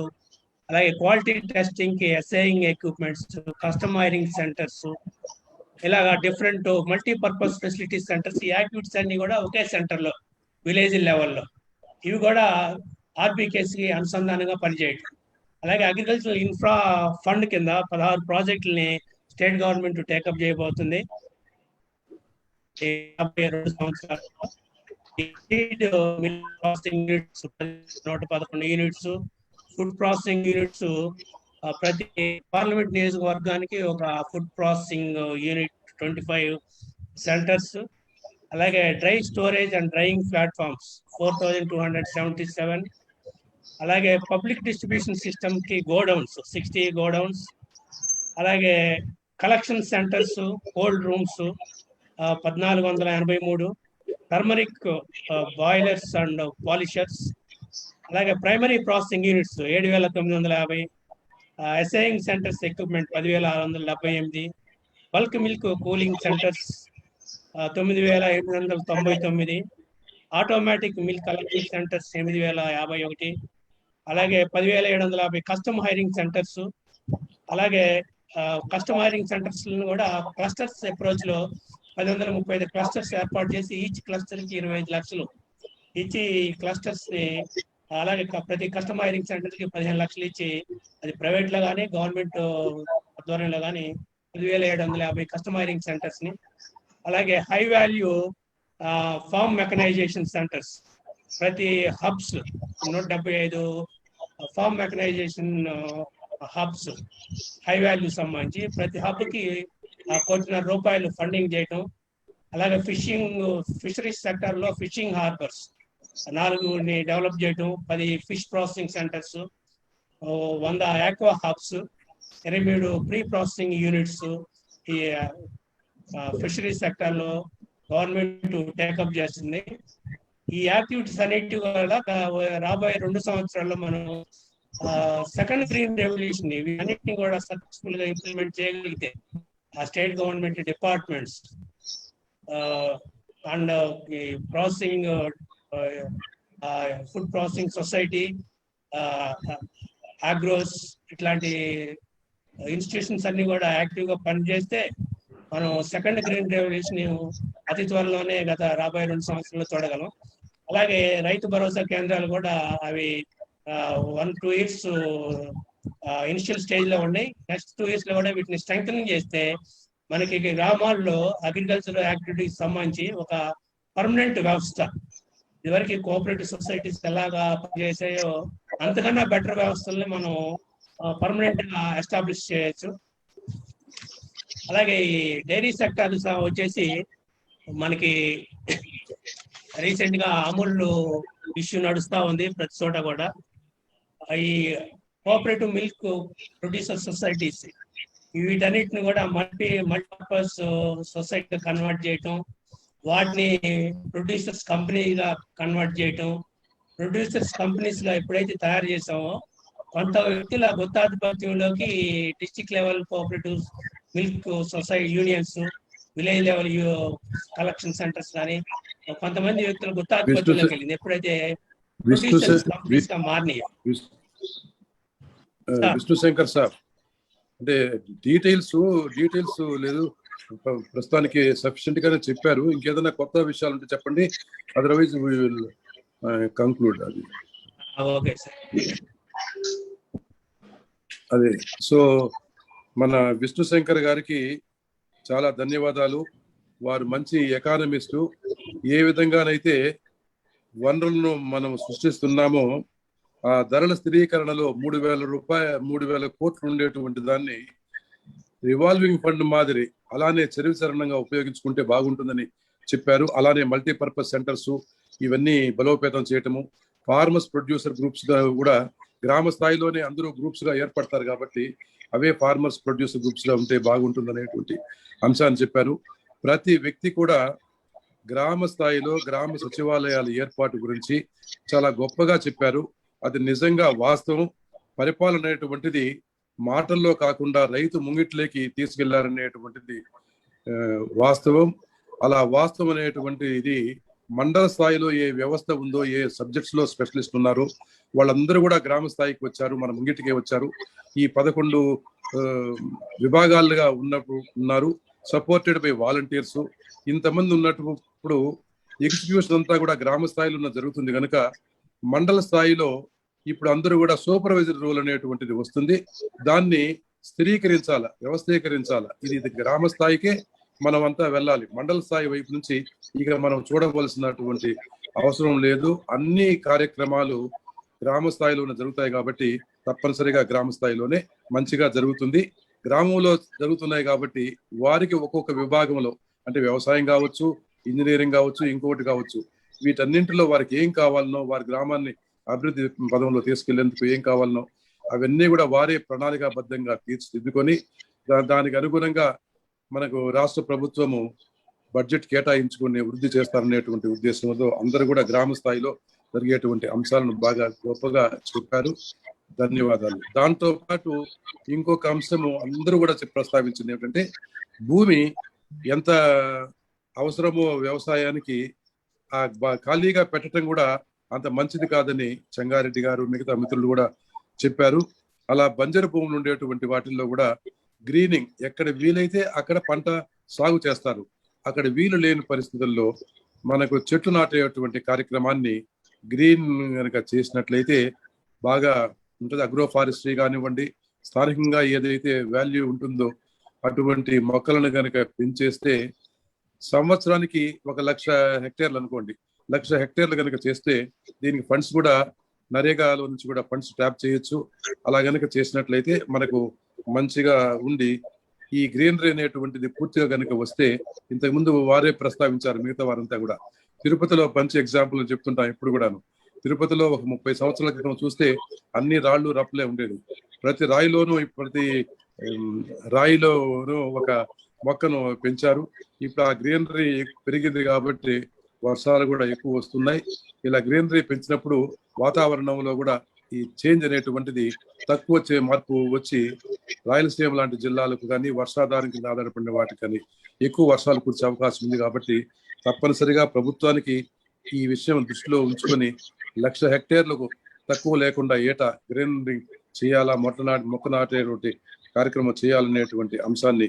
అలాగే క్వాలిటీ టెస్టింగ్ కి ఎస్ఐయింగ్ ఎక్విప్మెంట్స్, కస్టమైరింగ్ సెంటర్స్, ఇలాగా డిఫరెంట్ మల్టీపర్పస్ ఫెసిలిటీ సెంటర్స్. ఈ యాక్టివిటీస్ అన్ని కూడా ఒకే సెంటర్ లో విలేజ్ లెవెల్లో ఇవి కూడా ఆర్బీకేసి అనుసంధానంగా పనిచేయటం. అలాగే అగ్రికల్చరల్ ఇన్ఫ్రా ఫండ్ కింద 16 ప్రాజెక్టులని స్టేట్ గవర్నమెంట్ టేకప్ చేయబోతుంది 52 సంవత్సరాల్లో. 111 యూనిట్స్, ఫుడ్ ప్రాసెసింగ్ యూనిట్స్, ప్రతి పార్లమెంట్ నియోజకవర్గానికి ఒక ఫుడ్ ప్రాసెసింగ్ యూనిట్, 25 సెంటర్స్. అలాగే dry storage and drying platforms 4277. అలాగే పబ్లిక్ డిస్ట్రిబ్యూషన్ సిస్టమ్ కి గోడౌన్స్ 60 గోడౌన్స్. అలాగే collection centres, cold rooms 1483, turmeric boilers and polishers. అలాగే primary processing units 7950, assaying centres equipment 10678, bulk milk cooling centres 9899, automatic milk collection centres 8051, అలాగే 10750 custom hiring centres. అలాగే custom hiring centres కూడా clusters approach లో 1035 clusters ఏర్పాటు చేసి each cluster కి 25 లక్షలు ఇచ్చి క్లస్టర్స్ ని, అలాగే ప్రతి కస్టమ్ హైరింగ్ సెంటర్ కి 15 లక్షలు ఇచ్చి, అది ప్రైవేట్ లో కానీ గవర్నమెంట్ ఆధ్వర్యంలో కానీ 1750 కస్టమ్ హైరింగ్ సెంటర్స్ ని. అలాగే high value farm mechanisation centres, ప్రతి hubs 175 farm mechanisation hubs high value సంబంధించి ప్రతి హబ్ కి 1 కోటి రూపాయలు ఫండింగ్ చేయటం. అలాగే ఫిషరీస్ సెక్టర్ లో ఫిషింగ్ హార్బర్స్ 4ని డెవలప్ చేయటం, 10 fish processing centres, 100 aqua hubs, 8 pre processing units ఈ ఫిషరీస్ సెక్టర్ లో గవర్నమెంట్ టేకప్ చేస్తుంది. ఈ యాక్టివిటీస్ అన్నిటి వల్ల రాబోయే 2 సంవత్సరాల్లో మనం సెకండ్ గ్రీన్ రెవల్యూషన్ అన్నిటిని కూడా సక్సెస్ఫుల్ గా ఇంప్లిమెంట్ చేయగలిగితే ఆ state government departments and processing food processing society, Agros, ఇట్లాంటి ఇన్స్టిట్యూషన్స్ అన్ని కూడా యాక్టివ్ గా పనిచేస్తే మనం సెకండ్ గ్రీన్ రెవల్యూషన్ అతి త్వరలోనే రాబోయే 2 సంవత్సరాల్లో చూడగలం. అలాగే రైతు భరోసా కేంద్రాలు కూడా అవి 1-2 ఇయర్స్ ఇనిషియల్ స్టేజ్ లో ఉన్నాయి. నెక్స్ట్ 2 ఇయర్స్ లో కూడా వీటిని స్ట్రెంగ్ చేస్తే మనకి గ్రామాల్లో అగ్రికల్చర్ యాక్టివిటీస్ సంబంధించి ఒక పర్మనెంట్ వ్యవస్థ, ఇదివరకు కోఆపరేటివ్ సొసైటీస్ ఎలాగా పనిచేసాయో అంతకన్నా బెటర్ వ్యవస్థల్ని మనం పర్మనెంట్ గా ఎస్టాబ్లిష్ చేయొచ్చు. అలాగే ఈ డైరీ సెక్టర్ వచ్చేసి మనకి రీసెంట్ గా అమూల్ ఇష్యూ నడుస్తా ఉంది ప్రతి చోట కూడా. ఈ కోఆపరేటివ్ మిల్క్ ప్రొడ్యూసర్ సొసైటీస్ వీటన్నిటిని కూడా మల్టీపర్పస్ సొసైటీ కన్వర్ట్ చేయటం, వాటిని ప్రొడ్యూసర్స్ కంపెనీగా కన్వర్ట్ చేయటం, ప్రొడ్యూసర్స్ కంపెనీస్ గా ఎప్పుడైతే తయారు చేసామో కొంత వ్యక్తుల గుత్తాధిపత్యంలోకి district level cooperatives, milk society unions, village level collection centres కానీ కొంతమంది వ్యక్తులు గుత్తాధిపత్యంలోకి వెళ్ళింది. ఎప్పుడైతే కంపెనీస్ గా మారినాయి. విష్ణు శంకర్ సార్, అంటే డీటెయిల్స్ లేదు, ప్రస్తుతానికి సఫిషియెంట్ గానే చెప్పారు. ఇంకేదైనా కొత్త విషయాలు ఉంటే చెప్పండి, అదర్వైజ్ వి విల్ కంక్లూడ్. అది ఓకే సార్. అదే, సో మన విష్ణు శంకర్ గారికి చాలా ధన్యవాదాలు. వారు మంచి ఎకానమిస్టు. ఏ విధంగానైతే వనరులను మనం సృష్టిస్తున్నామో ఆ ధరల స్థిరీకరణలో 3,000 కోట్లు ఉండేటువంటి దాన్ని రివాల్వింగ్ ఫండ్ మాదిరి అలానే చరణంగా ఉపయోగించుకుంటే బాగుంటుందని చెప్పారు. అలానే మల్టీపర్పస్ సెంటర్స్ ఇవన్నీ బలోపేతం చేయటము, ఫార్మర్స్ ప్రొడ్యూసర్ గ్రూప్స్ గా కూడా గ్రామ స్థాయిలోనే అందరూ గ్రూప్స్ గా ఏర్పడతారు కాబట్టి అవే ఫార్మర్స్ ప్రొడ్యూసర్ గ్రూప్స్ గా ఉంటే బాగుంటుందనేటువంటి అంశాన్ని చెప్పారు. ప్రతి వ్యక్తి కూడా గ్రామ స్థాయిలో గ్రామ సచివాలయాల ఏర్పాటు గురించి చాలా గొప్పగా చెప్పారు. అది నిజంగా వాస్తవం. పరిపాలన అనేటువంటిది మాటల్లో కాకుండా రైతు ముంగిట్లోకి తీసుకెళ్లారనేటువంటిది వాస్తవం. అలా వాస్తవం అనేటువంటి ఇది మండల స్థాయిలో ఏ వ్యవస్థ ఉందో, ఏ సబ్జెక్ట్స్ లో స్పెషలిస్ట్ ఉన్నారో వాళ్ళందరూ కూడా గ్రామ స్థాయికి వచ్చారు, మన ముంగిటికే వచ్చారు. ఈ 11 విభాగాలుగా ఉన్నారు, సపోర్టెడ్ బై వాలంటీర్స్. ఇంతమంది ఉన్నప్పుడు ఎగ్జిక్యూషన్ అంతా కూడా గ్రామ స్థాయిలో జరుగుతుంది కనుక మండల స్థాయిలో ఇప్పుడు అందరూ కూడా సూపర్వైజర్ రోల్ అనేటువంటిది వస్తుంది. దాన్ని స్థిరీకరించాలా, వ్యవస్థీకరించాలా. ఇది గ్రామ స్థాయికే మనం అంతా వెళ్ళాలి. మండల స్థాయి వైపు నుంచి ఇక మనం చూడవలసినటువంటి అవసరం లేదు. అన్ని కార్యక్రమాలు గ్రామ స్థాయిలోనే జరుగుతాయి కాబట్టి తప్పనిసరిగా గ్రామ స్థాయిలోనే మంచిగా జరుగుతుంది. గ్రామంలో జరుగుతున్నాయి కాబట్టి వారికి ఒక్కొక్క విభాగంలో, అంటే వ్యవసాయం కావచ్చు, ఇంజనీరింగ్ కావచ్చు, ఇంకొకటి కావచ్చు, వీటన్నింటిలో వారికి ఏం కావాలనో, వారి గ్రామాన్ని అభివృద్ధి పదంలో తీసుకెళ్లేందుకు ఏం కావాలనో అవన్నీ కూడా వారే ప్రణాళికాబద్ధంగా తీర్చిదిద్దుకొని దానికి అనుగుణంగా మనకు రాష్ట్ర ప్రభుత్వము బడ్జెట్ కేటాయించుకుని వృద్ధి చేస్తారనేటువంటి ఉద్దేశంతో అందరూ కూడా గ్రామ స్థాయిలో జరిగేటువంటి అంశాలను బాగా గొప్పగా చెప్పారు. ధన్యవాదాలు. దాంతో పాటు ఇంకొక అంశము అందరూ కూడా ప్రస్తావించింది ఏమిటంటే భూమి ఎంత అవసరమో వ్యవసాయానికి ఆ ఖాళీగా పెట్టడం కూడా అంత మంచిది కాదని చెంగారెడ్డి గారు మిగతా మిత్రులు కూడా చెప్పారు. అలా బంజరు భూములు ఉండేటువంటి వాటిల్లో కూడా గ్రీనింగ్ ఎక్కడ వీలైతే అక్కడ పంట సాగు చేస్తారు. అక్కడ వీలు లేని పరిస్థితుల్లో మనకు చెట్లు నాటేటువంటి కార్యక్రమాన్ని గ్రీన్ కనుక చేసినట్లయితే బాగా ఉంటుంది. అగ్రో ఫారెస్ట్రీ కానివ్వండి, స్థానికంగా ఏదైతే వాల్యూ ఉంటుందో అటువంటి మొక్కలను కనుక పెంచేస్తే సంవత్సరానికి 1,00,000 హెక్టేర్లు అనుకోండి, 1,00,000 హెక్టేర్లు కనుక చేస్తే దీనికి ఫండ్స్ కూడా నరేగాలో నుంచి కూడా ఫండ్స్ ట్యాప్ చేయొచ్చు. అలా కనుక చేసినట్లయితే మనకు మంచిగా ఉండి ఈ గ్రీనరీ అనేటువంటిది పూర్తిగా కనుక వస్తే, ఇంతకుముందు వారే ప్రస్తావించారు మిగతా వారంతా కూడా, తిరుపతిలో మంచి ఎగ్జాంపుల్ చెప్తుంటాం ఎప్పుడు కూడాను. తిరుపతిలో ఒక 30 సంవత్సరాల క్రితం చూస్తే అన్ని రాళ్ళు రప్పలే ఉండేది. ప్రతి రాయిలోనూ ఒక మొక్కను పెంచారు. ఇప్పుడు ఆ గ్రీనరీ పెరిగింది కాబట్టి వర్షాలు కూడా ఎక్కువ వస్తున్నాయి. ఇలా గ్రీనరీ పెంచినప్పుడు వాతావరణంలో కూడా ఈ చేంజ్ అనేటువంటిది తక్కువ మార్పు వచ్చి రాయలసీమ లాంటి జిల్లాలకు కానీ వర్షాధారం కింద ఆధారపడిన వాటికి కానీ ఎక్కువ వర్షాలు కురిసే అవకాశం ఉంది. కాబట్టి తప్పనిసరిగా ప్రభుత్వానికి ఈ విషయం దృష్టిలో ఉంచుకొని 1,00,000 హెక్టేర్లకు తక్కువ లేకుండా ఏటా గ్రీనరీ చేయాలా, మొక్క నాటేటువంటి కార్యక్రమం చేయాలనేటువంటి అంశాన్ని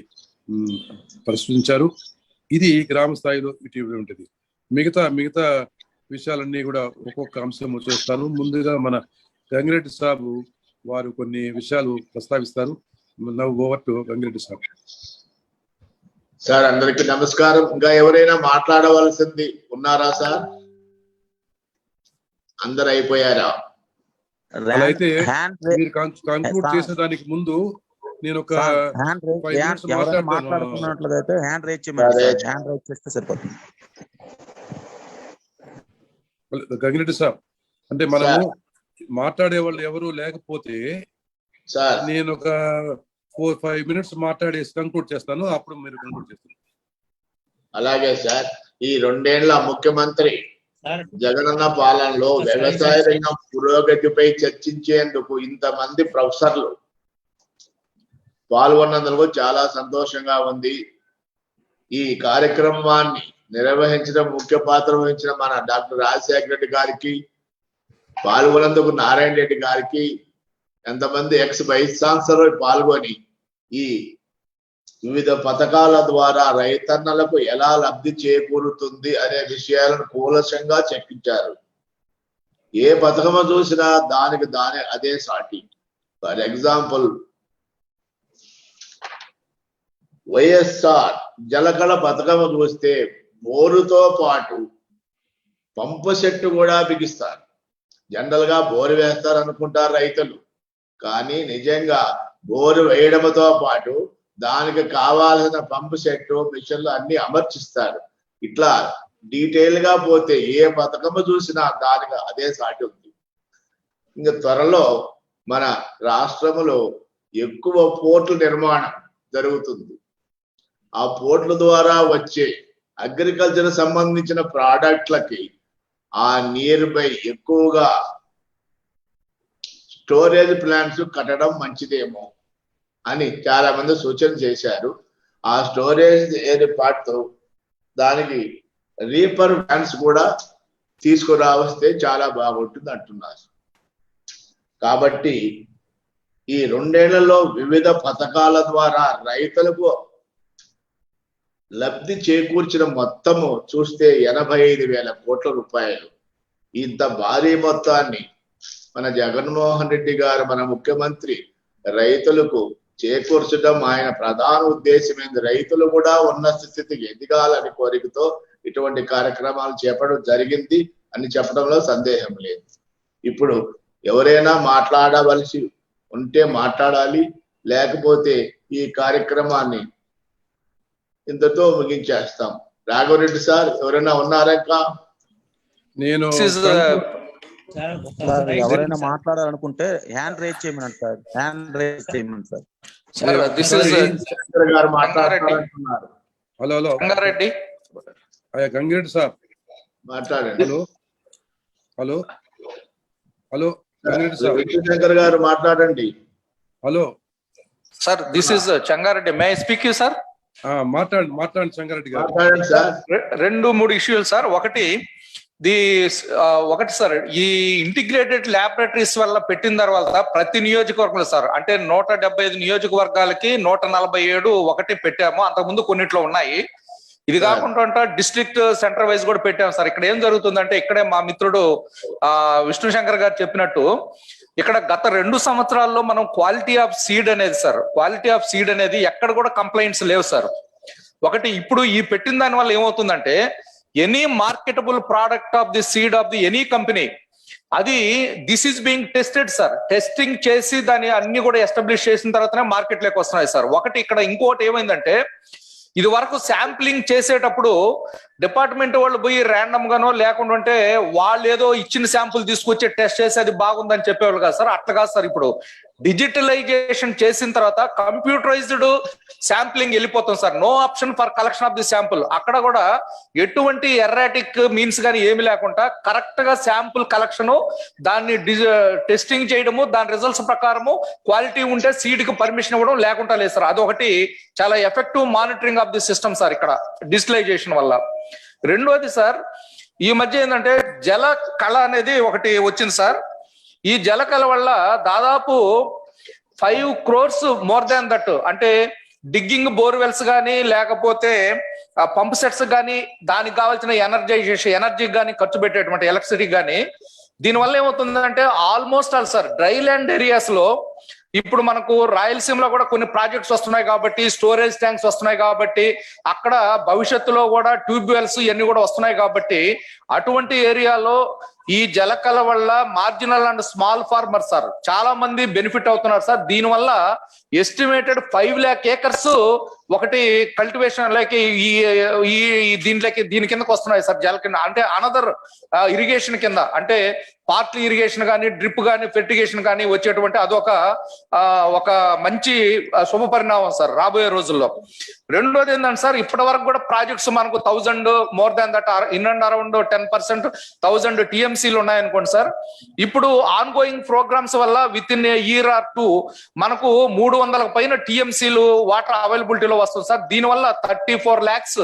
పరిశీలించారు. ఇది గ్రామ స్థాయిలో ఇటీవల ఉంటుంది. మిగతా విషయాలన్నీ కూడా ఒక్కొక్క అంశం చేస్తాను. ముందుగా మన గంగిరెడ్డి సాబు వారు కొన్ని విషయాలు ప్రస్తావిస్తారు. Now over to Gangireddy saab. Sir అందరికి నమస్కారం. ఇంకా ఎవరైనా మాట్లాడవలసింది ఉన్నారా సార్? అందరు అయిపోయారా? అలా అయితే మీరు కంక్లూడ్ చేసేదానికి ముందు నేను ఒక మాట్లాడుతున్నట్లయితే హ్యాండ్ రైజ్ చేస్తే సరిపోతుంది. గంగిరెడ్డి సార్, అంటే మనము మాట్లాడే వాళ్ళు ఎవరు లేకపోతే నేను ఒక 4-5 minutes మాట్లాడేసి కంక్లూడ్ చేస్తాను, అప్పుడు మీరు కంక్లూడ్ చేస్తారు. అలాగే సార్. ఈ 2 ఏళ్ల ముఖ్యమంత్రి జగనన్న పాలనలో వ్యవసాయ రంగం పురోగతిపై చర్చించేందుకు ఇంతమంది ప్రొఫెసర్లు పాల్గొన్నందుకు చాలా సంతోషంగా ఉంది. ఈ కార్యక్రమాన్ని నిర్వహించడం ముఖ్య పాత్ర వహించిన మన డాక్టర్ రాజశేఖర రెడ్డి గారికి, పాల్గొన్నందుకు నారాయణ రెడ్డి గారికి, ఎంతమంది ఎక్స్ వైస్ ఛాన్సలర్ పాల్గొని ఈ వివిధ పథకాల ద్వారా రైతన్నలకు ఎలా లబ్ధి చేకూరుతుంది అనే విషయాలను కూలసంగా చర్చించారు. ఏ పథకము చూసినా దానికి అదే సాటి. ఫర్ ఎగ్జాంపుల్, వైఎస్ఆర్ జలకళ పథకం చూస్తే బోరుతో పాటు పంపు సెట్టు కూడా బిగిస్తారు. జనరల్ గా బోరు వేస్తారు అనుకుంటారు రైతులు, కానీ నిజంగా బోరు వేయడంతో పాటు దానికి కావాల్సిన పంపు సెట్టు మిషన్లు అన్ని అమర్చిస్తారు. ఇట్లా డీటెయిల్ గా పోతే ఏ పథకము చూసినా దానికి అదే సాటి ఉంది. ఇంకా త్వరలో మన రాష్ట్రములో ఎక్కువ పోర్టుల నిర్మాణం జరుగుతుంది. ఆ పోర్టుల ద్వారా వచ్చే అగ్రికల్చర్ సంబంధించిన ప్రోడక్ట్లకి ఆ నియర్ బై ఎక్కువగా స్టోరేజ్ ప్లాంట్స్ కట్టడం మంచిదేమో అని చాలా మంది సూచన చేశారు. ఆ స్టోరేజ్ ఏర్పాటుతో దానికి రీపర్ వ్యాన్స్ కూడా తీసుకురావస్తే చాలా బాగుంటుంది అంటున్నారు. కాబట్టి ఈ 2 ఏళ్లలో వివిధ పథకాల ద్వారా రైతులకు లబ్ధి చేకూర్చిన మొత్తము చూస్తే 85,000 కోట్ల రూపాయలు. ఇంత భారీ మొత్తాన్ని మన జగన్మోహన్ రెడ్డి గారు, మన ముఖ్యమంత్రి రైతులకు చేకూర్చడం ఆయన ప్రధాన ఉద్దేశమైంది. రైతులు కూడా ఉన్నత స్థితికి ఎదగాలని కోరికతో ఇటువంటి కార్యక్రమాలు చేపట్టడం జరిగింది అని చెప్పడంలో సందేహం లేదు. ఇప్పుడు ఎవరైనా మాట్లాడవలసి ఉంటే మాట్లాడాలి, లేకపోతే ఈ కార్యక్రమాన్ని ఇంతతో ముగించేస్తాం. రాఘవరెడ్డి సార్ ఎవరైనా ఉన్నారా? నేను ఎవరైనా మాట్లాడాలనుకుంటే హ్యాండ్ రైజ్ చేయమని సార్, హ్యాండ్ రైజ్ చేయమని సార్. గారు మాట్లాడాలంటున్నారు. హలో గంగారెడ్డి గంగిరెడ్డి సార్ మాట్లాడండి. హలో గంగిరెడ్డి సార్, విష్ణుశంకర్ గారు మాట్లాడండి. Hello sir, this is Changa Reddy. May I speak you sir? మాట్లాడండి సంగారెడ్డి గారు. మాట్లాడండి సార్. 2-3 ఇష్యూలు సార్. ఒకటి సార్, ఈ ఇంటిగ్రేటెడ్ ల్యాబొరేటరీస్ వల్ల పెట్టిన తర్వాత ప్రతి నియోజకవర్గంలో సార్, అంటే 175 నియోజకవర్గాలకి 147 ఒకటి పెట్టాము. అంతకుముందు కొన్నిట్లో ఉన్నాయి. ఇది కాకుండా డిస్ట్రిక్ట్ సెంటర్ వైజ్ కూడా పెట్టాము సార్. ఇక్కడ ఏం జరుగుతుందంటే, ఇక్కడే మా మిత్రుడు విష్ణుశంకర్ గారు చెప్పినట్టు, ఇక్కడ గత 2 సంవత్సరాల్లో మనం క్వాలిటీ ఆఫ్ సీడ్ అనేది ఎక్కడ కూడా కంప్లైంట్స్ లేవు సార్. ఒకటి, ఇప్పుడు ఈ పెట్టిన దాని వల్ల ఏమవుతుందంటే, any marketable product of the seed of the any company, అది this is being tested sir. Testing చేసి దాన్ని అన్ని కూడా ఎస్టాబ్లిష్ చేసిన తర్వాతనే మార్కెట్ లోకి వస్తున్నాయి సార్. ఒకటి, ఇక్కడ ఇంకోటి ఏమైందంటే, ఇది వరకు శాంప్లింగ్ చేసేటప్పుడు డిపార్ట్మెంట్ వాళ్ళు పోయి ర్యాండమ్ గానో లేకుంటే వాళ్ళు ఏదో ఇచ్చిన శాంపుల్ తీసుకొచ్చి టెస్ట్ చేసి అది బాగుందని చెప్పేవాళ్ళు కాదు సార్. అట్లా కాదు సార్. ఇప్పుడు డిజిటలైజేషన్ చేసిన తర్వాత కంప్యూటరైజ్డ్ శాంప్లింగ్ వెళ్ళిపోతుంది sir. No option for collection of the sample. అక్కడ కూడా ఎటువంటి ఎర్రాటిక్ మీన్స్ కానీ ఏమి లేకుండా కరెక్ట్ గా శాంపుల్ కలెక్షన్, దాన్ని టెస్టింగ్ చేయడము, దాని రిజల్ట్స్ ప్రకారము క్వాలిటీ ఉంటే సీడ్ కి పర్మిషన్ ఇవ్వడం, లేకుండా లేదు సార్. అదొకటి చాలా effective monitoring of the system sir ఇక్కడ డిజిటలైజేషన్ వల్ల. రెండోది సార్, ఈ మధ్య ఏంటంటే జల కళ అనేది ఒకటి వచ్చింది సార్. ఈ జల కళ వల్ల దాదాపు 5 crores మోర్ దాన్ దట్, అంటే డిగ్గింగ్ బోర్వెల్స్ కానీ లేకపోతే పంప్ సెట్స్ కానీ దానికి కావాల్సిన ఎనర్జీకి కానీ ఖర్చు పెట్టేటువంటి ఎలక్ట్రిసిటీ కానీ, దీనివల్ల ఏమవుతుందంటే almost all sir dry land areas లో ఇప్పుడు మనకు రాయలసీమలో కూడా కొన్ని ప్రాజెక్ట్స్ వస్తున్నాయి కాబట్టి, స్టోరేజ్ ట్యాంక్స్ వస్తున్నాయి కాబట్టి, అక్కడ భవిష్యత్తులో కూడా ట్యూబ్ వెల్స్ ఇవన్నీ కూడా వస్తున్నాయి కాబట్టి, అటువంటి ఏరియాలో ఈ జలకళ వల్ల marginal and small farmers sir చాలా మంది బెనిఫిట్ అవుతున్నారు సార్. దీనివల్ల ఎస్టిమేటెడ్ 5 lakh acres ఒకటి కల్టివేషన్ లైక్ ఈ దీని కిందకి వస్తున్నాయి సార్. జల కింద అంటే అనదర్ ఇరిగేషన్ కింద, అంటే పార్ట్లీ ఇరిగేషన్ కానీ, డ్రిప్ కానీ, ఫెర్టిగేషన్ కానీ వచ్చేటువంటి అదొక మంచి శుభ పరిణామం సార్ రాబోయే రోజుల్లో. రెండోది ఏంటంటే సార్, ఇప్పటి వరకు కూడా ప్రాజెక్ట్స్ మనకు 1000 more than that in and around 10% 1000 టీఎంసీలు ఉన్నాయనుకోండి సార్. ఇప్పుడు ఆన్ గోయింగ్ ప్రోగ్రామ్స్ వల్ల విత్ ఇన్ ఇయర్ ఆర్ 2 మనకు 300 పైన టీఎంసీలు వాటర్ అవైలబిలిటీలో వస్తుంది సార్. దీనివల్ల 34 lakhs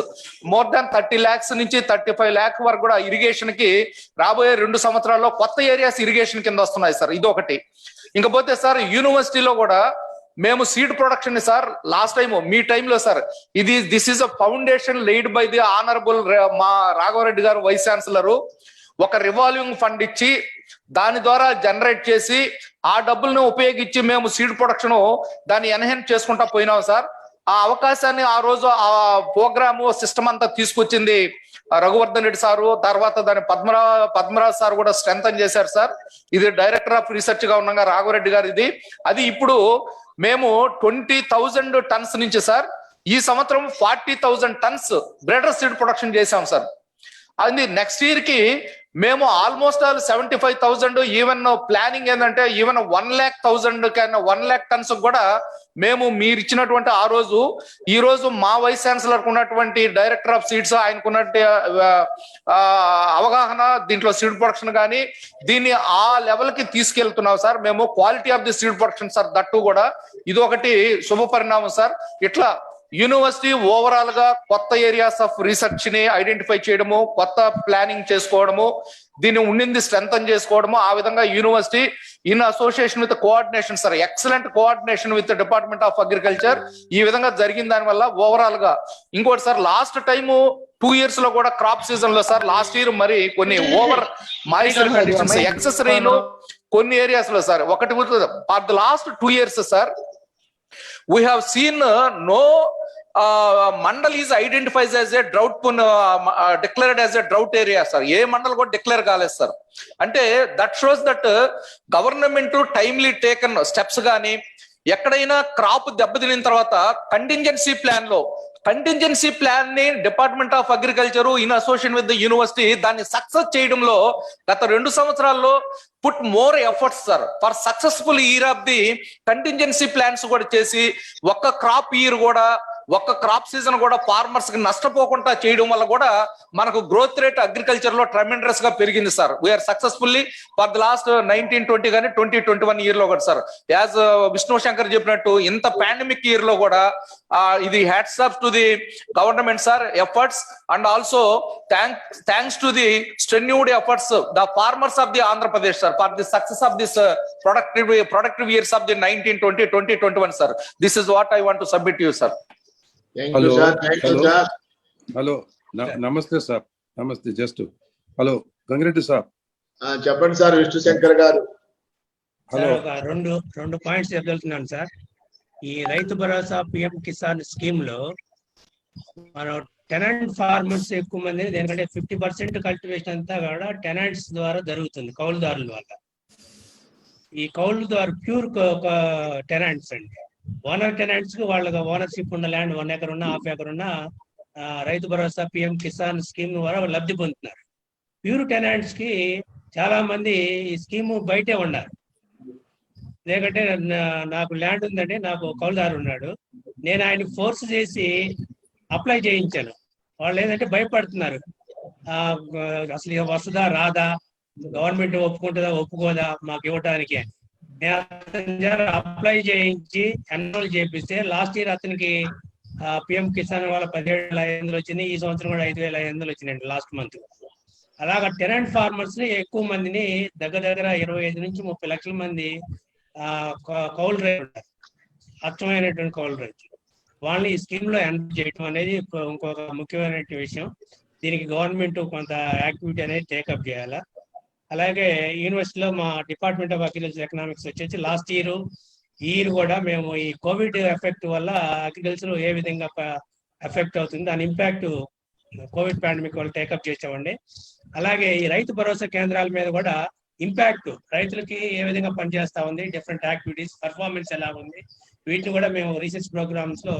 మోర్ దాన్ 30 lakhs నుంచి 35 lakh వరకు కూడా ఇరిగేషన్ కి రాబోయే 2 సంవత్సరాల్లో కొత్త ఏరియాస్ ఇరిగేషన్ కింద వస్తున్నాయి సార్. ఇది ఒకటి. ఇంకపోతే సార్, యూనివర్సిటీలో కూడా మేము సీడ్ ప్రొడక్షన్ ని సార్ లాస్ట్ టైం మీ టైంలో sir this is a foundation laid by the honourable మా రాఘవరెడ్డి గారు వైస్ ఛాన్సలర్. ఒక రివాల్వింగ్ ఫండ్ ఇచ్చి దాని ద్వారా జనరేట్ చేసి ఆ డబ్బులను ఉపయోగించి మేము సీడ్ ప్రొడక్షన్ దాన్ని ఎన్హాన్స్ చేసుకుంటా పోయినాం సార్. ఆ అవకాశాన్ని ఆ రోజు ఆ ప్రోగ్రామ్ సిస్టమ్ అంతా తీసుకొచ్చింది రఘువర్ధన్ రెడ్డి సారు. తర్వాత దాన్ని పద్మరాజ్ సార్ కూడా స్ట్రెంథన్ చేశారు సార్. ఇది డైరెక్టర్ ఆఫ్ రీసెర్చ్ గా ఉండగా రాఘవరెడ్డి గారు ఇది. అది ఇప్పుడు మేము 20,000 tons నుంచి సార్ ఈ సంవత్సరం 40,000 tons బ్రెడర్ సీడ్ ప్రొడక్షన్ చేశాం సార్. అది నెక్స్ట్ ఇయర్ కి మేము ఆల్మోస్ట్ 75,000, ఈవెన్ ప్లానింగ్ ఏంటంటే ఈవెన్ 1,00,000 కన్నా 1 lakh tons కూడా మేము మీరు ఇచ్చినటువంటి ఆ రోజు ఈ రోజు మా వైస్ ఛాన్సలర్ ఉన్నటువంటి డైరెక్టర్ ఆఫ్ సీడ్స్ ఆయనకున్నట్టు అవగాహన దీంట్లో సీడ్ ప్రొడక్షన్ కానీ దీన్ని ఆ లెవెల్ కి తీసుకెళ్తున్నాం సార్. మేము quality of the seed production sir that కూడా ఇది ఒకటి శుభ పరిణామం సార్. ఇట్లా యూనివర్సిటీ ఓవరాల్ గా కొత్త ఏరియాస్ ఆఫ్ రీసెర్చ్ ని ఐడెంటిఫై చేయడము, కొత్త ప్లానింగ్ చేసుకోవడము, దీన్ని ఉండింది స్ట్రెంథన్ చేసుకోవడము, ఆ విధంగా university in association with coordination sir, excellent coordination with department of agriculture ఈ విధంగా జరిగిన దాని వల్ల ఓవరాల్ గా. ఇంకోటి సార్, లాస్ట్ టైం 2 years లో కూడా క్రాప్ సీజన్ లో సార్ లాస్ట్ ఇయర్ మరి కొన్ని over moisture conditions excess rain కొన్ని ఏరియాస్ లో సార్ ఒకటి for the last 2 years sir we have seen no mandal is identified as a drought declared as a drought area sir. ఏ మండల్ కూడా declare కాలేదు sir. అంటే that shows that government timely taken steps గానీ ఎక్కడైనా crop దెబ్బతిన తర్వాత contingency plan ని department of agriculture in association with the university దాన్ని success చేయడంలో గత 2 సంవత్సరాల్లో put more efforts sir for successful year of the contingency plans కూడా చేసి ఒక్క క్రాప్ సీజన్ కూడా ఫార్మర్స్ కి నష్టపోకుండా చేయడం వల్ల కూడా మనకు గ్రోత్ రేట్ అగ్రికల్చర్ లో ట్రెమెండరస్ గా పెరిగింది sir. We are successfully for the last 1920 కానీ 2021 ఇయర్ లో కూడా సార్ యాజ్ విష్ణు శంకర్ చెప్పినట్టు ఇంత పాండమిక్ ఇయర్ లో కూడా ఇది hats off to the government sir efforts and also thanks to the strenuous efforts the farmers of the Andhra Pradesh sir for the success of this productive years of the 1920 2021 sir. This is what I want to submit to you sir. Hello నమస్తే sir. నమస్తే. Just hello Gangireddy sir చెప్పండి sir. Vishnu Shankar గారు hello. రెండు points చెప్పగలుగుతున్నాను sir. ఈ రైతు భరోసా PM Kisan scheme లో మనం tenant farmers ఎక్కువ మంది, ఎందుకంటే 50% కల్టివేషన్ అంతా కూడా టెనెంట్స్ ద్వారా జరుగుతుంది, కౌలుదారుల వల్ల. ఈ కౌలుదారు ప్యూర్ టెనెంట్స్ అండి. ఓనర్ టెనెంట్స్ కి వాళ్ళకి ఓనర్షిప్ ఉన్న ల్యాండ్ 1 acre ఉన్నా 1/2 acre ఉన్నా రైతు భరోసా పిఎం కిసాన్ స్కీమ్ ద్వారా లబ్ధి పొందుతున్నారు. ప్యూర్ టెనెంట్స్ కి చాలా మంది ఈ స్కీమ్ బయటే ఉన్నారు. లేకంటే నాకు ల్యాండ్ ఉందండి, నాకు కౌలుదారు ఉన్నాడు, నేను ఆయన ఫోర్స్ చేసి అప్లై చేయించాను. వాళ్ళు ఏంటంటే భయపడుతున్నారు, అసలు వస్తుందా రాదా, గవర్నమెంట్ ఒప్పుకుంటుందా ఒప్పుకోదా మాకు ఇవ్వడానికి అని. నేను అప్లై చేయించి ఎన్రోల్ చేపిస్తే లాస్ట్ ఇయర్ అతనికి పిఎం కిసాన్ వాళ్ళ 17,500 వచ్చింది. ఈ సంవత్సరం కూడా 5,500 వచ్చినాయండి లాస్ట్ మంత్. అలాగా టెనెంట్ ఫార్మర్స్ ని ఎక్కువ మందిని దగ్గర 25 నుంచి 30 లక్షల మంది కౌలు రైతులు ఉంటారు, అచ్చమైనటువంటి కౌలు రైతులు. వాళ్ళని ఈ స్కీమ్ లో ఎంటర్ చేయడం అనేది ఇంకొక ముఖ్యమైన విషయం. దీనికి గవర్నమెంట్ కొంత యాక్టివిటీ అనేది టేకప్ చేయాలా. అలాగే యూనివర్సిటీలో మా డిపార్ట్మెంట్ ఆఫ్ అగ్రికల్చర్ ఎకనామిక్స్ వచ్చేసి లాస్ట్ ఇయర్ కూడా మేము ఈ కోవిడ్ ఎఫెక్ట్ వల్ల అగ్రికల్చర్ ఏ విధంగా ఎఫెక్ట్ అవుతుంది దాని ఇంపాక్ట్ కోవిడ్ పాండమిక్ వల్ల టేకప్ చేసామండి. అలాగే ఈ రైతు భరోసా కేంద్రాల మీద కూడా ఇంపాక్ట్ రైతులకి ఏ విధంగా పనిచేస్తా ఉంది, డిఫరెంట్ యాక్టివిటీస్ పర్ఫార్మెన్స్ ఎలా ఉంది, వీటిని కూడా మేము రీసెర్చ్ ప్రోగ్రామ్స్ లో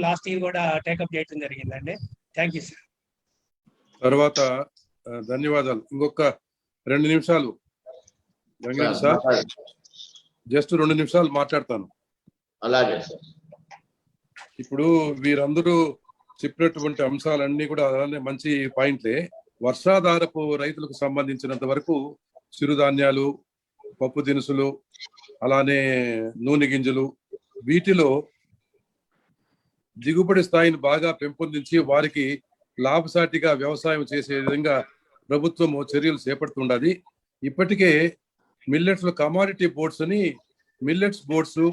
లాస్ట్ ఇయర్ కూడా టేకప్ చేయడం జరిగిందండి. Thank you sir. తర్వాత ధన్యవాదాలు. ఇంకొక 2 నిమిషాలు గంగిరెడ్డి సార్, జస్ట్ 2 నిమిషాలు మాట్లాడతాను. అలాగే సార్. ఇప్పుడు వీరందరూ చెప్పినటువంటి అంశాలన్నీ కూడా అలానే మంచి పాయింట్లే. వర్షాధారపు రైతులకు సంబంధించినంత వరకు చిరుధాన్యాలు, పప్పు దినుసులు, అలానే నూనె గింజలు, వీటిలో దిగుబడి స్థాయిని బాగా పెంపొందించి వారికి లాభసాటిగా వ్యవసాయం చేసే విధంగా ప్రభుత్వం చర్యలు చేపడుతుండాలి. ఇప్పటికే మిల్లెట్స్ లో కమాడిటీ బోర్డ్స్ అని మిల్లెట్స్ బోర్డ్స్,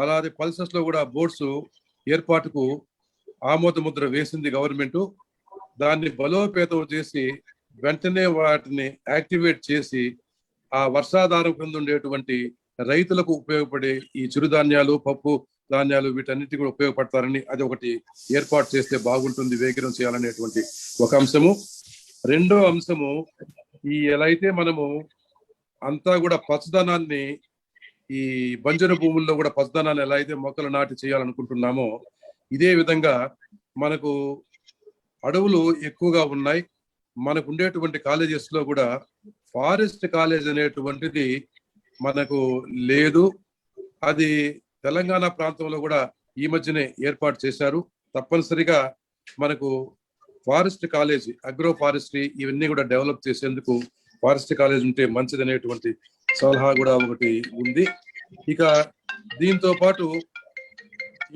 అలాగే పల్సెస్ లో కూడా బోర్డ్స్ ఏర్పాటుకు ఆమోద ముద్ర వేసింది గవర్నమెంట్. దాన్ని బలోపేతం చేసి వెంటనే వాటిని యాక్టివేట్ చేసి ఆ వర్షాధారం కింద ఉండేటువంటి రైతులకు ఉపయోగపడే ఈ చిరుధాన్యాలు, పప్పు ధాన్యాలు వీటన్నిటి కూడా ఉపయోగపడతారని అది ఒకటి ఏర్పాటు చేస్తే బాగుంటుంది, వేగరం చేయాలనేటువంటి ఒక అంశము. రెండో అంశము, ఈ ఎలా అయితే మనము అంతా కూడా పచ్చదనాన్ని, ఈ బంజరు భూముల్లో కూడా పచ్చదనాన్ని ఎలా అయితే మొక్కలు నాటి చేయాలనుకుంటున్నామో ఇదే విధంగా మనకు అడవులు ఎక్కువగా ఉన్నాయి. మనకు ఉండేటువంటి కాలేజెస్ లో కూడా ఫారెస్ట్ కాలేజ్ అనేటువంటిది మనకు లేదు. అది తెలంగాణ ప్రాంతంలో కూడా ఈ మధ్యనే ఏర్పాటు చేశారు. తప్పనిసరిగా మనకు ఫారెస్ట్ కాలేజ్, అగ్రో ఫారెస్ట్రీ ఇవన్నీ కూడా డెవలప్ చేసేందుకు ఫారెస్ట్ కాలేజ్ ఉంటే మంచిది అనేటువంటి సలహా కూడా ఒకటి ఉంది. ఇక దీంతో పాటు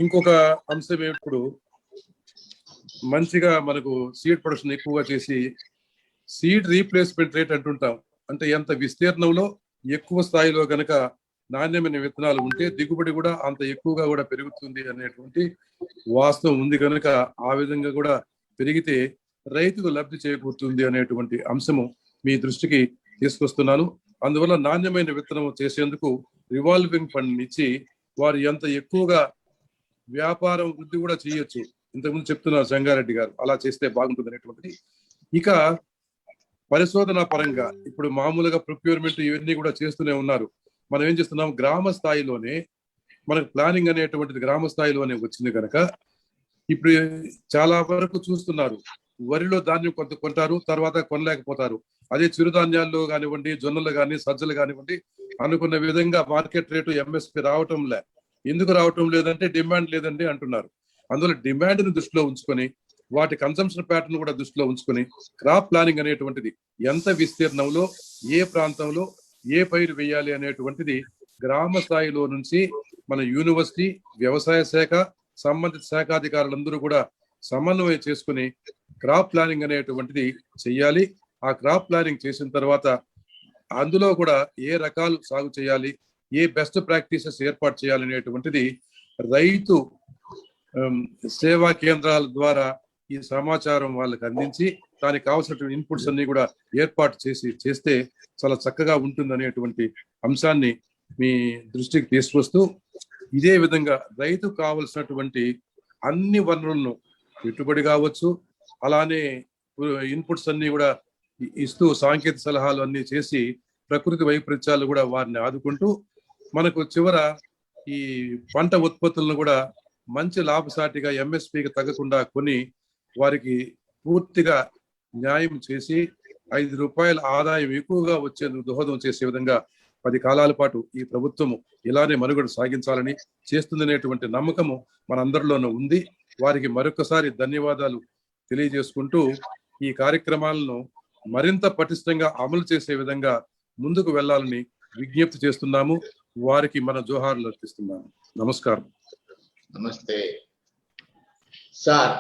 ఇంకొక అంశం ఇప్పుడు మంచిగా మనకు సీడ్ ప్రొడక్షన్ ఎక్కువగా చేసి సీడ్ రీప్లేస్మెంట్ రేట్ అంటుంటాం. అంటే ఎంత విస్తీర్ణంలో ఎక్కువ స్థాయిలో గనక నాణ్యమైన విత్తనాలు ఉంటే దిగుబడి కూడా అంత ఎక్కువగా కూడా పెరుగుతుంది అనేటువంటి వాస్తవం ఉంది. కనుక ఆ విధంగా కూడా పెరిగితే రైతుకు లబ్ధి చేకూరుతుంది అనేటువంటి అంశము మీ దృష్టికి తీసుకొస్తున్నాను. అందువల్ల నాణ్యమైన విత్తనం చేసేందుకు రివాల్వింగ్ ఫండ్ ఇచ్చి వారు ఎంత ఎక్కువగా వ్యాపారం వృద్ధి కూడా చేయొచ్చు. ఇంతకుముందు చెప్తున్నారు సంగారెడ్డి గారు, అలా చేస్తే బాగుంటుంది అనేటువంటిది. ఇక పరిశోధన పరంగా ఇప్పుడు మామూలుగా ప్రొక్యూర్మెంట్ ఇవన్నీ కూడా చేస్తూనే ఉన్నారు. మనం ఏం చేస్తున్నాం, గ్రామ స్థాయిలోనే మనకు ప్లానింగ్ అనేటువంటిది గ్రామ స్థాయిలోనే వచ్చింది కనుక ఇప్పుడు చాలా వరకు చూస్తున్నారు. వరిలో ధాన్యం కొంత కొంటారు, తర్వాత కొనలేకపోతారు. అదే చిరుధాన్యాల్లో కానివ్వండి, జొన్నలు కానీ, సజ్జలు కానివ్వండి, అనుకున్న విధంగా మార్కెట్ రేటు ఎంఎస్పి రావటం లే. ఎందుకు రావటం లేదంటే డిమాండ్ లేదండి అంటున్నారు. అందువల్ల డిమాండ్ ని దృష్టిలో ఉంచుకొని వాటి కన్సంప్షన్ ప్యాటర్న్ కూడా దృష్టిలో ఉంచుకొని క్రాప్ ప్లానింగ్ అనేటువంటిది ఎంత విస్తీర్ణంలో ఏ ప్రాంతంలో ఏ పైరు వేయాలి అనేటువంటిది గ్రామ స్థాయిలో నుంచి మన యూనివర్సిటీ, వ్యవసాయ శాఖ, సంబంధిత శాఖాధికారులందరూ కూడా సమన్వయం చేసుకుని క్రాప్ ప్లానింగ్ అనేటువంటిది చెయ్యాలి. ఆ క్రాప్ ప్లానింగ్ చేసిన తర్వాత అందులో కూడా ఏ రకాలు సాగు చేయాలి, ఏ బెస్ట్ ప్రాక్టీసెస్ ఏర్పాటు చేయాలి అనేటువంటిది రైతు సేవా కేంద్రాల ద్వారా ఈ సమాచారం వాళ్ళకి అందించి దానికి కావాల్సినటువంటి ఇన్పుట్స్ అన్ని కూడా ఏర్పాటు చేస్తే చాలా చక్కగా ఉంటుంది అనేటువంటి అంశాన్ని మీ దృష్టికి తీసుకొస్తూ, ఇదే విధంగా రైతుకు కావలసినటువంటి అన్ని వనరులను పెట్టుబడి కావచ్చు, అలానే ఇన్పుట్స్ అన్ని కూడా ఇస్తూ సాంకేతిక సలహాలు అన్ని చేసి ప్రకృతి వైపరీత్యాలు కూడా వారిని ఆదుకుంటూ మనకు చివర ఈ పంట ఉత్పత్తులను కూడా మంచి లాభసాటిగా ఎంఎస్పికి తగ్గకుండా కొని వారికి పూర్తిగా న్యాయం చేసి 5 రూపాయల ఆదాయం ఎక్కువగా వచ్చేందుకు దోహదం చేసే విధంగా 10 కాలాల పాటు ఈ ప్రభుత్వము ఇలానే మనుగడ సాగించాలని చేస్తుందనేటువంటి నమ్మకము మనందరిలోనూ ఉంది. వారికి మరొకసారి ధన్యవాదాలు తెలియజేసుకుంటూ ఈ కార్యక్రమాలను మరింత పటిష్టంగా అమలు చేసే విధంగా ముందుకు వెళ్ళాలని విజ్ఞప్తి చేస్తున్నాము. వారికి మన జోహార్లు అర్పిస్తున్నాము. నమస్కారం. నమస్తే సార్.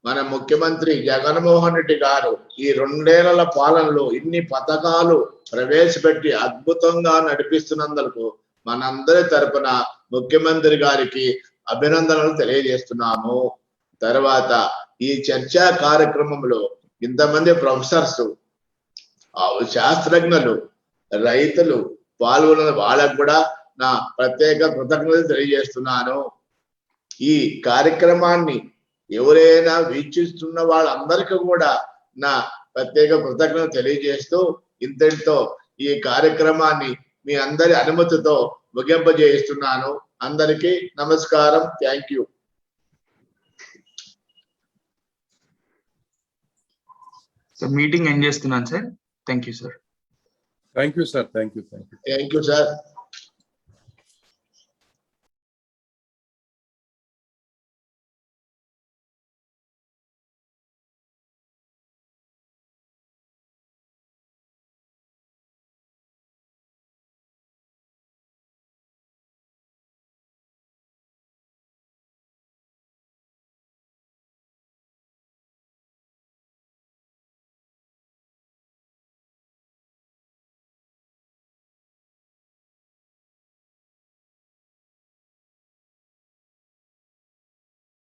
మన ముఖ్యమంత్రి జగన్మోహన్ రెడ్డి గారు ఈ 2 ఏళ్ల పాలనలో ఇన్ని పథకాలు ప్రవేశపెట్టి అద్భుతంగా నడిపిస్తున్నందుకు మనందరి తరపున ముఖ్యమంత్రి గారికి అభినందనలు తెలియజేస్తున్నాము. తర్వాత ఈ చర్చా కార్యక్రమంలో ఇంతమంది ప్రొఫెసర్స్, శాస్త్రజ్ఞులు, రైతులు పాల్గొన్న వాళ్ళకు కూడా నా ప్రత్యేక కృతజ్ఞతలు తెలియజేస్తున్నాను. ఈ కార్యక్రమాన్ని ఎవరైనా వీక్షిస్తున్న వాళ్ళందరికీ కూడా నా ప్రత్యేక కృతజ్ఞతలు తెలియజేస్తూ ఇంతటితో ఈ కార్యక్రమాన్ని మీ అందరి అనుమతితో ముగింపజేస్తున్నాను. అందరికీ నమస్కారం. Thank you. మీటింగ్ ఎండ్ చేస్తున్నాను sir. Thank you sir. Thank you sir. Thank you. Thank you sir.